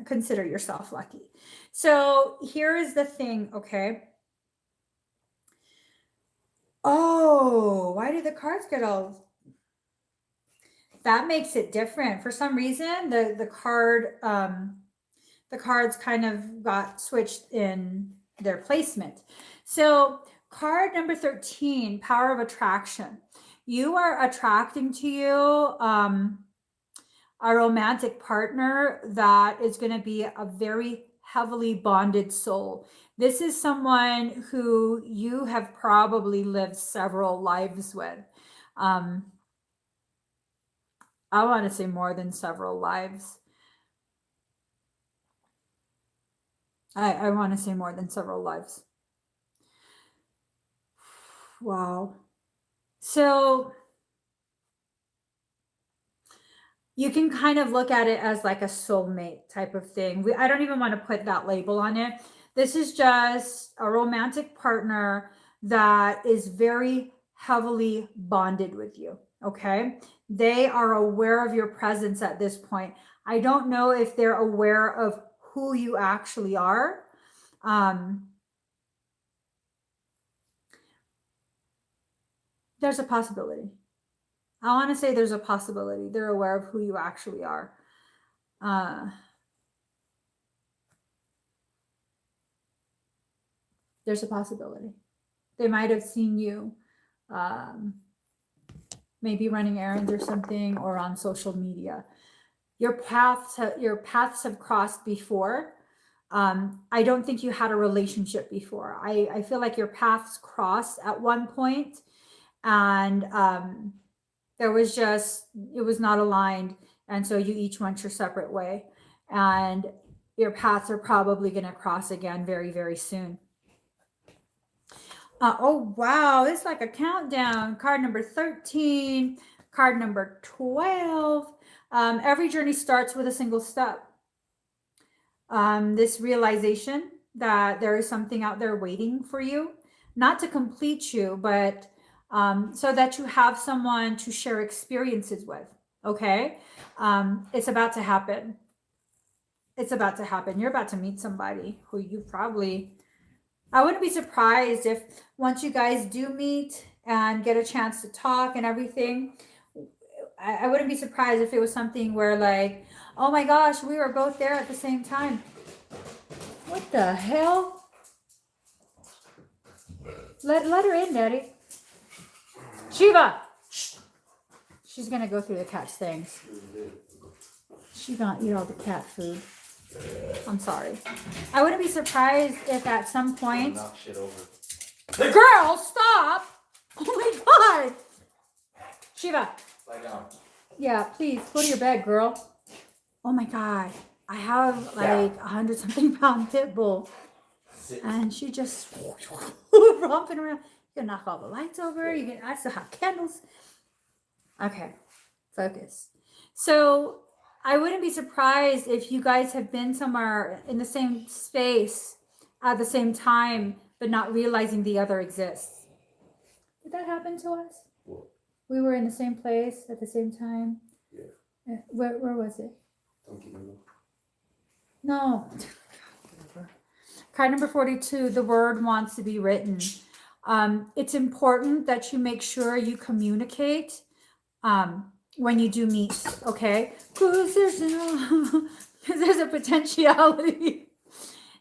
Consider yourself lucky. So here is the thing, okay? Oh, why did the cards get all? That makes it different. For some reason, the cards kind of got switched in their placement. So card number 13, power of attraction. You are attracting to you a romantic partner that is going to be a very heavily bonded soul. This is someone who you have probably lived several lives with. I want to say more than several lives. I want to say more than several lives. Wow. So you can kind of look at it as like a soulmate type of thing. I don't even want to put that label on it. This is just a romantic partner that is very heavily bonded with you. Okay. They are aware of your presence at this point. I don't know if they're aware of who you actually are. There's a possibility. I want to say there's a possibility. They're aware of who you actually are. There's a possibility. They might have seen you maybe running errands or something, or on social media. Your paths have crossed before. I don't think you had a relationship before. I feel like your paths crossed at one point, and it was not aligned, and so you each went your separate way, and your paths are probably going to cross again very, very soon. Oh wow, it's like a countdown. Card number 13, card number 12. Every journey starts with a single step. This realization that there is something out there waiting for you, not to complete you, but so that you have someone to share experiences with. Okay. It's about to happen. It's about to happen. You're about to meet somebody who I wouldn't be surprised if once you guys do meet and get a chance to talk and everything, I wouldn't be surprised if it was something where like, oh my gosh, we were both there at the same time. What the hell? Let her in, Daddy. Shiva! She's gonna go through the cat's things. She's gonna eat all the cat food. I'm sorry. I wouldn't be surprised if at some point. Knock shit over. Girl, stop! Oh my god! Shiva. Lie down. Yeah, please go to your bed, girl. Oh my god. I have like 100-something pound pit bull, Sit. and she just romping around. You can knock all the lights over. You can. I still have candles. Okay, focus. So I wouldn't be surprised if you guys have been somewhere in the same space at the same time, but not realizing the other exists. Did that happen to us? What? We were in the same place at the same time. Yeah. Where was it? Don't give me. No. Card number 42, the word wants to be written. It's important that you make sure you communicate when you do meet, okay? Because there's a potentiality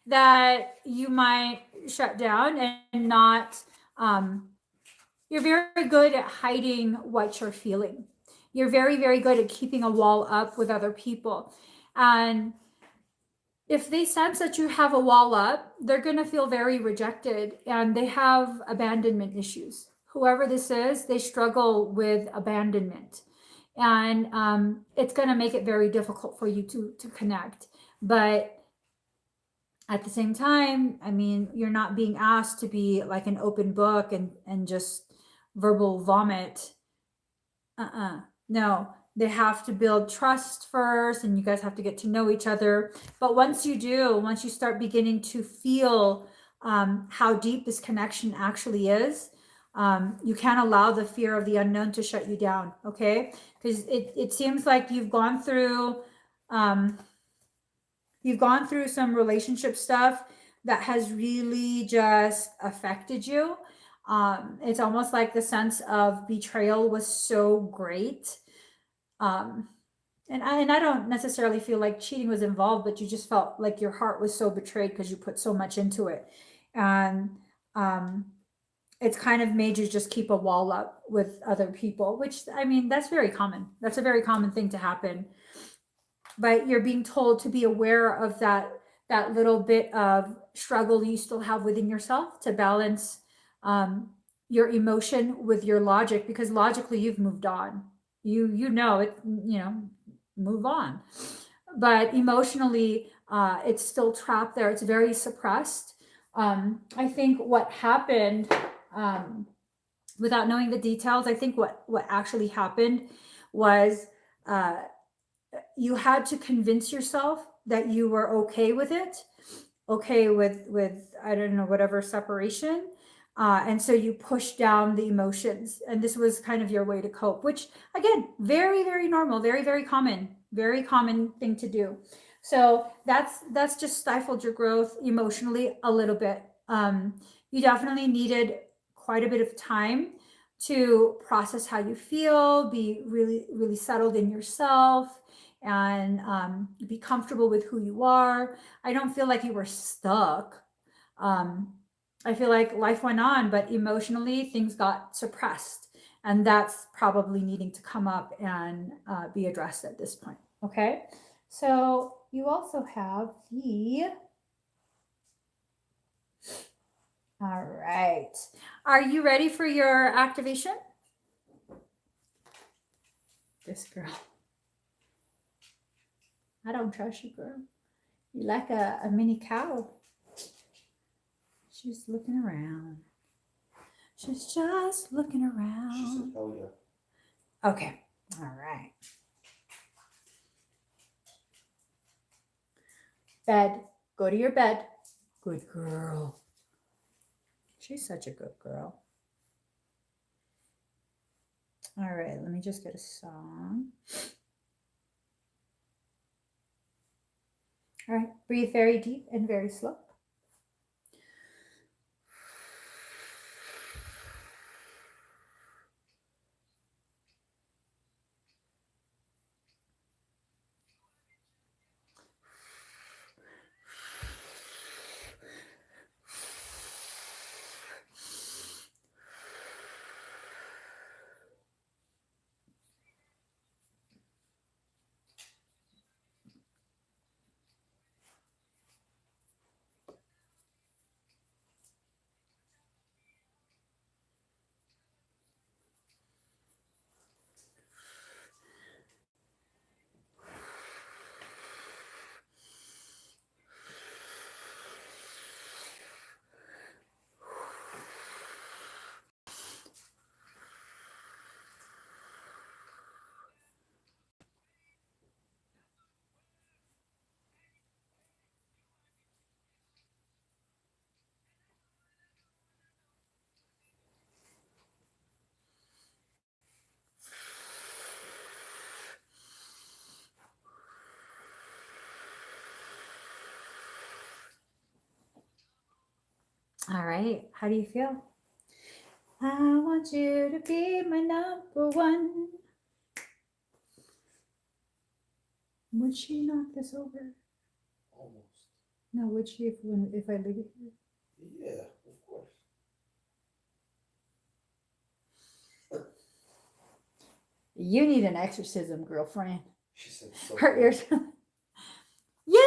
that you might shut down and not, you're very good at hiding what you're feeling. You're very, very good at keeping a wall up with other people. And if they sense that you have a wall up, they're going to feel very rejected, and they have abandonment issues. Whoever this is, they struggle with abandonment. And it's going to make it very difficult for you to connect. But at the same time, I mean, you're not being asked to be like an open book and just verbal vomit. No, they have to build trust first, and you guys have to get to know each other. But once you do, once you start beginning to feel how deep this connection actually is, you can't allow the fear of the unknown to shut you down, okay? Because it seems like you've gone through some relationship stuff that has really just affected you. It's almost like the sense of betrayal was so great. And I don't necessarily feel like cheating was involved, but you just felt like your heart was so betrayed because you put so much into it. And it's kind of made you just keep a wall up with other people, which, I mean, that's very common. That's a very common thing to happen. But you're being told to be aware of that little bit of struggle you still have within yourself to balance your emotion with your logic, because logically you've moved on. You know it, move on. But emotionally, it's still trapped there. It's very suppressed. I think what happened, without knowing the details, I think what actually happened was you had to convince yourself that you were okay with it, okay with I don't know, whatever separation. And so you push down the emotions, and this was kind of your way to cope, which again, very, very normal, very, very common thing to do. So that's just stifled your growth emotionally a little bit. You definitely needed quite a bit of time to process how you feel, be really, really settled in yourself, and be comfortable with who you are. I don't feel like you were stuck. I feel like life went on, but emotionally things got suppressed, and that's probably needing to come up and be addressed at this point. Okay, so you also have the. All right, are you ready for your activation? This girl, I don't trust you, girl. You like a mini cow. She's looking around. She's just looking around. She said, "Oh yeah." Okay. All right. Bed. Go to your bed. Good girl. She's such a good girl. All right. Let me just get a song. All right. Breathe very deep and very slow. All right. How do you feel? I want you to be my number one. Would she knock this over? Almost. No, would she if I leave it here? Yeah, of course. You need an exorcism, girlfriend. She said so. Her ears. Yay!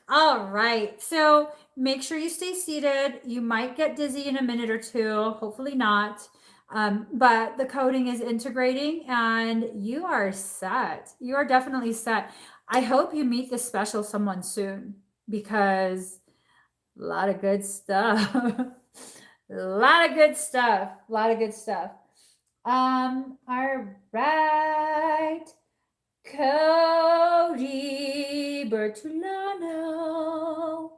All right. So make sure you stay seated. You might get dizzy in a minute or two. Hopefully not. But the coding is integrating and you are set. You are definitely set. I hope you meet this special someone soon because a lot of good stuff. A lot of good stuff. A lot of good stuff. All right. Cody Bertolano.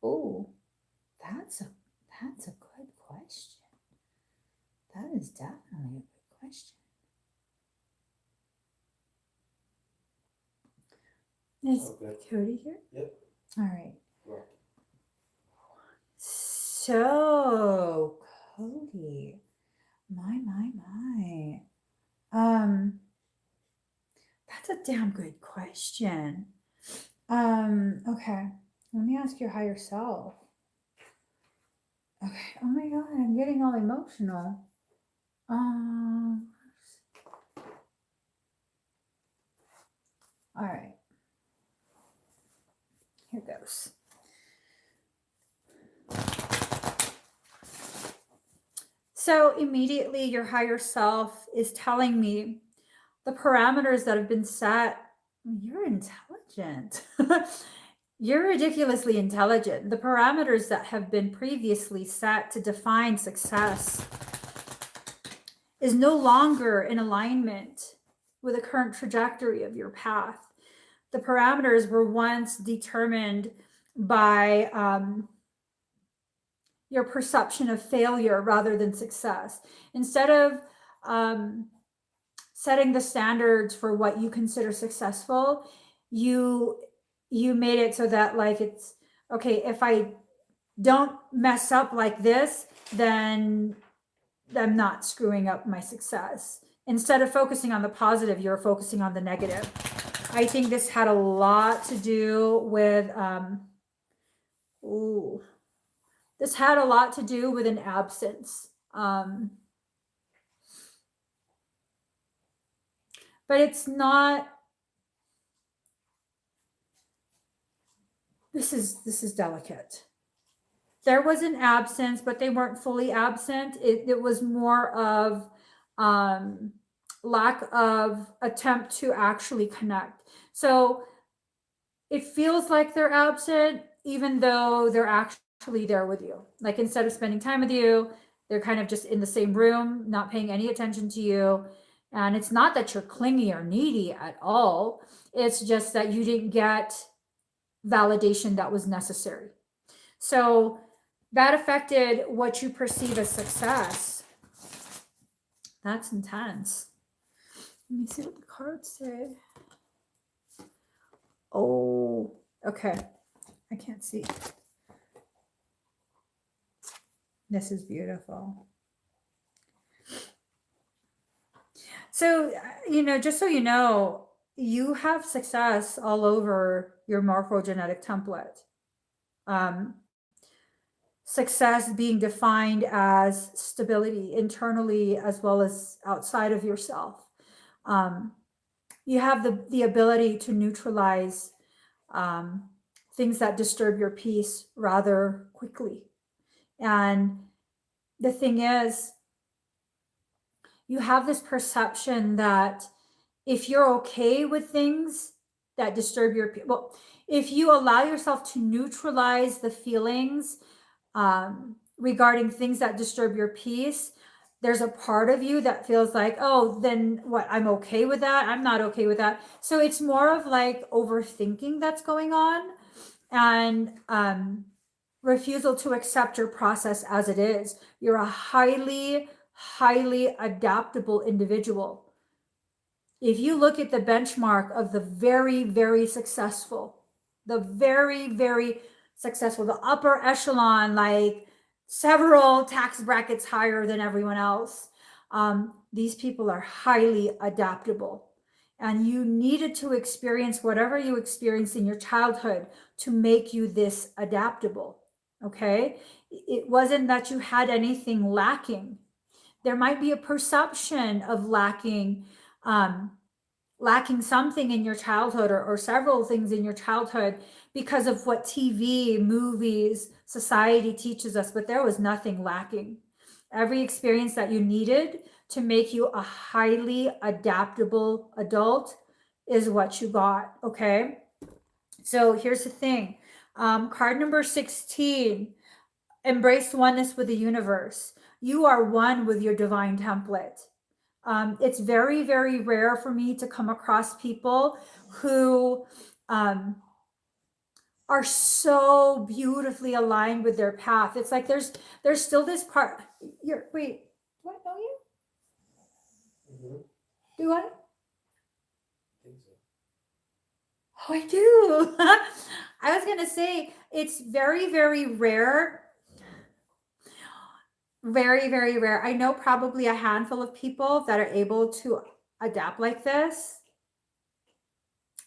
Oh, that's a good question. That is definitely a good question. Is Cody here? Yep. All right. Right. So, Cody, my. That's a damn good question. Okay. Let me ask your higher self. Okay. Oh my god, I'm getting all emotional. All right. Here goes. So immediately your higher self is telling me the parameters that have been set. You're intelligent. You're ridiculously intelligent. The parameters that have been previously set to define success is no longer in alignment with the current trajectory of your path. The parameters were once determined by your perception of failure rather than success. Instead of setting the standards for what you consider successful, you made it so that like it's okay, if I don't mess up like this, then I'm not screwing up my success. Instead of focusing on the positive, you're focusing on the negative. I think this had a lot to do with this had a lot to do with an absence. But it's not. This is delicate. There was an absence, but they weren't fully absent. It was more of lack of attempt to actually connect. So it feels like they're absent, even though they're actually there with you. Like instead of spending time with you, they're kind of just in the same room, not paying any attention to you. And it's not that you're clingy or needy at all. It's just that you didn't get validation that was necessary. So that affected what you perceive as success. That's intense. Let me see what the cards say. Oh, okay. I can't see. This is beautiful. So, just so you know, you have success all over your morphogenetic template. Success being defined as stability internally as well as outside of yourself. You have the ability to neutralize things that disturb your peace rather quickly. And the thing is, you have this perception that if you're okay with things that disturb your peace, well, if you allow yourself to neutralize the feelings regarding things that disturb your peace, there's a part of you that feels like, oh, then what? I'm okay with that. I'm not okay with that. So it's more of like overthinking that's going on and refusal to accept your process as it is. You're a highly, highly adaptable individual. If you look at the benchmark of the very, very successful, the very, very successful, the upper echelon, like several tax brackets higher than everyone else. These people are highly adaptable. And you needed to experience whatever you experienced in your childhood to make you this adaptable. Okay? It wasn't that you had anything lacking. There might be a perception of lacking something in your childhood, or several things in your childhood, because of what TV, movies, society teaches us, but there was nothing lacking. Every experience that you needed to make you a highly adaptable adult is what you got, okay? So here's the thing. Card number 16, embrace oneness with the universe. You are one with your divine template. It's very, very rare for me to come across people who are so beautifully aligned with their path. It's like there's still this part. Wait, do I know you? Mm-hmm. Do I? I think so. Oh, I do. I was gonna say it's very, very rare. Very, very rare. I know probably a handful of people that are able to adapt like this.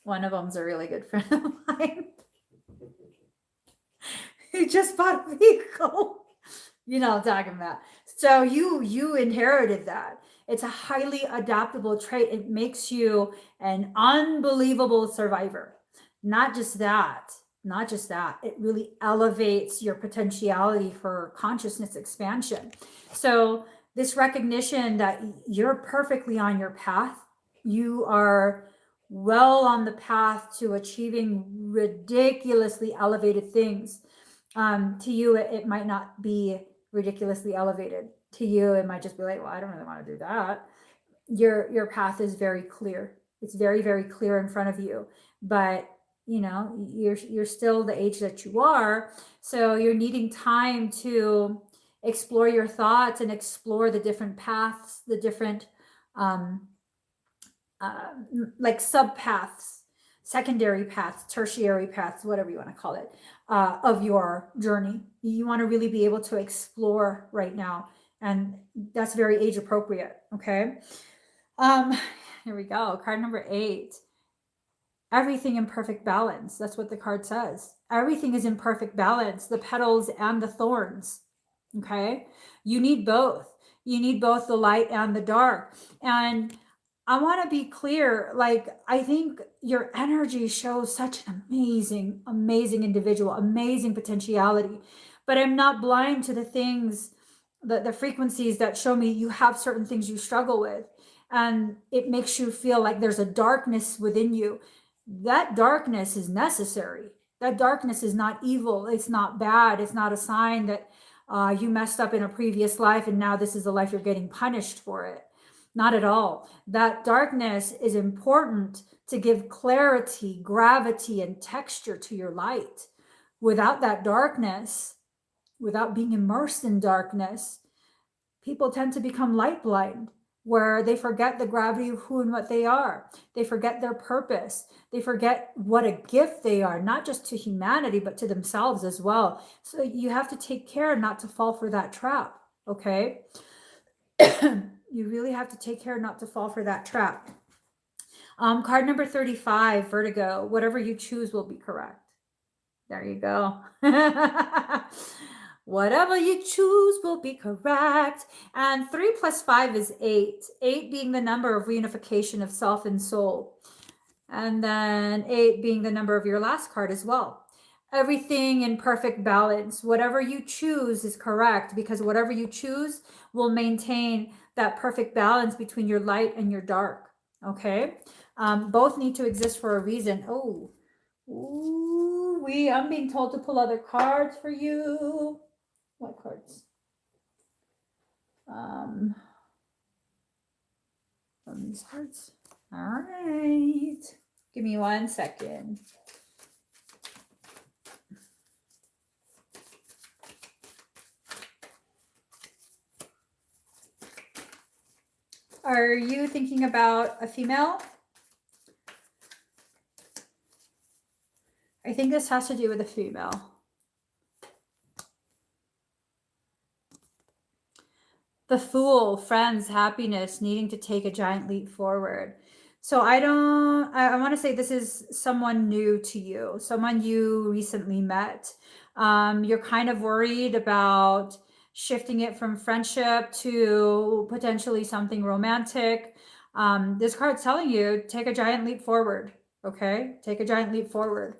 One of them's a really good friend of mine who just bought a vehicle. You know what I'm talking about. So you inherited that. It's a highly adaptable trait. It makes you an unbelievable survivor. Not just that. It really elevates your potentiality for consciousness expansion. So this recognition that you're perfectly on your path, you are well on the path to achieving ridiculously elevated things. To you, it might not be ridiculously elevated. To you, it might just be like, well, I don't really want to do that. Your path is very clear. It's very, very clear in front of you. But you're still the age that you are, so you're needing time to explore your thoughts and explore the different paths, the different like sub paths, secondary paths, tertiary paths, whatever you want to call it, of your journey. You want to really be able to explore right now, and that's very age appropriate. Okay. Here we go. Card number 8. Everything in perfect balance. That's what the card says. Everything is in perfect balance, the petals and the thorns. Okay. You need both. You need both the light and the dark. And I want to be clear. Like, I think your energy shows such an amazing, amazing individual, amazing potentiality. But I'm not blind to the things, the frequencies that show me you have certain things you struggle with. And it makes you feel like there's a darkness within you. That darkness is necessary. That darkness is not evil. It's not bad. It's not a sign that you messed up in a previous life and now this is the life you're getting punished for it. Not at all. That darkness is important to give clarity, gravity, and texture to your light. Without that darkness, without being immersed in darkness, people tend to become light blind, where they forget the gravity of who and what they are. They forget their purpose. They forget what a gift they are, not just to humanity, but to themselves as well. So you have to take care not to fall for that trap, okay? You really have to take care not to fall for that trap. Card number 35, Vertigo. Whatever you choose will be correct. There you go. Whatever you choose will be correct. And 3 + 5 is 8. 8 being the number of reunification of self and soul. And then 8 being the number of your last card as well. Everything in perfect balance. Whatever you choose is correct, because whatever you choose will maintain that perfect balance between your light and your dark. Okay? Both need to exist for a reason. I'm being told to pull other cards for you. What cards? From these cards. All right. Give me 1 second. Are you thinking about a female? I think think this has to do with a female. The Fool, friends, happiness, needing to take a giant leap forward. So I want to say this is someone new to you, someone you recently met. You're kind of worried about shifting it from friendship to potentially something romantic. This card's telling you, take a giant leap forward. Okay, take a giant leap forward.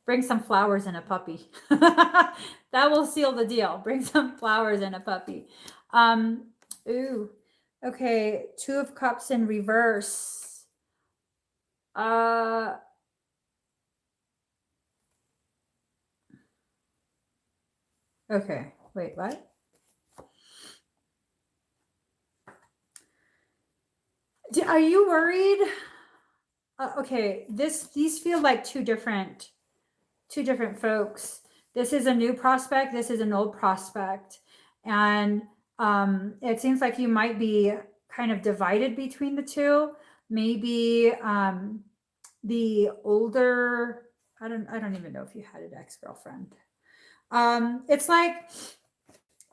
Bring some flowers and a puppy. That will seal the deal. Bring some flowers and a puppy. Ooh. Okay, 2 of Cups in reverse. Okay, wait, what? Are you worried? Okay, these feel like two different folks. This is a new prospect, this is an old prospect. And it seems like you might be kind of divided between the two. Maybe the older, I don't even know if you had an ex-girlfriend. It's like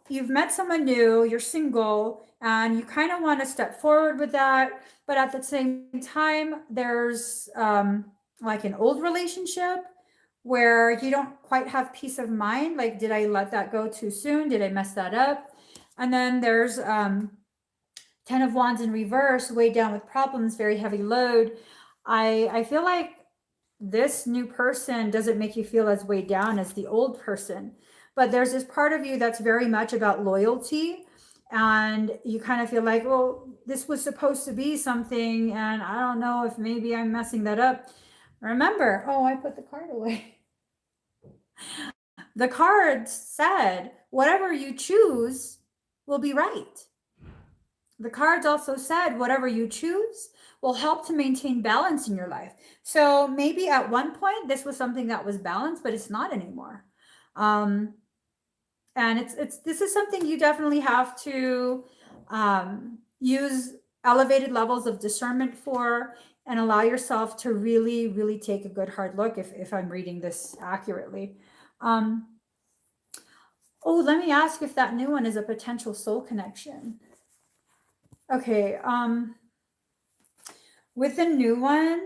you've met someone new, you're single, and you kind of want to step forward with that, but at the same time, there's like an old relationship where you don't quite have peace of mind. Like, did I let that go too soon? Did I mess that up? And then there's 10 of Wands in reverse, weighed down with problems, very heavy load. I feel like this new person doesn't make you feel as weighed down as the old person. But there's this part of you that's very much about loyalty. And you kind of feel like, well, this was supposed to be something. And I don't know if maybe I'm messing that up. Remember, oh, I put the card away. The card said, whatever you choose will be right. The cards also said, whatever you choose will help to maintain balance in your life. So maybe at one point, this was something that was balanced, but it's not anymore. And this is something you definitely have to use elevated levels of discernment for, and allow yourself to really, really take a good hard look if I'm reading this accurately. Oh, let me ask if that new one is a potential soul connection. Okay, with the new one,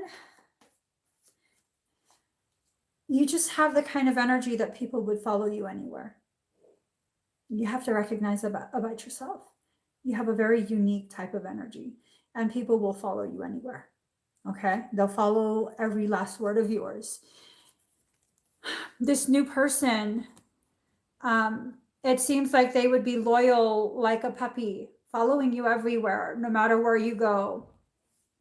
you just have the kind of energy that people would follow you anywhere. You have to recognize about yourself. You have a very unique type of energy, and people will follow you anywhere. Okay, they'll follow every last word of yours. This new person, it seems like they would be loyal like a puppy, following you everywhere, no matter where you go.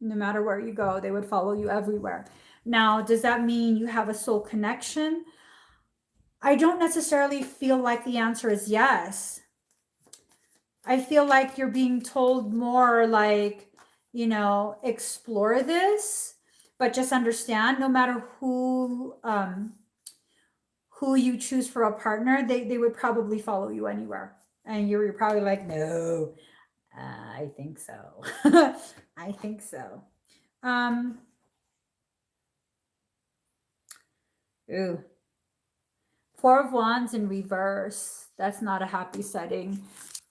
No matter where you go, they would follow you everywhere. Now, does that mean you have a soul connection? I don't necessarily feel like the answer is yes. I feel like you're being told more like, explore this, but just understand no matter who you choose for a partner, they would probably follow you anywhere. And you're probably like, no, I think so. I think so. Ooh. 4 of Wands in reverse. That's not a happy setting.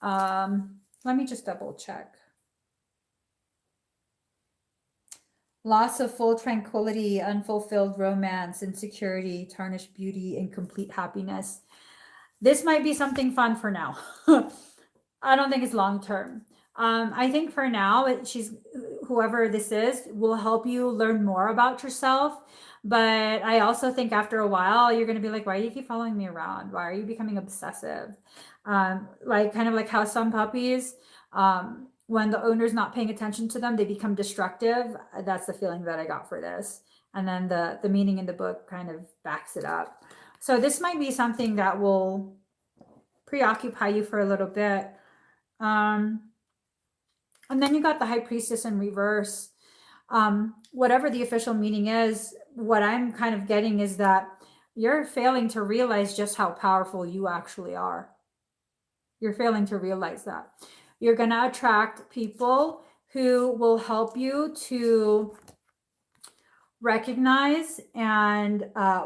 Let me just double check. Loss of full tranquility, unfulfilled romance, insecurity, tarnished beauty, incomplete happiness. This might be something fun for now. I don't think it's long term. I think for now, whoever this is will help you learn more about yourself. But I also think after a while, you're going to be like, why do you keep following me around? Why are you becoming obsessive? Like kind of like how some puppies, when the owner's not paying attention to them, they become destructive. That's the feeling that I got for this. And then the meaning in the book kind of backs it up. So this might be something that will preoccupy you for a little bit. And then you got the High Priestess in reverse. Whatever the official meaning is, what I'm kind of getting is that you're failing to realize just how powerful you actually are. You're failing to realize that. You're going to attract people who will help you to recognize and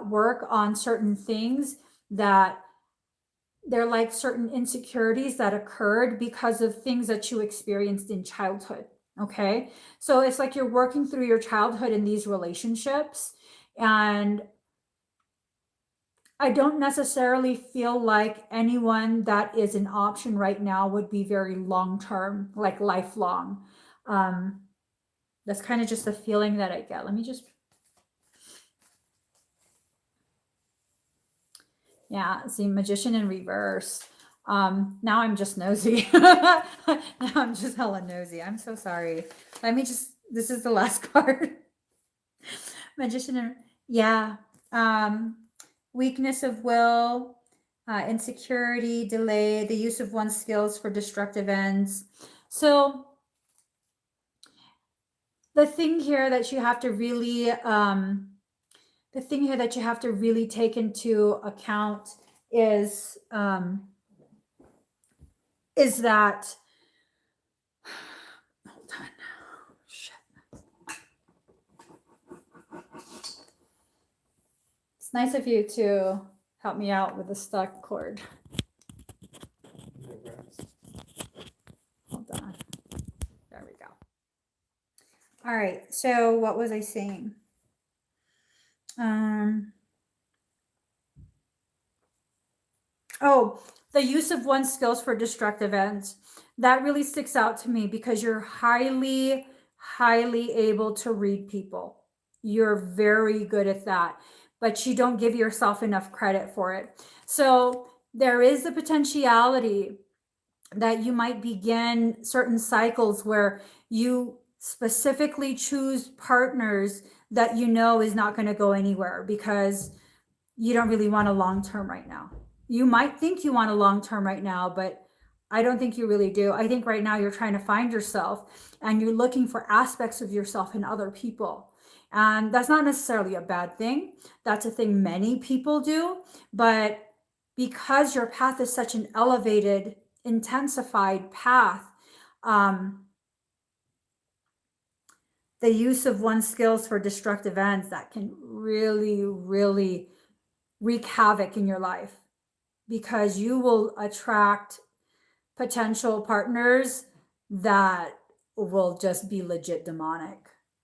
work on certain things that they're like certain insecurities that occurred because of things that you experienced in childhood. Okay. So it's like you're working through your childhood in these relationships. And I don't necessarily feel like anyone that is an option right now would be very long term, like lifelong. Um, that's kind of just the feeling that I get. Let me just. Yeah, see, magician in reverse. Now I'm just nosy. Now I'm just hella nosy. I'm so sorry. Let me just, this is the last card. Magician in, yeah. Weakness of will, insecurity, delay, the use of one's skills for destructive ends. So the thing here that you have to really, take into account is that, hold on, shit. It's nice of you to help me out with the stuck cord. Hold on. There we go. All right. So what was I saying? Oh, the use of one's skills for destructive ends. That really sticks out to me because you're highly, highly able to read people. You're very good at that, but you don't give yourself enough credit for it. So there is the potentiality that you might begin certain cycles where you specifically choose partners that you know is not going to go anywhere because you don't really want a long term right now. You might think you want a long term right now, but I don't think you really do. I think right now you're trying to find yourself and you're looking for aspects of yourself in other people. And that's not necessarily a bad thing. That's a thing many people do. But because your path is such an elevated, intensified path, the use of one's skills for destructive ends that can really, really wreak havoc in your life because you will attract potential partners that will just be legit demonic.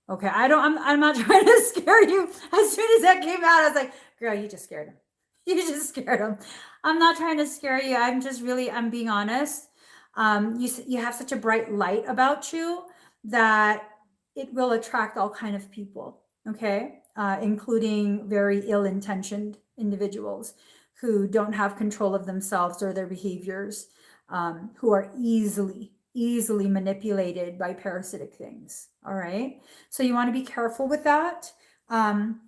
Okay, I'm not trying to scare you. As soon as that came out, I was like, girl, you just scared him. You just scared him. I'm not trying to scare you. I'm being honest. You have such a bright light about you that it will attract all kind of people. Okay, including very ill-intentioned individuals who don't have control of themselves or their behaviors, who are easily manipulated by parasitic things. All right. So you want to be careful with that. Don't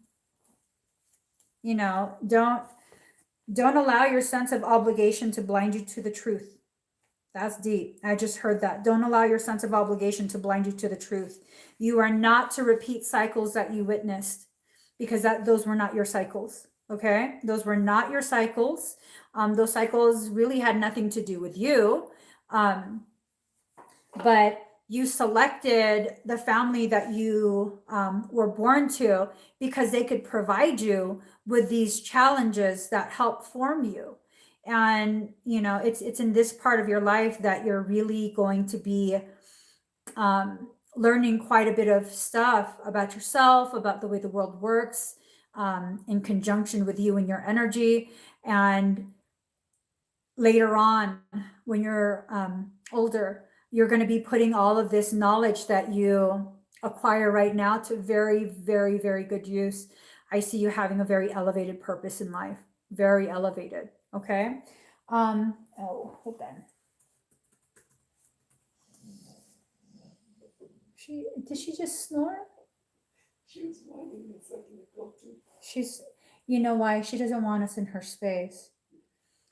allow your sense of obligation to blind you to the truth. That's deep. I just heard that. Don't allow your sense of obligation to blind you to the truth. You are not to repeat cycles that you witnessed because those were not your cycles. Okay. Those were not your cycles. Those cycles really had nothing to do with you. But you selected the family that you were born to because they could provide you with these challenges that help form you. And, it's in this part of your life that you're really going to be learning quite a bit of stuff about yourself, about the way the world works, in conjunction with you and your energy. And later on, when you're older, you're going to be putting all of this knowledge that you acquire right now to very, very, very good use. I see you having a very elevated purpose in life, very elevated. Okay. Hold on. Did she just snore? She was whining a second ago too. You know why? She doesn't want us in her space.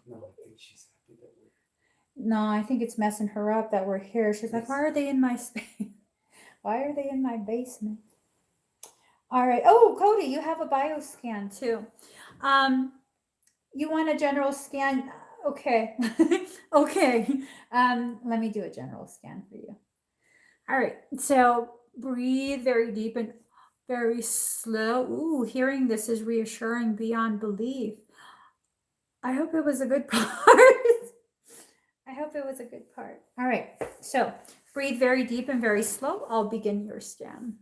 No, I think she's happy that we're. No, I think it's messing her up that we're here. She's like, why are they in my space? Why are they in my basement? All right. Oh, Cody, you have a bioscan too. You want a general scan? Okay. Okay. Let me do a general scan for you. All right. So breathe very deep and Very slow. Ooh, hearing this is reassuring beyond belief. I hope it was a good part. I hope it was a good part. All right. So breathe very deep and very slow. I'll begin your scan.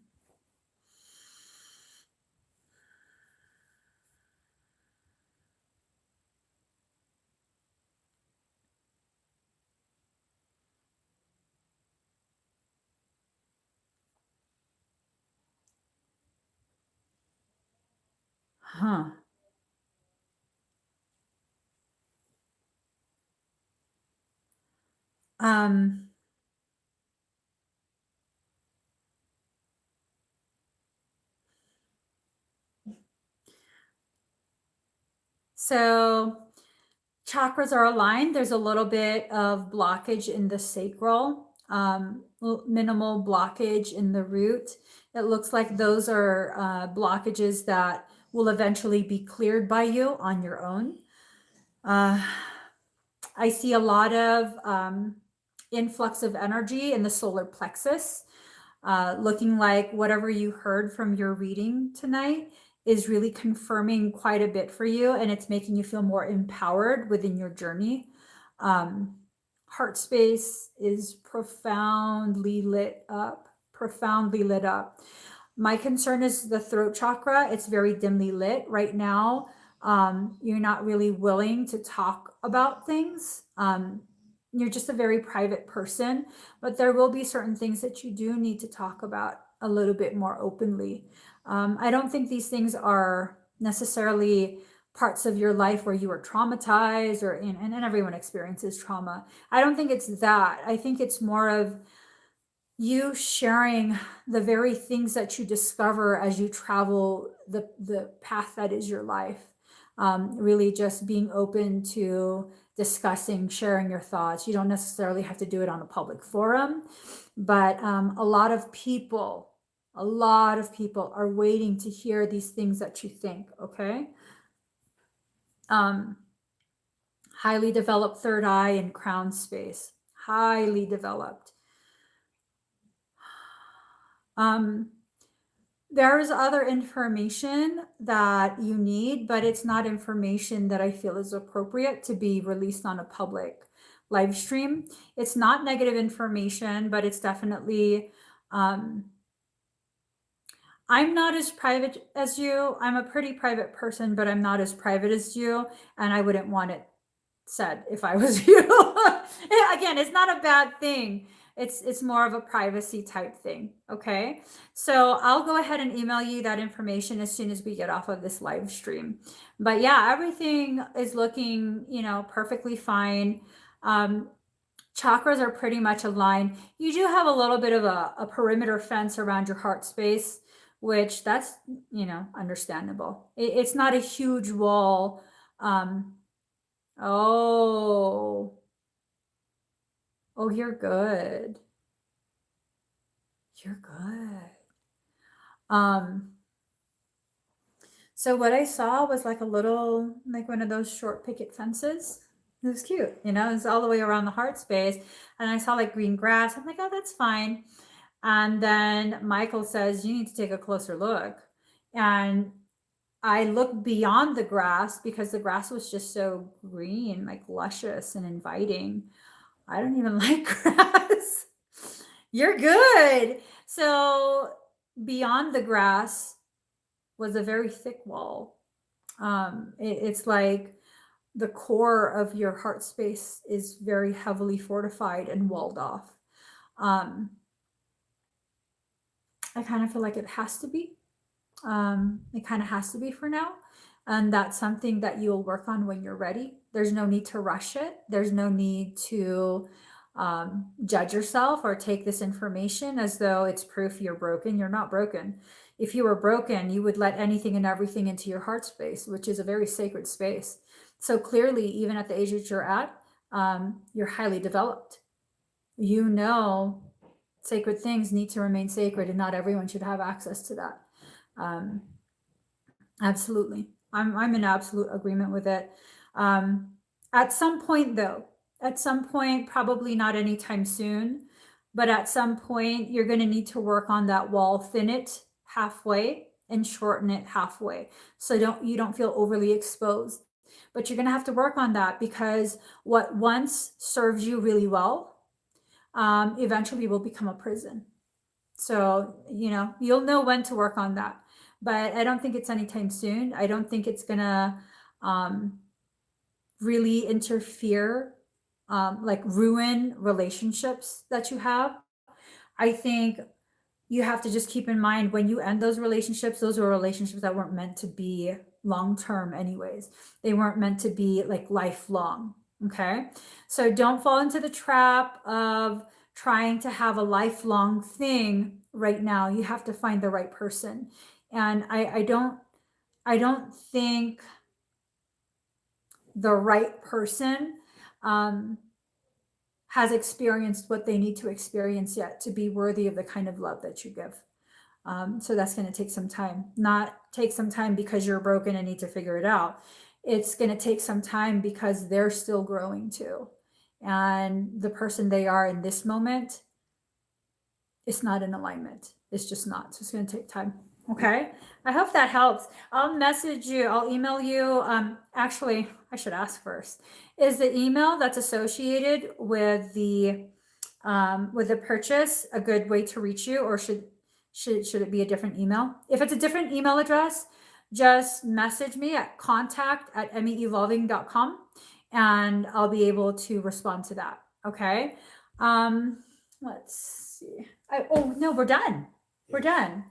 Huh. Um, so chakras are aligned. There's a little bit of blockage in the sacral, minimal blockage in the root. It looks like those are blockages that will eventually be cleared by you on your own. I see a lot of influx of energy in the solar plexus, looking like whatever you heard from your reading tonight is really confirming quite a bit for you, and it's making you feel more empowered within your journey. Heart space is profoundly lit up, profoundly lit up. My concern is the throat chakra. It's very dimly lit right now. You're not really willing to talk about things. You're just a very private person, but there will be certain things that you do need to talk about a little bit more openly. I don't think these things are necessarily parts of your life where you were traumatized, or and everyone experiences trauma. I don't think it's that. I think it's more of you sharing the very things that you discover as you travel the path that is your life. Really just being open to discussing, sharing your thoughts. You don't necessarily have to do it on a public forum, but a lot of people are waiting to hear these things that you think, okay? Highly developed third eye and crown space, highly developed. There's other information that you need, but it's not information that I feel is appropriate to be released on a public live stream. It's not negative information, but it's definitely, I'm not as private as you. I'm a pretty private person, but I'm not as private as you, and I wouldn't want it said if I was you. Again, it's not a bad thing. It's more of a privacy type thing. Okay. So I'll go ahead and email you that information as soon as we get off of this live stream. But yeah, everything is looking, perfectly fine. Chakras are pretty much aligned. You do have a little bit of a perimeter fence around your heart space, which that's, understandable. It's not a huge wall. Oh, you're good. You're good. So what I saw was like like one of those short picket fences. It was cute, it's all the way around the heart space. And I saw like green grass. I'm like, oh, that's fine. And then Michael says, you need to take a closer look. And I looked beyond the grass because the grass was just so green, like luscious and inviting. I don't even like grass. You're good. So beyond the grass was a very thick wall. It's like the core of your heart space is very heavily fortified and walled off. I kind of feel like it has to be. It kind of has to be for now. And that's something that you'll work on when you're ready. There's no need to rush it. There's no need to judge yourself or take this information as though it's proof you're broken. You're not broken. If you were broken, you would let anything and everything into your heart space, which is a very sacred space. So clearly, even at the age that you're at, you're highly developed. Sacred things need to remain sacred, and not everyone should have access to that. Absolutely. I'm in absolute agreement with it. At some point though, probably not anytime soon, but at some point you're going to need to work on that wall, thin it, halfway and shorten it halfway. So you don't feel overly exposed. But you're going to have to work on that, because what once serves you really well, eventually will become a prison. So, you'll know when to work on that. But I don't think it's anytime soon. I don't think it's going to really interfere, like ruin relationships that you have. I think you have to just keep in mind, when you end those relationships, those were relationships that weren't meant to be long term, anyways. They weren't meant to be like lifelong. Okay. So don't fall into the trap of trying to have a lifelong thing right now. You have to find the right person. And I don't think the right person has experienced what they need to experience yet to be worthy of the kind of love that you give. So that's going to take some time. Not take some time because you're broken and need to figure it out. It's going to take some time because they're still growing too. And the person they are in this moment, it's not in alignment. It's just not. So it's going to take time. Okay. I hope that helps. I'll message you. I'll email you. Actually, I should ask first. Is the email that's associated with the purchase a good way to reach you, or should it be a different email? If it's a different email address, just message me at contact@emmieevolving.com and I'll be able to respond to that. Okay. Let's see. Oh no, we're done. We're done.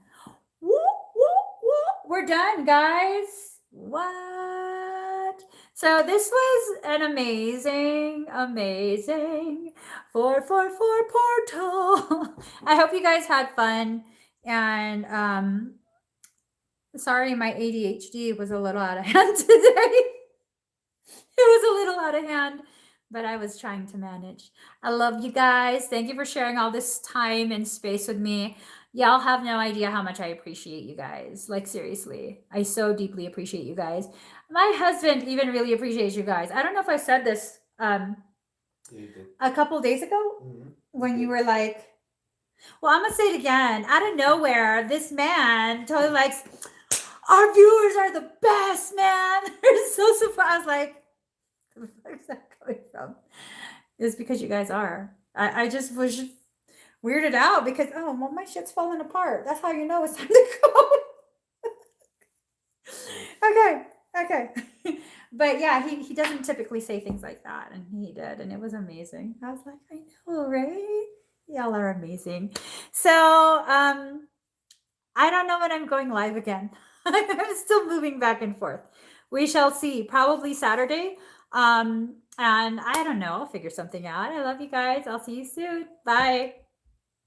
Whoop, whoop, whoop. We're done, guys. What? So this was an amazing 444 portal. I hope you guys had fun. And sorry, my ADHD was a little out of hand today. It was a little out of hand, but I was trying to manage. I love you guys. Thank you for sharing all this time and space with me. Y'all have no idea how much I appreciate you guys. Like, seriously, I so deeply appreciate you guys. My husband even really appreciates you guys. I don't know if I said this a couple days ago when you were like, well, I'm going to say it again. Out of nowhere, this man totally likes, our viewers are the best, man. They're so surprised. I was like, where's that coming from? It's because you guys are. I just was weirded out because, well, my shit's falling apart. That's how you know it's time to go. Okay. But yeah, he doesn't typically say things like that, and he did, and it was amazing. I was like, I know, right? Y'all are amazing. So I don't know when I'm going live again. I'm still moving back and forth. We shall see. Probably Saturday. And I don't know. I'll figure something out. I love you guys. I'll see you soon. Bye.